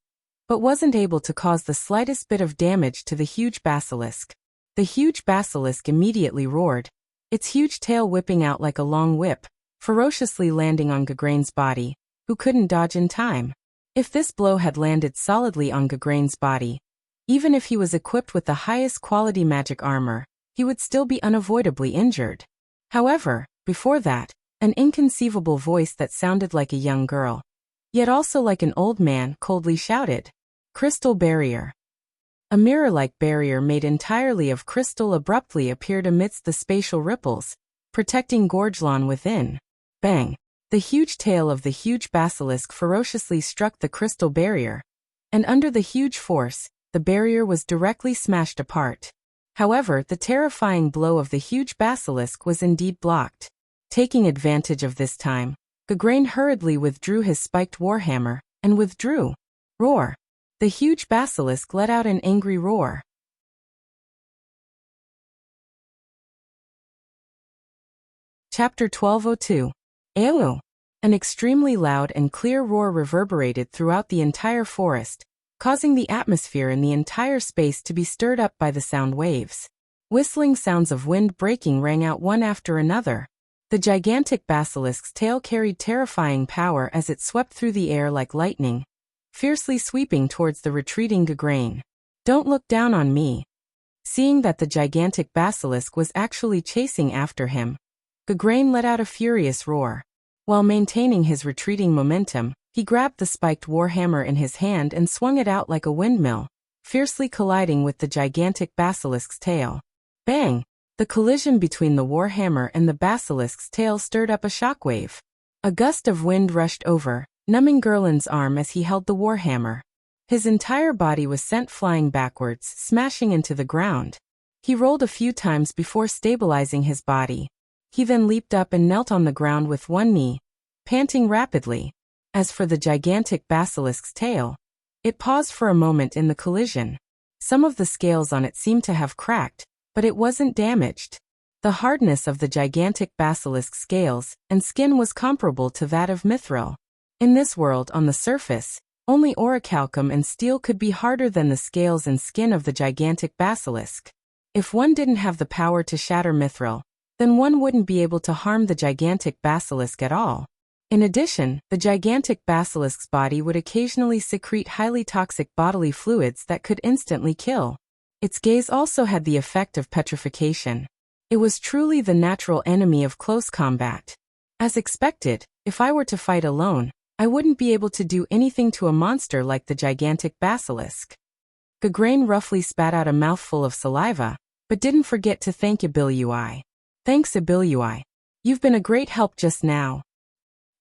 but wasn't able to cause the slightest bit of damage to the huge basilisk. The huge basilisk immediately roared, its huge tail whipping out like a long whip, ferociously landing on Gagrain's body, who couldn't dodge in time. If this blow had landed solidly on Gagrain's body, even if he was equipped with the highest quality magic armor, he would still be unavoidably injured. However, before that, an inconceivable voice that sounded like a young girl, yet also like an old man, coldly shouted, "Crystal barrier." A mirror-like barrier made entirely of crystal abruptly appeared amidst the spatial ripples, protecting Gorgelon within. Bang! The huge tail of the huge basilisk ferociously struck the crystal barrier, and under the huge force, the barrier was directly smashed apart. However, the terrifying blow of the huge basilisk was indeed blocked. Taking advantage of this time, Gagrain hurriedly withdrew his spiked warhammer, and withdrew. Roar! The huge basilisk let out an angry roar. Chapter 1202. Ew! An extremely loud and clear roar reverberated throughout the entire forest, causing the atmosphere in the entire space to be stirred up by the sound waves. Whistling sounds of wind breaking rang out one after another. The gigantic basilisk's tail carried terrifying power as it swept through the air like lightning, fiercely sweeping towards the retreating Gagrain. "Don't look down on me." Seeing that the gigantic basilisk was actually chasing after him, Gagrain let out a furious roar. While maintaining his retreating momentum, he grabbed the spiked warhammer in his hand and swung it out like a windmill, fiercely colliding with the gigantic basilisk's tail. Bang! The collision between the warhammer and the basilisk's tail stirred up a shockwave. A gust of wind rushed over, numbing Gorgelon's arm as he held the warhammer. His entire body was sent flying backwards, smashing into the ground. He rolled a few times before stabilizing his body. He then leaped up and knelt on the ground with one knee, panting rapidly. As for the gigantic basilisk's tail, it paused for a moment in the collision. Some of the scales on it seemed to have cracked, but it wasn't damaged. The hardness of the gigantic basilisk's scales and skin was comparable to that of mithril. In this world, on the surface, only orichalcum and steel could be harder than the scales and skin of the gigantic basilisk. If one didn't have the power to shatter mithril, then one wouldn't be able to harm the gigantic basilisk at all. In addition, the gigantic basilisk's body would occasionally secrete highly toxic bodily fluids that could instantly kill. Its gaze also had the effect of petrification. It was truly the natural enemy of close combat. As expected, if I were to fight alone, I wouldn't be able to do anything to a monster like the gigantic basilisk. Gagrain roughly spat out a mouthful of saliva, but didn't forget to thank Ibilui. "Thanks, Ibilui. You've been a great help just now."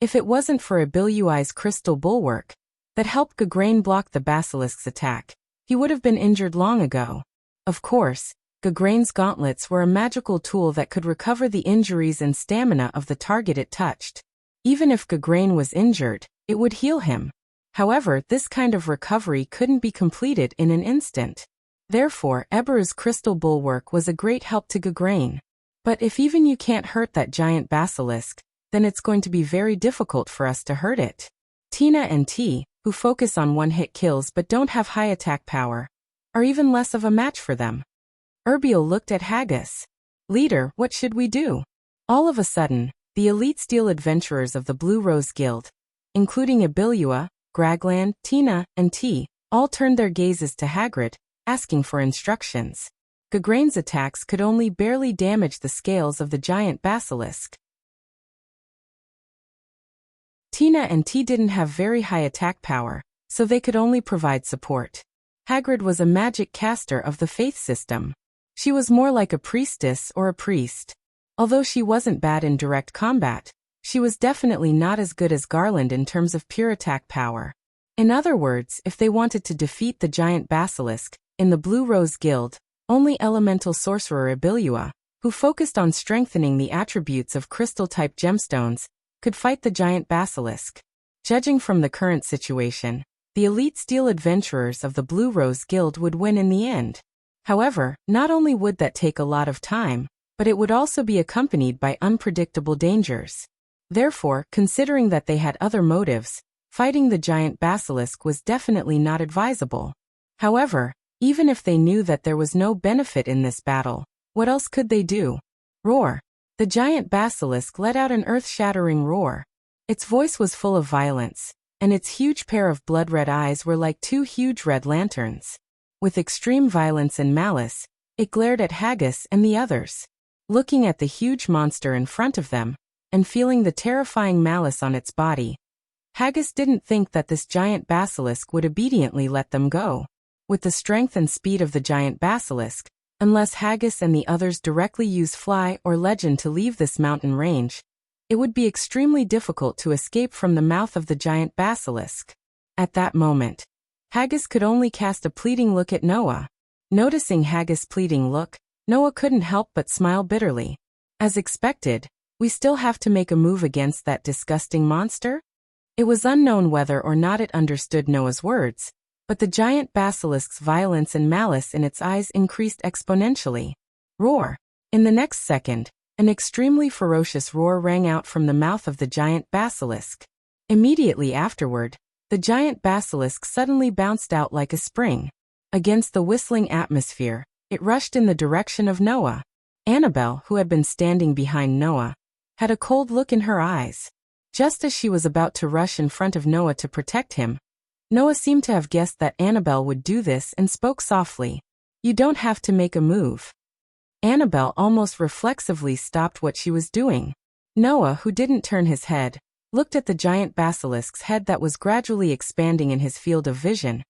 If it wasn't for Ibilui's crystal bulwark that helped Gagrain block the basilisk's attack, he would have been injured long ago. Of course, Gagrain's gauntlets were a magical tool that could recover the injuries and stamina of the target it touched. Even if Gagrain was injured, it would heal him. However, this kind of recovery couldn't be completed in an instant. Therefore, Eber's crystal bulwark was a great help to Gagrain. But if even you can't hurt that giant basilisk, then it's going to be very difficult for us to hurt it. Tina and T, who focus on one-hit kills but don't have high attack power, are even less of a match for them. Erbiel looked at Haggis. "Leader, what should we do?" All of a sudden, the elite steel adventurers of the Blue Rose Guild, including Ibilua, Gragland, Tina, and T, all turned their gazes to Hagrid, asking for instructions. Gagrain's attacks could only barely damage the scales of the giant basilisk. Tina and T didn't have very high attack power, so they could only provide support. Hagrid was a magic caster of the faith system. She was more like a priestess or a priest. Although she wasn't bad in direct combat, she was definitely not as good as Garland in terms of pure attack power. In other words, if they wanted to defeat the giant basilisk, in the Blue Rose Guild, only elemental sorcerer Ibilua, who focused on strengthening the attributes of crystal-type gemstones, could fight the giant basilisk. Judging from the current situation, the elite steel adventurers of the Blue Rose Guild would win in the end. However, not only would that take a lot of time, but it would also be accompanied by unpredictable dangers. Therefore, considering that they had other motives, fighting the giant basilisk was definitely not advisable. However, even if they knew that there was no benefit in this battle, what else could they do? Roar! The giant basilisk let out an earth-shattering roar. Its voice was full of violence, and its huge pair of blood-red eyes were like two huge red lanterns. With extreme violence and malice, it glared at Haggis and the others. Looking at the huge monster in front of them, and feeling the terrifying malice on its body, Haggis didn't think that this giant basilisk would obediently let them go. With the strength and speed of the giant basilisk, unless Haggis and the others directly use fly or legend to leave this mountain range, it would be extremely difficult to escape from the mouth of the giant basilisk. At that moment, Haggis could only cast a pleading look at Noah. Noticing Haggis' pleading look, Noah couldn't help but smile bitterly. As expected, we still have to make a move against that disgusting monster? It was unknown whether or not it understood Noah's words, but the giant basilisk's violence and malice in its eyes increased exponentially. Roar! In the next second, an extremely ferocious roar rang out from the mouth of the giant basilisk. Immediately afterward, the giant basilisk suddenly bounced out like a spring. Against the whistling atmosphere, it rushed in the direction of Noah. Annabelle, who had been standing behind Noah, had a cold look in her eyes. Just as she was about to rush in front of Noah to protect him, Noah seemed to have guessed that Annabelle would do this and spoke softly. "You don't have to make a move." Annabelle almost reflexively stopped what she was doing. Noah, who didn't turn his head, looked at the giant basilisk's head that was gradually expanding in his field of vision,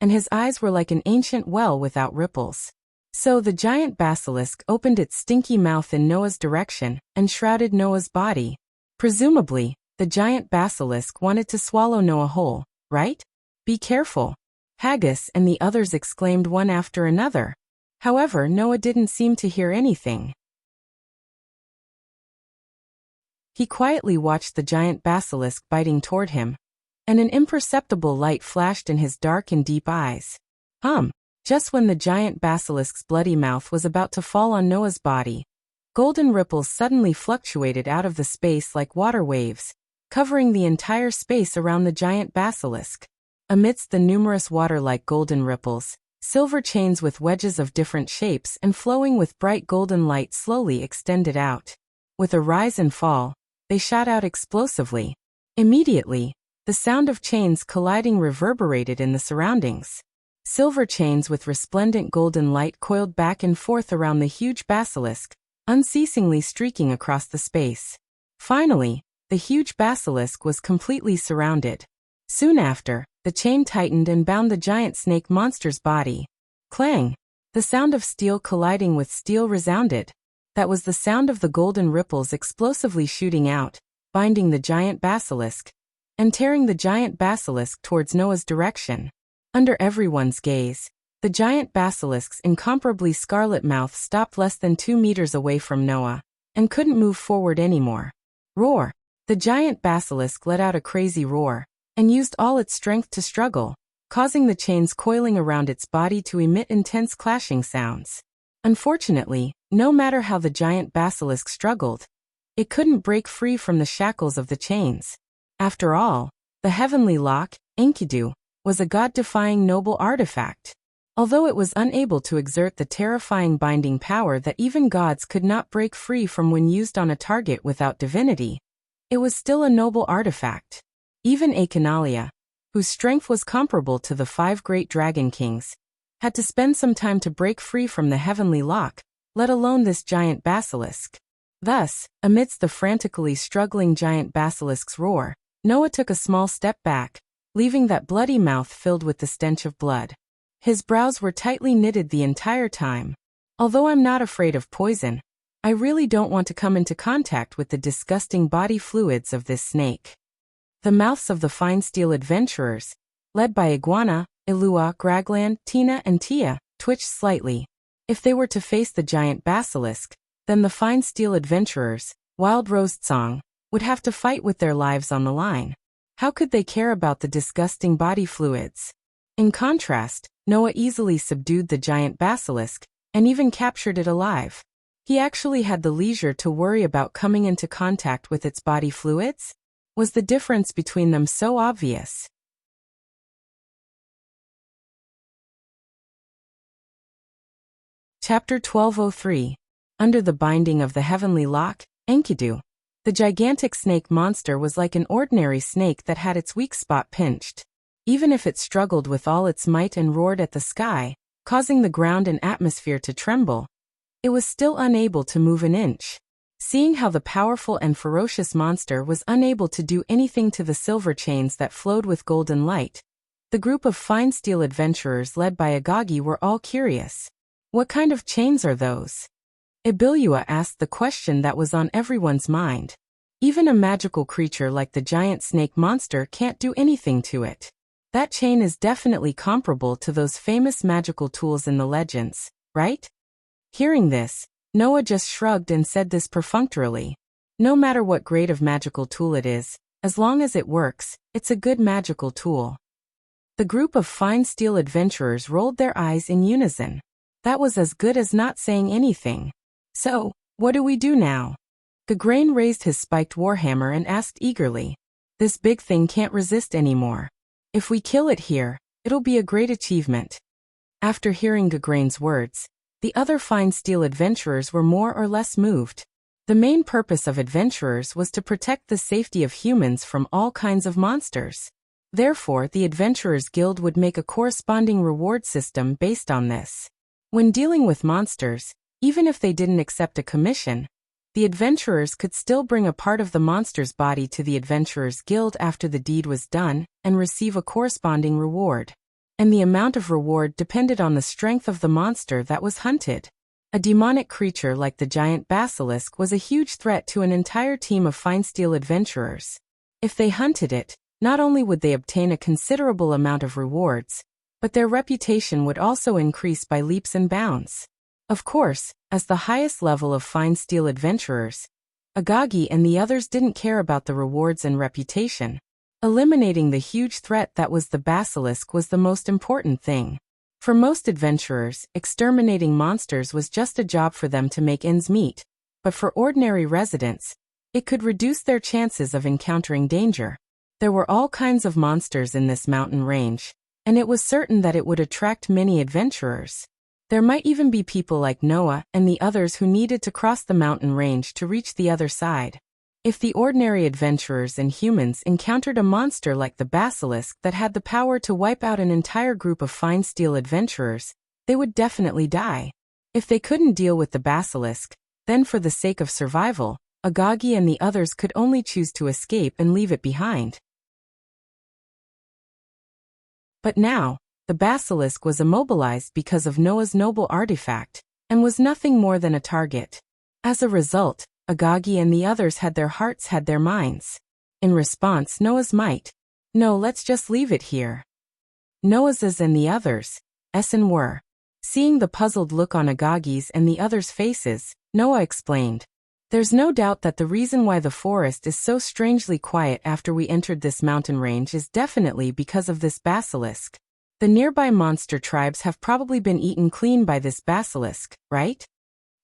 and his eyes were like an ancient well without ripples. So the giant basilisk opened its stinky mouth in Noah's direction and shrouded Noah's body. Presumably, the giant basilisk wanted to swallow Noah whole, right? "Be careful," Haggis and the others exclaimed one after another. However, Noah didn't seem to hear anything. He quietly watched the giant basilisk biting toward him, and an imperceptible light flashed in his dark and deep eyes. Just when the giant basilisk's bloody mouth was about to fall on Noah's body, golden ripples suddenly fluctuated out of the space like water waves, covering the entire space around the giant basilisk. Amidst the numerous water-like golden ripples, silver chains with wedges of different shapes and flowing with bright golden light slowly extended out. With a rise and fall, they shot out explosively. Immediately, the sound of chains colliding reverberated in the surroundings. Silver chains with resplendent golden light coiled back and forth around the huge basilisk, unceasingly streaking across the space. Finally, the huge basilisk was completely surrounded. Soon after, the chain tightened and bound the giant snake monster's body. Clang! The sound of steel colliding with steel resounded. That was the sound of the golden ripples explosively shooting out, binding the giant basilisk, and tearing the giant basilisk towards Noah's direction. Under everyone's gaze, the giant basilisk's incomparably scarlet mouth stopped less than 2 meters away from Noah, and couldn't move forward anymore. Roar! The giant basilisk let out a crazy roar, and used all its strength to struggle, causing the chains coiling around its body to emit intense clashing sounds. Unfortunately, no matter how the giant basilisk struggled, it couldn't break free from the shackles of the chains. After all, the heavenly lock, Enkidu, was a god-defying noble artifact. Although it was unable to exert the terrifying binding power that even gods could not break free from when used on a target without divinity, it was still a noble artifact. Even Achanalia, whose strength was comparable to the 5 great dragon kings, had to spend some time to break free from the heavenly lock, let alone this giant basilisk. Thus, amidst the frantically struggling giant basilisk's roar, Noah took a small step back, leaving that bloody mouth filled with the stench of blood. His brows were tightly knitted the entire time. "Although I'm not afraid of poison, I really don't want to come into contact with the disgusting body fluids of this snake." The mouths of the fine steel adventurers, led by Iguana, Ilua, Gragland, Tina and Tia, twitched slightly. If they were to face the giant basilisk, then the fine steel adventurers, Wild Rose Song, would have to fight with their lives on the line. How could they care about the disgusting body fluids? In contrast, Noah easily subdued the giant basilisk, and even captured it alive. He actually had the leisure to worry about coming into contact with its body fluids? Was the difference between them so obvious? Chapter 1203. Under the binding of the heavenly lock, Enkidu. The gigantic snake monster was like an ordinary snake that had its weak spot pinched. Even if it struggled with all its might and roared at the sky, causing the ground and atmosphere to tremble, it was still unable to move an inch. Seeing how the powerful and ferocious monster was unable to do anything to the silver chains that flowed with golden light, the group of fine steel adventurers led by Agagi were all curious. What kind of chains are those? Ibilua asked the question that was on everyone's mind. Even a magical creature like the giant snake monster can't do anything to it. That chain is definitely comparable to those famous magical tools in the legends, right? Hearing this, Noah just shrugged and said this perfunctorily. No matter what grade of magical tool it is, as long as it works, it's a good magical tool. The group of fine steel adventurers rolled their eyes in unison. That was as good as not saying anything. So, what do we do now? Gagrain raised his spiked warhammer and asked eagerly. This big thing can't resist anymore. If we kill it here, it'll be a great achievement. After hearing Gagrain's words, the other fine steel adventurers were more or less moved. The main purpose of adventurers was to protect the safety of humans from all kinds of monsters. Therefore, the Adventurers Guild would make a corresponding reward system based on this. When dealing with monsters, even if they didn't accept a commission, the adventurers could still bring a part of the monster's body to the Adventurers Guild after the deed was done and receive a corresponding reward. And the amount of reward depended on the strength of the monster that was hunted. A demonic creature like the giant basilisk was a huge threat to an entire team of fine steel adventurers. If they hunted it, not only would they obtain a considerable amount of rewards, but their reputation would also increase by leaps and bounds. Of course, as the highest level of fine steel adventurers, Agagi and the others didn't care about the rewards and reputation. Eliminating the huge threat that was the basilisk was the most important thing. For most adventurers, exterminating monsters was just a job for them to make ends meet, but for ordinary residents, it could reduce their chances of encountering danger. There were all kinds of monsters in this mountain range, and it was certain that it would attract many adventurers. There might even be people like Noah and the others who needed to cross the mountain range to reach the other side. If the ordinary adventurers and humans encountered a monster like the basilisk that had the power to wipe out an entire group of fine steel adventurers, they would definitely die. If they couldn't deal with the basilisk, then for the sake of survival, Agagi and the others could only choose to escape and leave it behind. But now, the basilisk was immobilized because of Noah's noble artifact, and was nothing more than a target. As a result, Agagi and the others had their hearts had their minds. In response, Noah's might. No, let's just leave it here. Noah's and the others, Essen were. Seeing the puzzled look on Agagi's and the others' faces, Noah explained. There's no doubt that the reason why the forest is so strangely quiet after we entered this mountain range is definitely because of this basilisk. The nearby monster tribes have probably been eaten clean by this basilisk, right?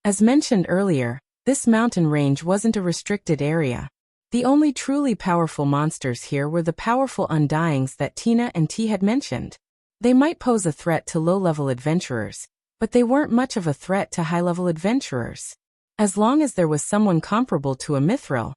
As mentioned earlier, this mountain range wasn't a restricted area. The only truly powerful monsters here were the powerful undyings that Tina and T had mentioned. They might pose a threat to low-level adventurers, but they weren't much of a threat to high-level adventurers. As long as there was someone comparable to a mithril,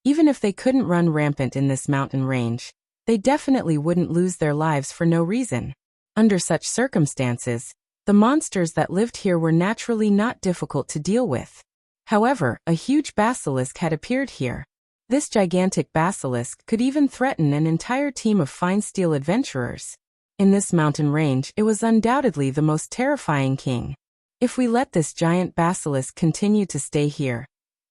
even if they couldn't run rampant in this mountain range, they definitely wouldn't lose their lives for no reason. Under such circumstances, the monsters that lived here were naturally not difficult to deal with. However, a huge basilisk had appeared here. This gigantic basilisk could even threaten an entire team of fine steel adventurers. In this mountain range, it was undoubtedly the most terrifying king. If we let this giant basilisk continue to stay here,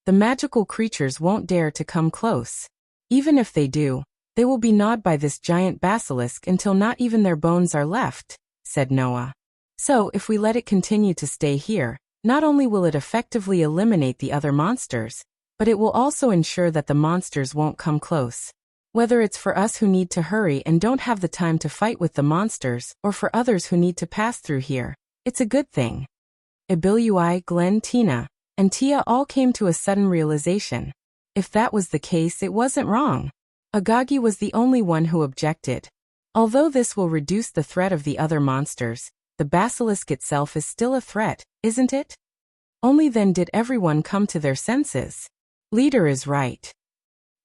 the magical creatures won't dare to come close. Even if they do, they will be gnawed by this giant basilisk until not even their bones are left, said Noah. So, if we let it continue to stay here, not only will it effectively eliminate the other monsters, but it will also ensure that the monsters won't come close. Whether it's for us who need to hurry and don't have the time to fight with the monsters, or for others who need to pass through here, it's a good thing. Ibilui, Glenn, Tina. and Tia all came to a sudden realization. If that was the case, it wasn't wrong. Agagi was the only one who objected. Although this will reduce the threat of the other monsters, the basilisk itself is still a threat, isn't it? Only then did everyone come to their senses. Leader is right.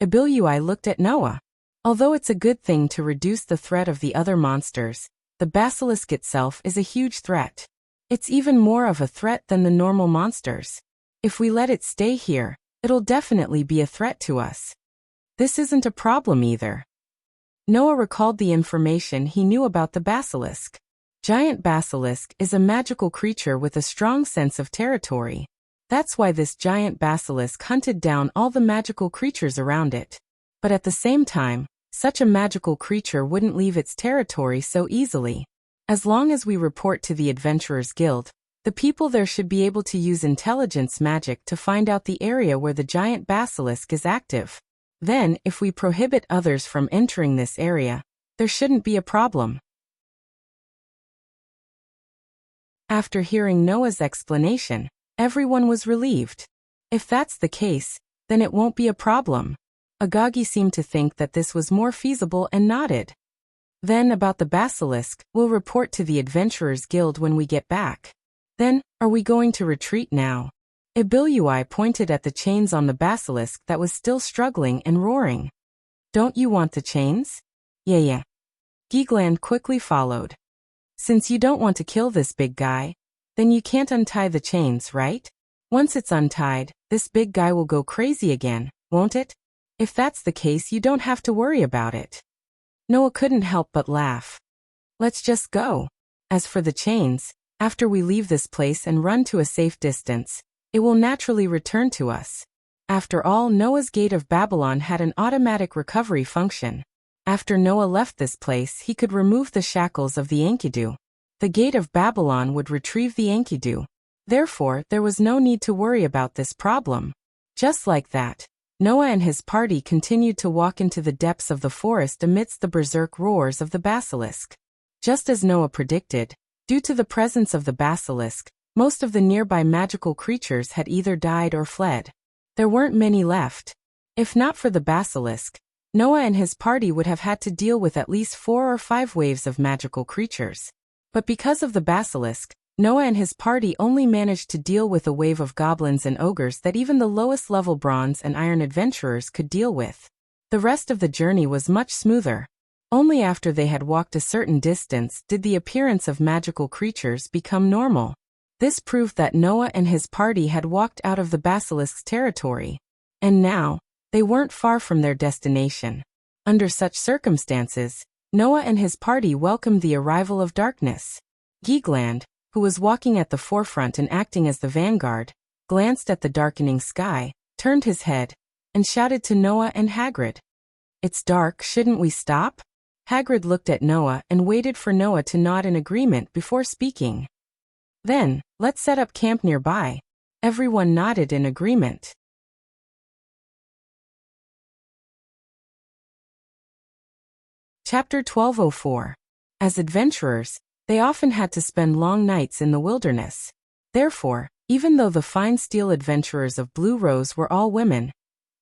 Ibilui looked at Noah. Although it's a good thing to reduce the threat of the other monsters, the basilisk itself is a huge threat. It's even more of a threat than the normal monsters. If we let it stay here, it'll definitely be a threat to us. This isn't a problem either. Noah recalled the information he knew about the basilisk. Giant basilisk is a magical creature with a strong sense of territory. That's why this giant basilisk hunted down all the magical creatures around it. But at the same time, such a magical creature wouldn't leave its territory so easily. As long as we report to the Adventurers Guild, the people there should be able to use intelligence magic to find out the area where the giant basilisk is active. Then, if we prohibit others from entering this area, there shouldn't be a problem. After hearing Noah's explanation, everyone was relieved. If that's the case, then it won't be a problem. Agagi seemed to think that this was more feasible and nodded. Then about the basilisk, we'll report to the Adventurers Guild when we get back. Then, are we going to retreat now? Ibilui pointed at the chains on the basilisk that was still struggling and roaring. Don't you want the chains? Yeah. Gigland quickly followed. Since you don't want to kill this big guy, then you can't untie the chains, right? Once it's untied, this big guy will go crazy again, won't it? If that's the case, you don't have to worry about it. Noah couldn't help but laugh. Let's just go. As for the chains, after we leave this place and run to a safe distance, it will naturally return to us. After all, Noah's Gate of Babylon had an automatic recovery function. After Noah left this place, he could remove the shackles of the Enkidu. The Gate of Babylon would retrieve the Enkidu. Therefore, there was no need to worry about this problem. Just like that, Noah and his party continued to walk into the depths of the forest amidst the berserk roars of the basilisk. Just as Noah predicted, due to the presence of the basilisk, most of the nearby magical creatures had either died or fled. There weren't many left. If not for the basilisk, Noah and his party would have had to deal with at least 4 or 5 waves of magical creatures. But because of the basilisk, Noah and his party only managed to deal with a wave of goblins and ogres that even the lowest level bronze and iron adventurers could deal with. The rest of the journey was much smoother. Only after they had walked a certain distance did the appearance of magical creatures become normal. This proved that Noah and his party had walked out of the basilisk's territory. And now, they weren't far from their destination. Under such circumstances, Noah and his party welcomed the arrival of darkness. Gigland, who was walking at the forefront and acting as the vanguard, glanced at the darkening sky, turned his head, and shouted to Noah and Hagrid. It's dark, shouldn't we stop? Hagrid looked at Noah and waited for Noah to nod in agreement before speaking. Then, let's set up camp nearby. Everyone nodded in agreement. Chapter 1204. As adventurers, they often had to spend long nights in the wilderness. Therefore, even though the fine steel adventurers of Blue Rose were all women,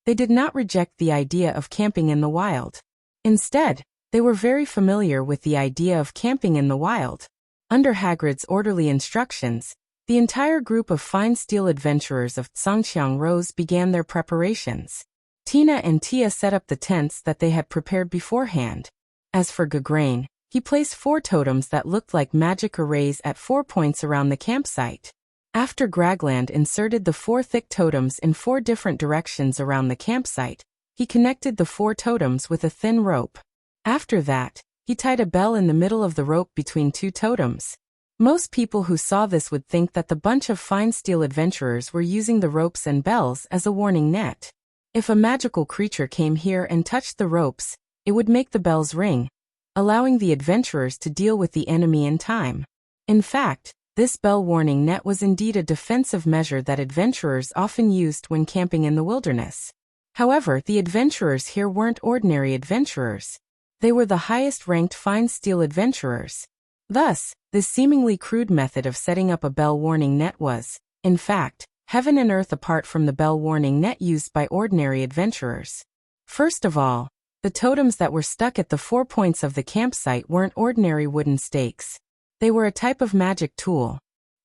they did not reject the idea of camping in the wild. Instead, they were very familiar with the idea of camping in the wild. Under Hagrid's orderly instructions, the entire group of fine steel adventurers of Tsangqiang Rose began their preparations. Tina and Tia set up the tents that they had prepared beforehand. As for Gagrain, he placed 4 totems that looked like magic arrays at 4 points around the campsite. After Gragland inserted the 4 thick totems in 4 different directions around the campsite, he connected the 4 totems with a thin rope. After that, he tied a bell in the middle of the rope between 2 totems. Most people who saw this would think that the bunch of fine steel adventurers were using the ropes and bells as a warning net. If a magical creature came here and touched the ropes, it would make the bells ring, allowing the adventurers to deal with the enemy in time. In fact, this bell warning net was indeed a defensive measure that adventurers often used when camping in the wilderness. However, the adventurers here weren't ordinary adventurers. They were the highest-ranked fine steel adventurers. Thus, this seemingly crude method of setting up a bell warning net was, in fact, heaven and earth apart from the bell warning net used by ordinary adventurers. First of all, the totems that were stuck at the 4 points of the campsite weren't ordinary wooden stakes. They were a type of magic tool.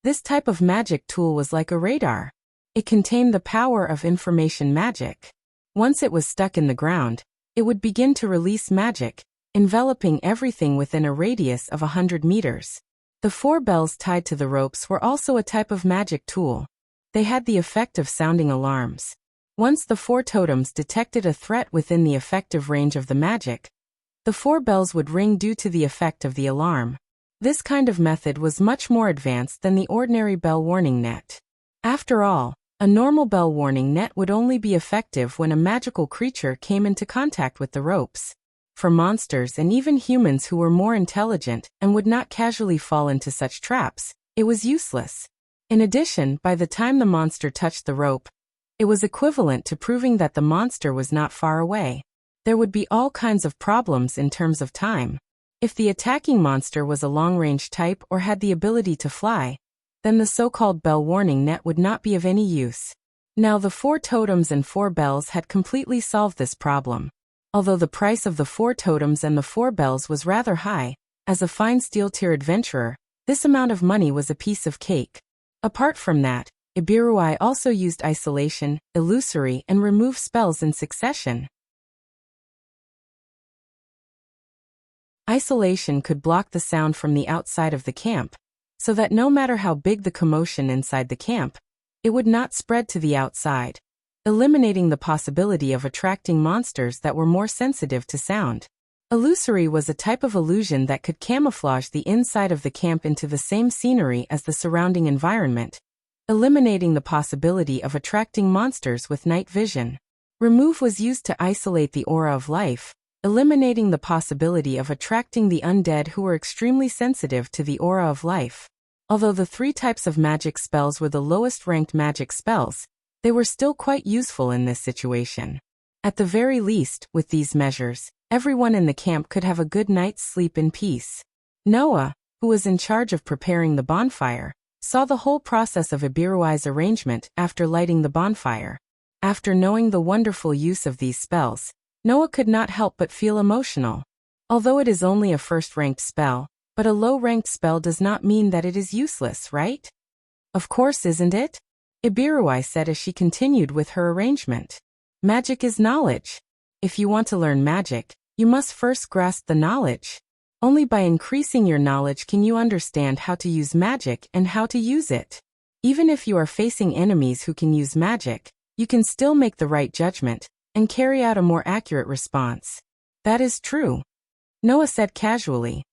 This type of magic tool was like a radar. It contained the power of information magic. Once it was stuck in the ground, it would begin to release magic, enveloping everything within a radius of 100 meters. The 4 bells tied to the ropes were also a type of magic tool. They had the effect of sounding alarms. Once the 4 totems detected a threat within the effective range of the magic, the 4 bells would ring due to the effect of the alarm. This kind of method was much more advanced than the ordinary bell warning net. After all, a normal bell warning net would only be effective when a magical creature came into contact with the ropes. For monsters and even humans who were more intelligent and would not casually fall into such traps, it was useless. In addition, by the time the monster touched the rope, it was equivalent to proving that the monster was not far away. There would be all kinds of problems in terms of time. If the attacking monster was a long-range type or had the ability to fly, then the so-called bell warning net would not be of any use. Now the 4 totems and 4 bells had completely solved this problem. Although the price of the 4 totems and the 4 bells was rather high, as a fine steel-tier adventurer, this amount of money was a piece of cake. Apart from that, Ibirui also used isolation, illusory, and remove spells in succession. Isolation could block the sound from the outside of the camp, so that no matter how big the commotion inside the camp, it would not spread to the outside, eliminating the possibility of attracting monsters that were more sensitive to sound. Illusory was a type of illusion that could camouflage the inside of the camp into the same scenery as the surrounding environment, eliminating the possibility of attracting monsters with night vision. Remove was used to isolate the aura of life, eliminating the possibility of attracting the undead who were extremely sensitive to the aura of life. Although the 3 types of magic spells were the lowest ranked magic spells, they were still quite useful in this situation. At the very least, with these measures, everyone in the camp could have a good night's sleep in peace. Noah, who was in charge of preparing the bonfire, saw the whole process of Ibirui's arrangement after lighting the bonfire. After knowing the wonderful use of these spells, Noah could not help but feel emotional. Although it is only a first-ranked spell, but a low-ranked spell does not mean that it is useless, right? Of course, isn't it? Ibirui said as she continued with her arrangement. Magic is knowledge. If you want to learn magic, you must first grasp the knowledge. Only by increasing your knowledge can you understand how to use magic and how to use it. Even if you are facing enemies who can use magic, you can still make the right judgment and carry out a more accurate response. That is true, Noah said casually.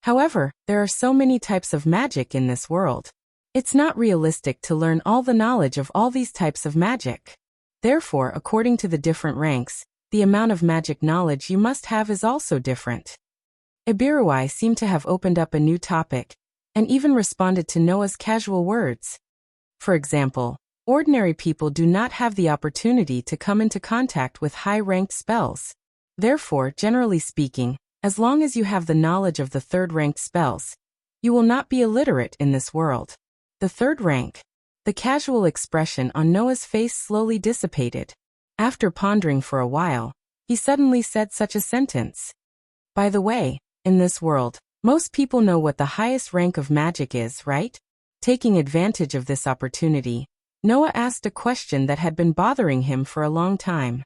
However, there are so many types of magic in this world. It's not realistic to learn all the knowledge of all these types of magic. Therefore, according to the different ranks, the amount of magic knowledge you must have is also different. Ibirui seemed to have opened up a new topic, and even responded to Noah's casual words. For example, ordinary people do not have the opportunity to come into contact with high-ranked spells. Therefore, generally speaking, as long as you have the knowledge of the third-ranked spells, you will not be illiterate in this world. The third rank. The casual expression on Noah's face slowly dissipated. After pondering for a while, he suddenly said such a sentence. By the way, in this world, most people know what the highest rank of magic is, right? Taking advantage of this opportunity, Noah asked a question that had been bothering him for a long time.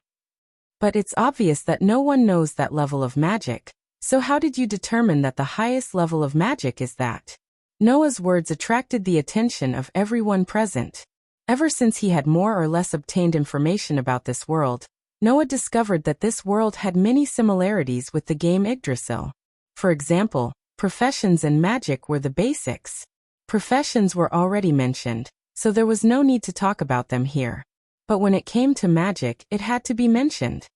But it's obvious that no one knows that level of magic, so how did you determine that the highest level of magic is that? Noah's words attracted the attention of everyone present. Ever since he had more or less obtained information about this world, Noah discovered that this world had many similarities with the game Yggdrasil. For example, professions and magic were the basics. Professions were already mentioned, so there was no need to talk about them here. But when it came to magic, it had to be mentioned.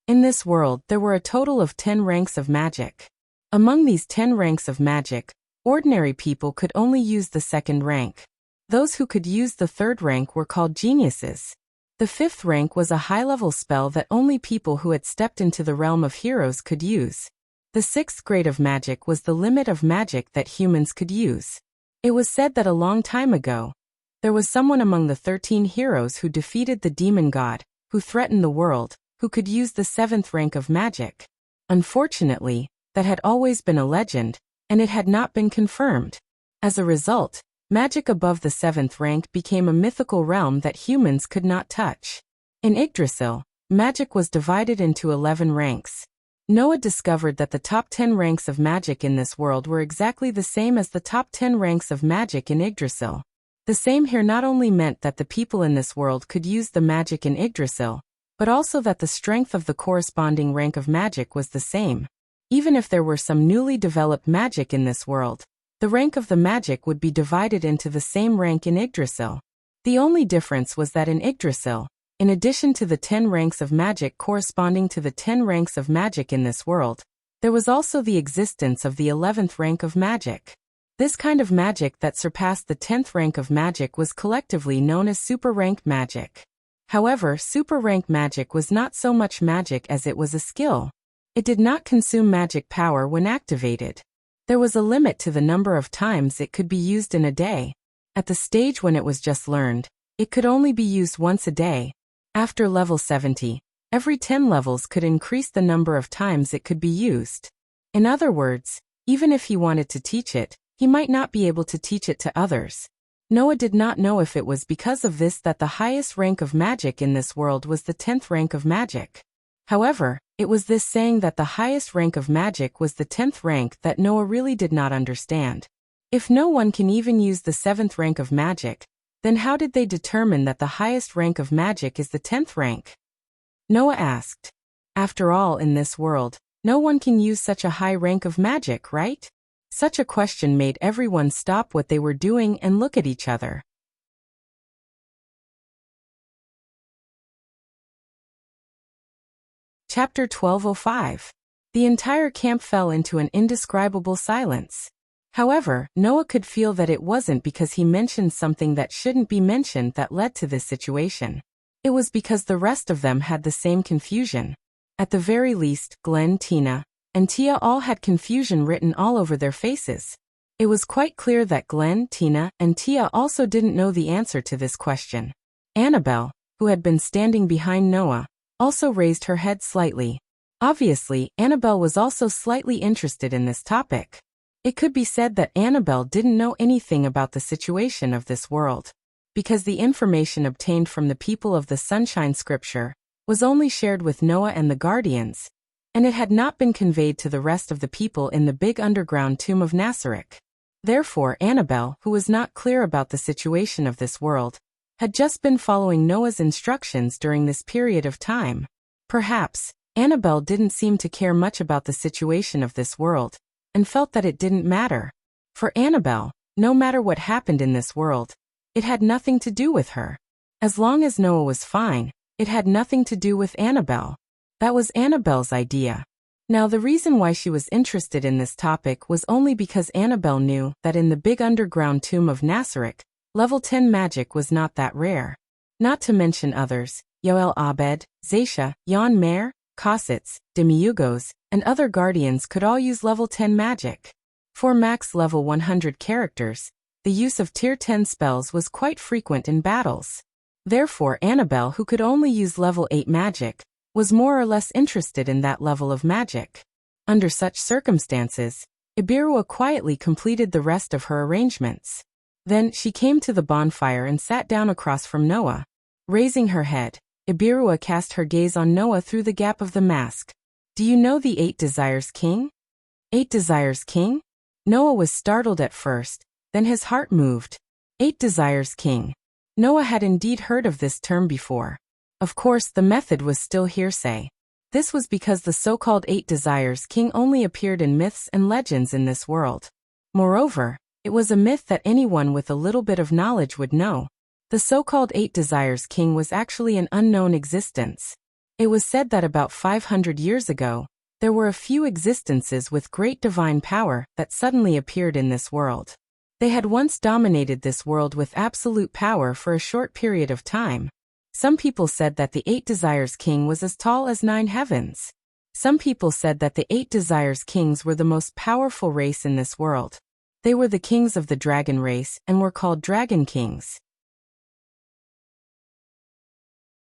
In this world, there were a total of 10 ranks of magic. Among these 10 ranks of magic, ordinary people could only use the second rank. Those who could use the third rank were called geniuses. The fifth rank was a high-level spell that only people who had stepped into the realm of heroes could use. The sixth grade of magic was the limit of magic that humans could use. It was said that a long time ago, there was someone among the 13 heroes who defeated the demon god, who threatened the world, who could use the 7th rank of magic. Unfortunately, that had always been a legend, and it had not been confirmed. As a result, magic above the 7th rank became a mythical realm that humans could not touch. In Yggdrasil, magic was divided into 11 ranks. Noah discovered that the top 10 ranks of magic in this world were exactly the same as the top 10 ranks of magic in Yggdrasil. The same here not only meant that the people in this world could use the magic in Yggdrasil, but also that the strength of the corresponding rank of magic was the same. Even if there were some newly developed magic in this world, the rank of the magic would be divided into the same rank in Yggdrasil. The only difference was that in Yggdrasil, in addition to the 10 ranks of magic corresponding to the 10 ranks of magic in this world, there was also the existence of the 11th rank of magic. This kind of magic that surpassed the 10th rank of magic was collectively known as super rank magic. However, super rank magic was not so much magic as it was a skill. It did not consume magic power when activated. There was a limit to the number of times it could be used in a day. At the stage when it was just learned, it could only be used once a day. After level 70, every 10 levels could increase the number of times it could be used. In other words, even if he wanted to teach it, he might not be able to teach it to others. Noah did not know if it was because of this that the highest rank of magic in this world was the 10th rank of magic. However, it was this saying that the highest rank of magic was the 10th rank that Noah really did not understand. If no one can even use the 7th rank of magic, then how did they determine that the highest rank of magic is the 10th rank? Noah asked. After all, in this world, no one can use such a high rank of magic, right? Such a question made everyone stop what they were doing and look at each other. Chapter 12:05. The entire camp fell into an indescribable silence. However, Noah could feel that it wasn't because he mentioned something that shouldn't be mentioned that led to this situation. It was because the rest of them had the same confusion. At the very least, Glenn, Tina, and Tia all had confusion written all over their faces. It was quite clear that Glenn, Tina, and Tia also didn't know the answer to this question. Annabelle, who had been standing behind Noah, also raised her head slightly. Obviously, Annabelle was also slightly interested in this topic. It could be said that Annabelle didn't know anything about the situation of this world, because the information obtained from the people of the Sunshine Scripture was only shared with Noah and the Guardians, and it had not been conveyed to the rest of the people in the big underground tomb of Nasarek. Therefore, Annabelle, who was not clear about the situation of this world, had just been following Noah's instructions during this period of time. Perhaps, Annabelle didn't seem to care much about the situation of this world, and felt that it didn't matter. For Annabelle, no matter what happened in this world, it had nothing to do with her. As long as Noah was fine, it had nothing to do with Annabelle. That was Annabelle's idea. Now the reason why she was interested in this topic was only because Annabelle knew that in the big underground tomb of Nasarek, level 10 magic was not that rare. Not to mention others, Yoel Abed, Zaisha, Jan Mer, Cossets, Demiurgos, and other guardians could all use level 10 magic. For max level 100 characters, the use of tier 10 spells was quite frequent in battles. Therefore Annabelle, who could only use level 8 magic, was more or less interested in that level of magic. Under such circumstances, Ibirua quietly completed the rest of her arrangements. Then she came to the bonfire and sat down across from Noah. Raising her head, Ibirua cast her gaze on Noah through the gap of the mask. Do you know the 8 Desires King? 8 Desires King? Noah was startled at first, then his heart moved. 8 Desires King. Noah had indeed heard of this term before. Of course, the method was still hearsay. This was because the so-called 8 Desires King only appeared in myths and legends in this world. Moreover, it was a myth that anyone with a little bit of knowledge would know. The so-called 8 Desires King was actually an unknown existence. It was said that about 500 years ago, there were a few existences with great divine power that suddenly appeared in this world. They had once dominated this world with absolute power for a short period of time. Some people said that the 8 Desires King was as tall as 9 heavens. Some people said that the 8 Desires Kings were the most powerful race in this world. They were the kings of the dragon race and were called dragon kings.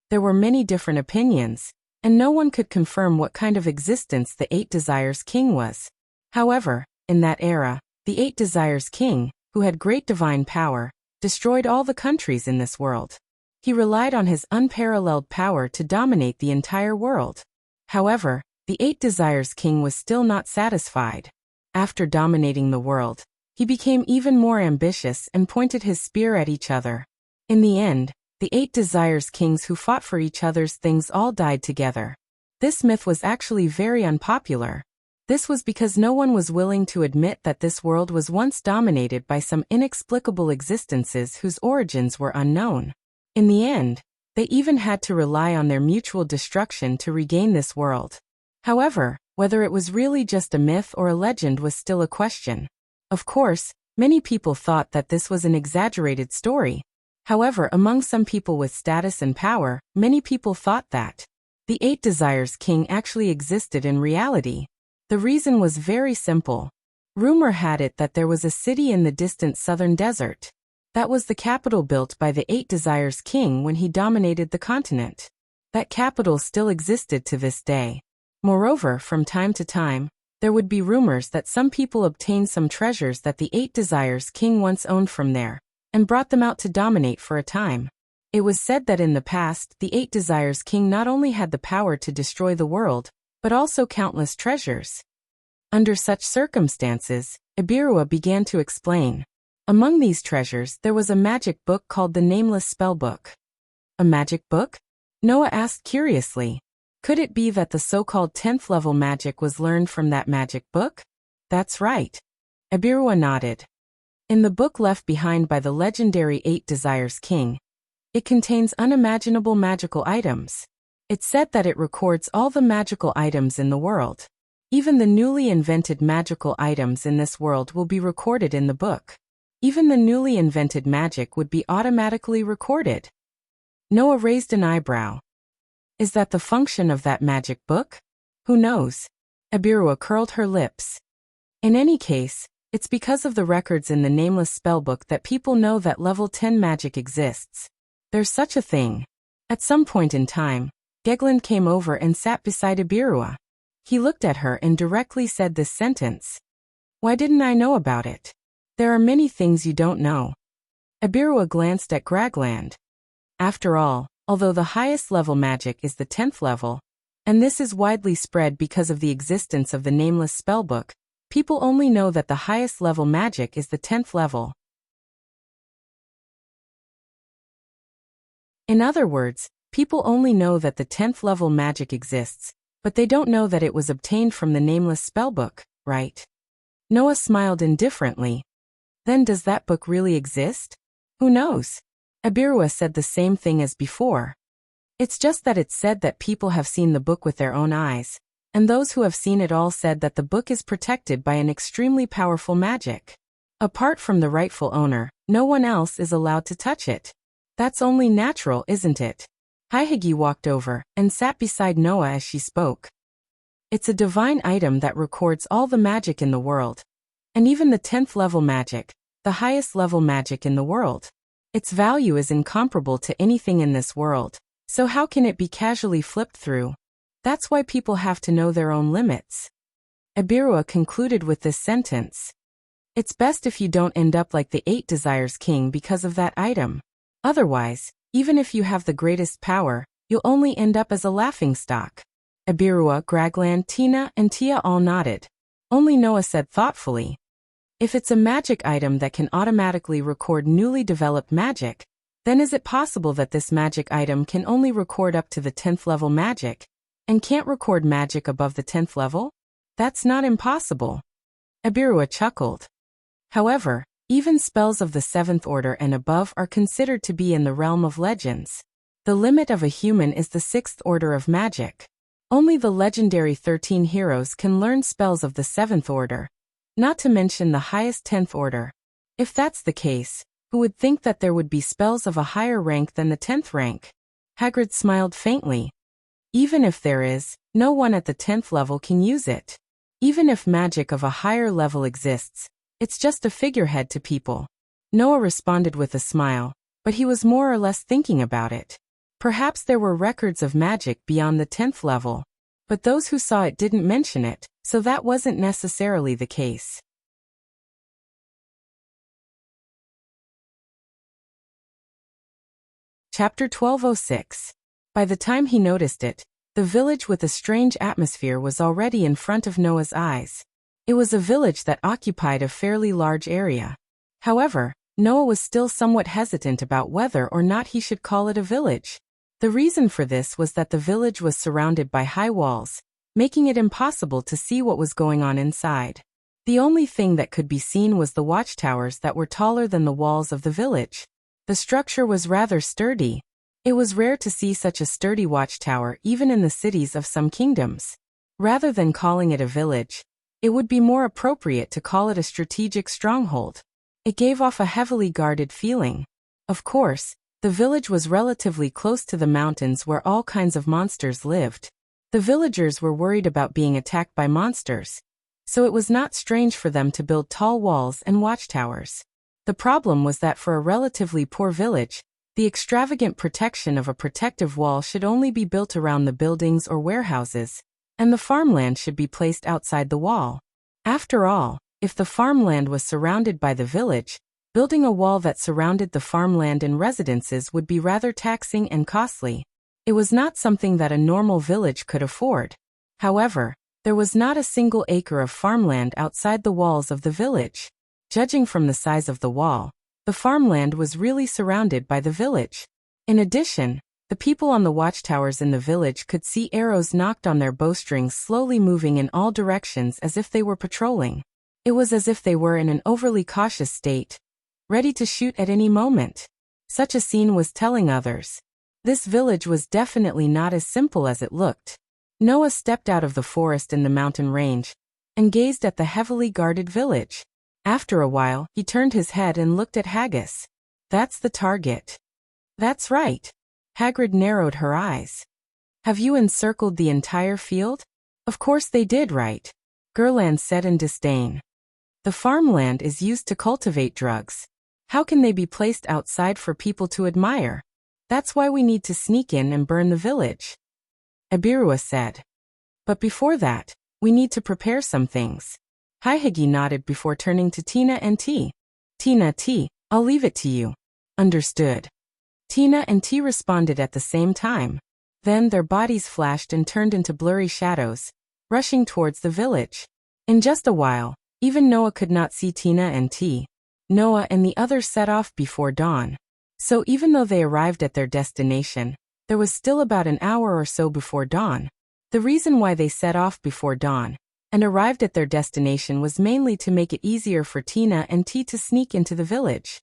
There were many different opinions, and no one could confirm what kind of existence the Eight Desires King was. However, in that era, the Eight Desires King, who had great divine power, destroyed all the countries in this world. He relied on his unparalleled power to dominate the entire world. However, the Eight Desires King was still not satisfied. After dominating the world, he became even more ambitious and pointed his spear at each other. In the end, the Eight Desires Kings who fought for each other's things all died together. This myth was actually very unpopular. This was because no one was willing to admit that this world was once dominated by some inexplicable existences whose origins were unknown. In the end, they even had to rely on their mutual destruction to regain this world. However, whether it was really just a myth or a legend was still a question. Of course, many people thought that this was an exaggerated story. However, among some people with status and power, many people thought that the Eight Desires King actually existed in reality. The reason was very simple. Rumor had it that there was a city in the distant southern desert. That was the capital built by the Eight Desires King when he dominated the continent. That capital still existed to this day. Moreover, from time to time, there would be rumors that some people obtained some treasures that the Eight Desires King once owned from there, and brought them out to dominate for a time. It was said that in the past, the Eight Desires King not only had the power to destroy the world, but also countless treasures. Under such circumstances, Ibirua began to explain. Among these treasures there was a magic book called the Nameless Spellbook. A magic book? Noah asked curiously. Could it be that the so-called 10th level magic was learned from that magic book? That's right. Ibirua nodded. In the book left behind by the legendary Eight Desires King, it contains unimaginable magical items. It's said that it records all the magical items in the world. Even the newly invented magical items in this world will be recorded in the book. Even the newly invented magic would be automatically recorded. Noah raised an eyebrow. Is that the function of that magic book? Who knows? Ibirua curled her lips. In any case, it's because of the records in the Nameless Spellbook that people know that level 10 magic exists. There's such a thing. At some point in time, Gegland came over and sat beside Ibirua. He looked at her and directly said this sentence. Why didn't I know about it? There are many things you don't know. Ibirua glanced at Gragland. After all, although the highest level magic is the 10th level, and this is widely spread because of the existence of the Nameless Spellbook, people only know that the highest level magic is the 10th level. In other words, people only know that the 10th level magic exists, but they don't know that it was obtained from the Nameless Spellbook, right? Noah smiled indifferently. Then does that book really exist? Who knows? Ibirua said the same thing as before. It's just that it's said that people have seen the book with their own eyes, and those who have seen it all said that the book is protected by an extremely powerful magic. Apart from the rightful owner, no one else is allowed to touch it. That's only natural, isn't it? Haihigi walked over and sat beside Noah as she spoke. It's a divine item that records all the magic in the world. And even the 10th level magic, the highest level magic in the world. Its value is incomparable to anything in this world, so how can it be casually flipped through? That's why people have to know their own limits. Ibirua concluded with this sentence. It's best if you don't end up like the Eight Desires King because of that item. Otherwise, even if you have the greatest power, you'll only end up as a laughingstock. Ibirua, Gragland, Tina, and Tia all nodded. Only Noah said thoughtfully. If it's a magic item that can automatically record newly developed magic, then is it possible that this magic item can only record up to the 10th level magic, and can't record magic above the 10th level? That's not impossible. Ibirua chuckled. However, even spells of the 7th order and above are considered to be in the realm of legends. The limit of a human is the 6th order of magic. Only the legendary 13 heroes can learn spells of the 7th order, not to mention the highest 10th order. If that's the case, who would think that there would be spells of a higher rank than the 10th rank? Hagrid smiled faintly. Even if there is, no one at the 10th level can use it. Even if magic of a higher level exists, It's just a figurehead to people. Noah responded with a smile, but he was more or less thinking about it. Perhaps there were records of magic beyond the 10th level, but those who saw it didn't mention it, so that wasn't necessarily the case. Chapter 1206. By the time he noticed it, the village with a strange atmosphere was already in front of Noah's eyes. It was a village that occupied a fairly large area. However, Noah was still somewhat hesitant about whether or not he should call it a village. The reason for this was that the village was surrounded by high walls, making it impossible to see what was going on inside. The only thing that could be seen was the watchtowers that were taller than the walls of the village. The structure was rather sturdy. It was rare to see such a sturdy watchtower even in the cities of some kingdoms. Rather than calling it a village, it would be more appropriate to call it a strategic stronghold. It gave off a heavily guarded feeling. Of course, the village was relatively close to the mountains where all kinds of monsters lived. The villagers were worried about being attacked by monsters, so it was not strange for them to build tall walls and watchtowers. The problem was that for a relatively poor village, the extravagant protection of a protective wall should only be built around the buildings or warehouses, and the farmland should be placed outside the wall. After all, if the farmland was surrounded by the village, building a wall that surrounded the farmland and residences would be rather taxing and costly. It was not something that a normal village could afford. However, there was not a single acre of farmland outside the walls of the village. Judging from the size of the wall, the farmland was really surrounded by the village. In addition, the people on the watchtowers in the village could see arrows knocked on their bowstrings slowly moving in all directions as if they were patrolling. It was as if they were in an overly cautious state, ready to shoot at any moment. Such a scene was telling others. This village was definitely not as simple as it looked. Noah stepped out of the forest in the mountain range and gazed at the heavily guarded village. After a while, he turned his head and looked at Haggis. That's the target. That's right. Hagrid narrowed her eyes. Have you encircled the entire field? Of course they did, right? Gerland said in disdain. The farmland is used to cultivate drugs. How can they be placed outside for people to admire? That's why we need to sneak in and burn the village. Abirua said. But before that, we need to prepare some things. Haihigi nodded before turning to Tina and T. Tina, T, I'll leave it to you. Understood. Tina and T responded at the same time. Then their bodies flashed and turned into blurry shadows, rushing towards the village. In just a while, even Noah could not see Tina and T. Noah and the others set off before dawn. So even though they arrived at their destination, there was still about an hour or so before dawn. The reason why they set off before dawn and arrived at their destination was mainly to make it easier for Tina and T to sneak into the village.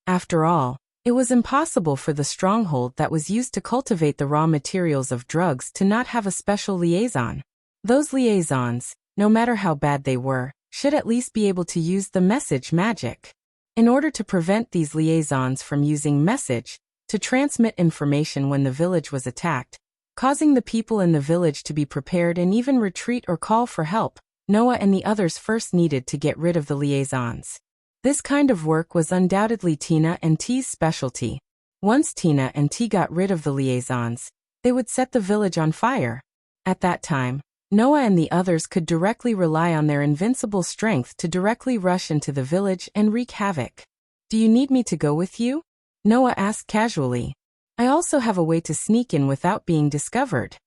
After all, it was impossible for the stronghold that was used to cultivate the raw materials of drugs to not have a special liaison. Those liaisons, no matter how bad they were, should at least be able to use the message magic. In order to prevent these liaisons from using message to transmit information when the village was attacked, causing the people in the village to be prepared and even retreat or call for help, Noah and the others first needed to get rid of the liaisons. This kind of work was undoubtedly Tina and T's specialty. Once Tina and T got rid of the liaisons, they would set the village on fire. At that time, Noah and the others could directly rely on their invincible strength to directly rush into the village and wreak havoc. Do you need me to go with you? Noah asked casually. I also have a way to sneak in without being discovered.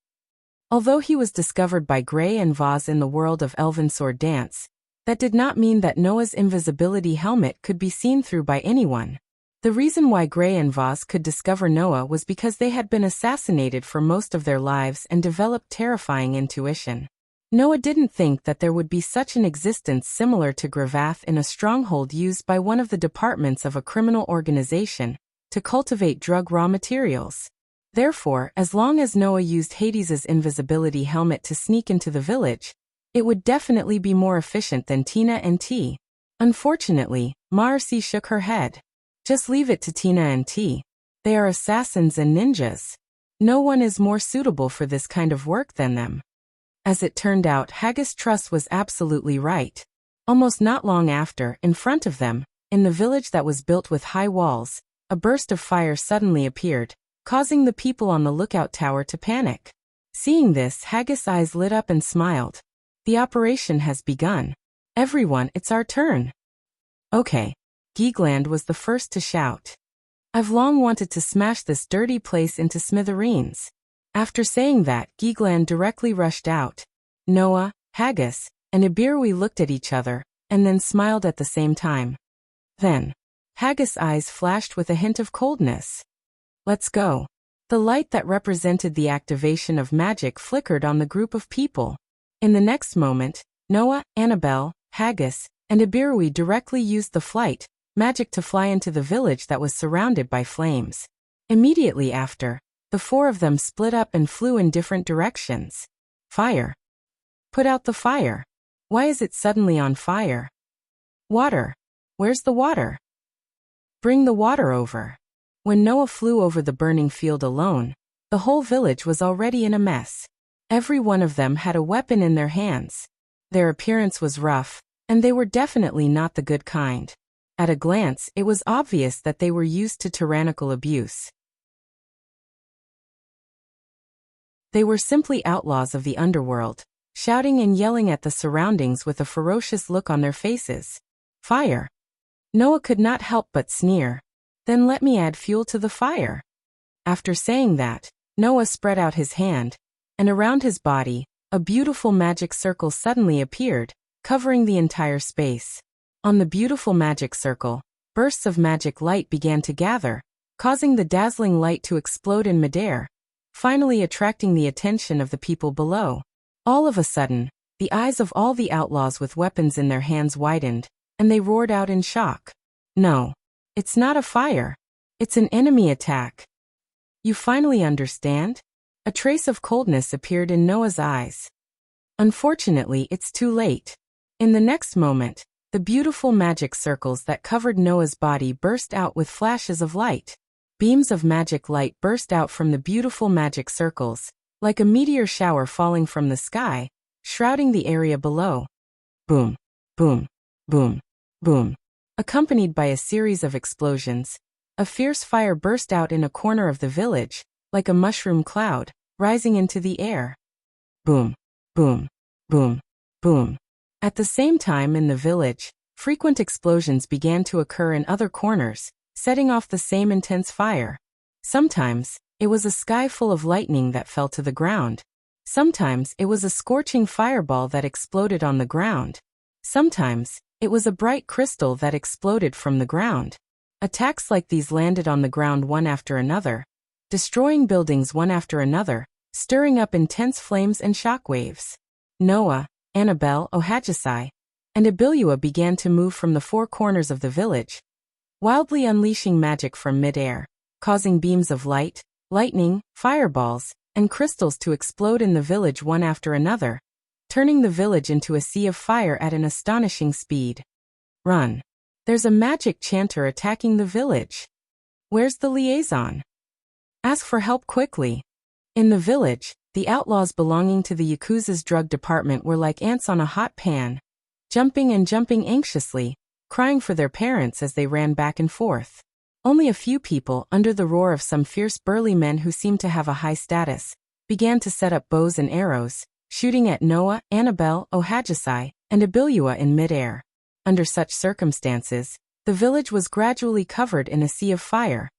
Although he was discovered by Gray and Vaz in the world of Elven Sword Dance, that did not mean that Noah's invisibility helmet could be seen through by anyone. The reason why Gray and Vaz could discover Noah was because they had been assassinated for most of their lives and developed terrifying intuition. Noah didn't think that there would be such an existence similar to Gravath in a stronghold used by one of the departments of a criminal organization to cultivate drug raw materials. Therefore, as long as Noah used Hades's invisibility helmet to sneak into the village, it would definitely be more efficient than Tina and T. Unfortunately, Marcy shook her head. Just leave it to Tina and T. They are assassins and ninjas. No one is more suitable for this kind of work than them. As it turned out, Haggis Truss was absolutely right. Almost not long after, in front of them, in the village that was built with high walls, a burst of fire suddenly appeared, causing the people on the lookout tower to panic. Seeing this, Haggis' eyes lit up and smiled. The operation has begun. Everyone, it's our turn. Okay. Geegland was the first to shout. I've long wanted to smash this dirty place into smithereens. After saying that, Geegland directly rushed out. Noah, Haggis, and Ibirui looked at each other, and then smiled at the same time. Then, Haggis' eyes flashed with a hint of coldness. Let's go. The light that represented the activation of magic flickered on the group of people. In the next moment, Noah, Annabelle, Haggis, and Ibirui directly used the flight magic to fly into the village that was surrounded by flames. Immediately after, the four of them split up and flew in different directions. Fire. Put out the fire. Why is it suddenly on fire? Water. Where's the water? Bring the water over. When Noah flew over the burning field alone, the whole village was already in a mess. Every one of them had a weapon in their hands. Their appearance was rough, and they were definitely not the good kind. At a glance, it was obvious that they were used to tyrannical abuse. They were simply outlaws of the underworld, shouting and yelling at the surroundings with a ferocious look on their faces. Fire. Noah could not help but sneer. Then let me add fuel to the fire. After saying that, Noah spread out his hand, and around his body, a beautiful magic circle suddenly appeared, covering the entire space. On the beautiful magic circle, bursts of magic light began to gather, causing the dazzling light to explode in midair, finally attracting the attention of the people below. All of a sudden, the eyes of all the outlaws with weapons in their hands widened, and they roared out in shock. No. It's not a fire. It's an enemy attack. You finally understand? A trace of coldness appeared in Noah's eyes. Unfortunately, it's too late. In the next moment, the beautiful magic circles that covered Noah's body burst out with flashes of light. Beams of magic light burst out from the beautiful magic circles, like a meteor shower falling from the sky, shrouding the area below. Boom, boom, boom, boom. Accompanied by a series of explosions, a fierce fire burst out in a corner of the village, like a mushroom cloud, rising into the air. Boom, boom, boom, boom. At the same time in the village, frequent explosions began to occur in other corners, setting off the same intense fire. Sometimes, it was a sky full of lightning that fell to the ground. Sometimes, it was a scorching fireball that exploded on the ground. Sometimes, it was a bright crystal that exploded from the ground. Attacks like these landed on the ground one after another, destroying buildings one after another, stirring up intense flames and shockwaves. Noah, Annabelle, Ohajisai, and Abilua began to move from the four corners of the village, wildly unleashing magic from midair, causing beams of light, lightning, fireballs, and crystals to explode in the village one after another, turning the village into a sea of fire at an astonishing speed. Run. There's a magic chanter attacking the village. Where's the liaison? Ask for help quickly. In the village, the outlaws belonging to the Yakuza's drug department were like ants on a hot pan, jumping and jumping anxiously, crying for their parents as they ran back and forth. Only a few people, under the roar of some fierce burly men who seemed to have a high status, began to set up bows and arrows, shooting at Noah, Annabelle, Ohajisai, and Abilua in midair. Under such circumstances, the village was gradually covered in a sea of fire.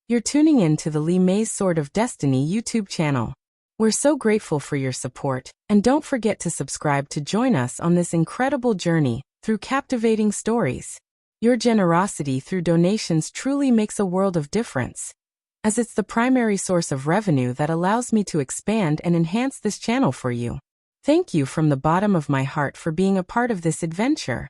You're tuning in to the Lee May's Sword of Destiny YouTube channel. We're so grateful for your support, and don't forget to subscribe to join us on this incredible journey through captivating stories. Your generosity through donations truly makes a world of difference, as it's the primary source of revenue that allows me to expand and enhance this channel for you. Thank you from the bottom of my heart for being a part of this adventure.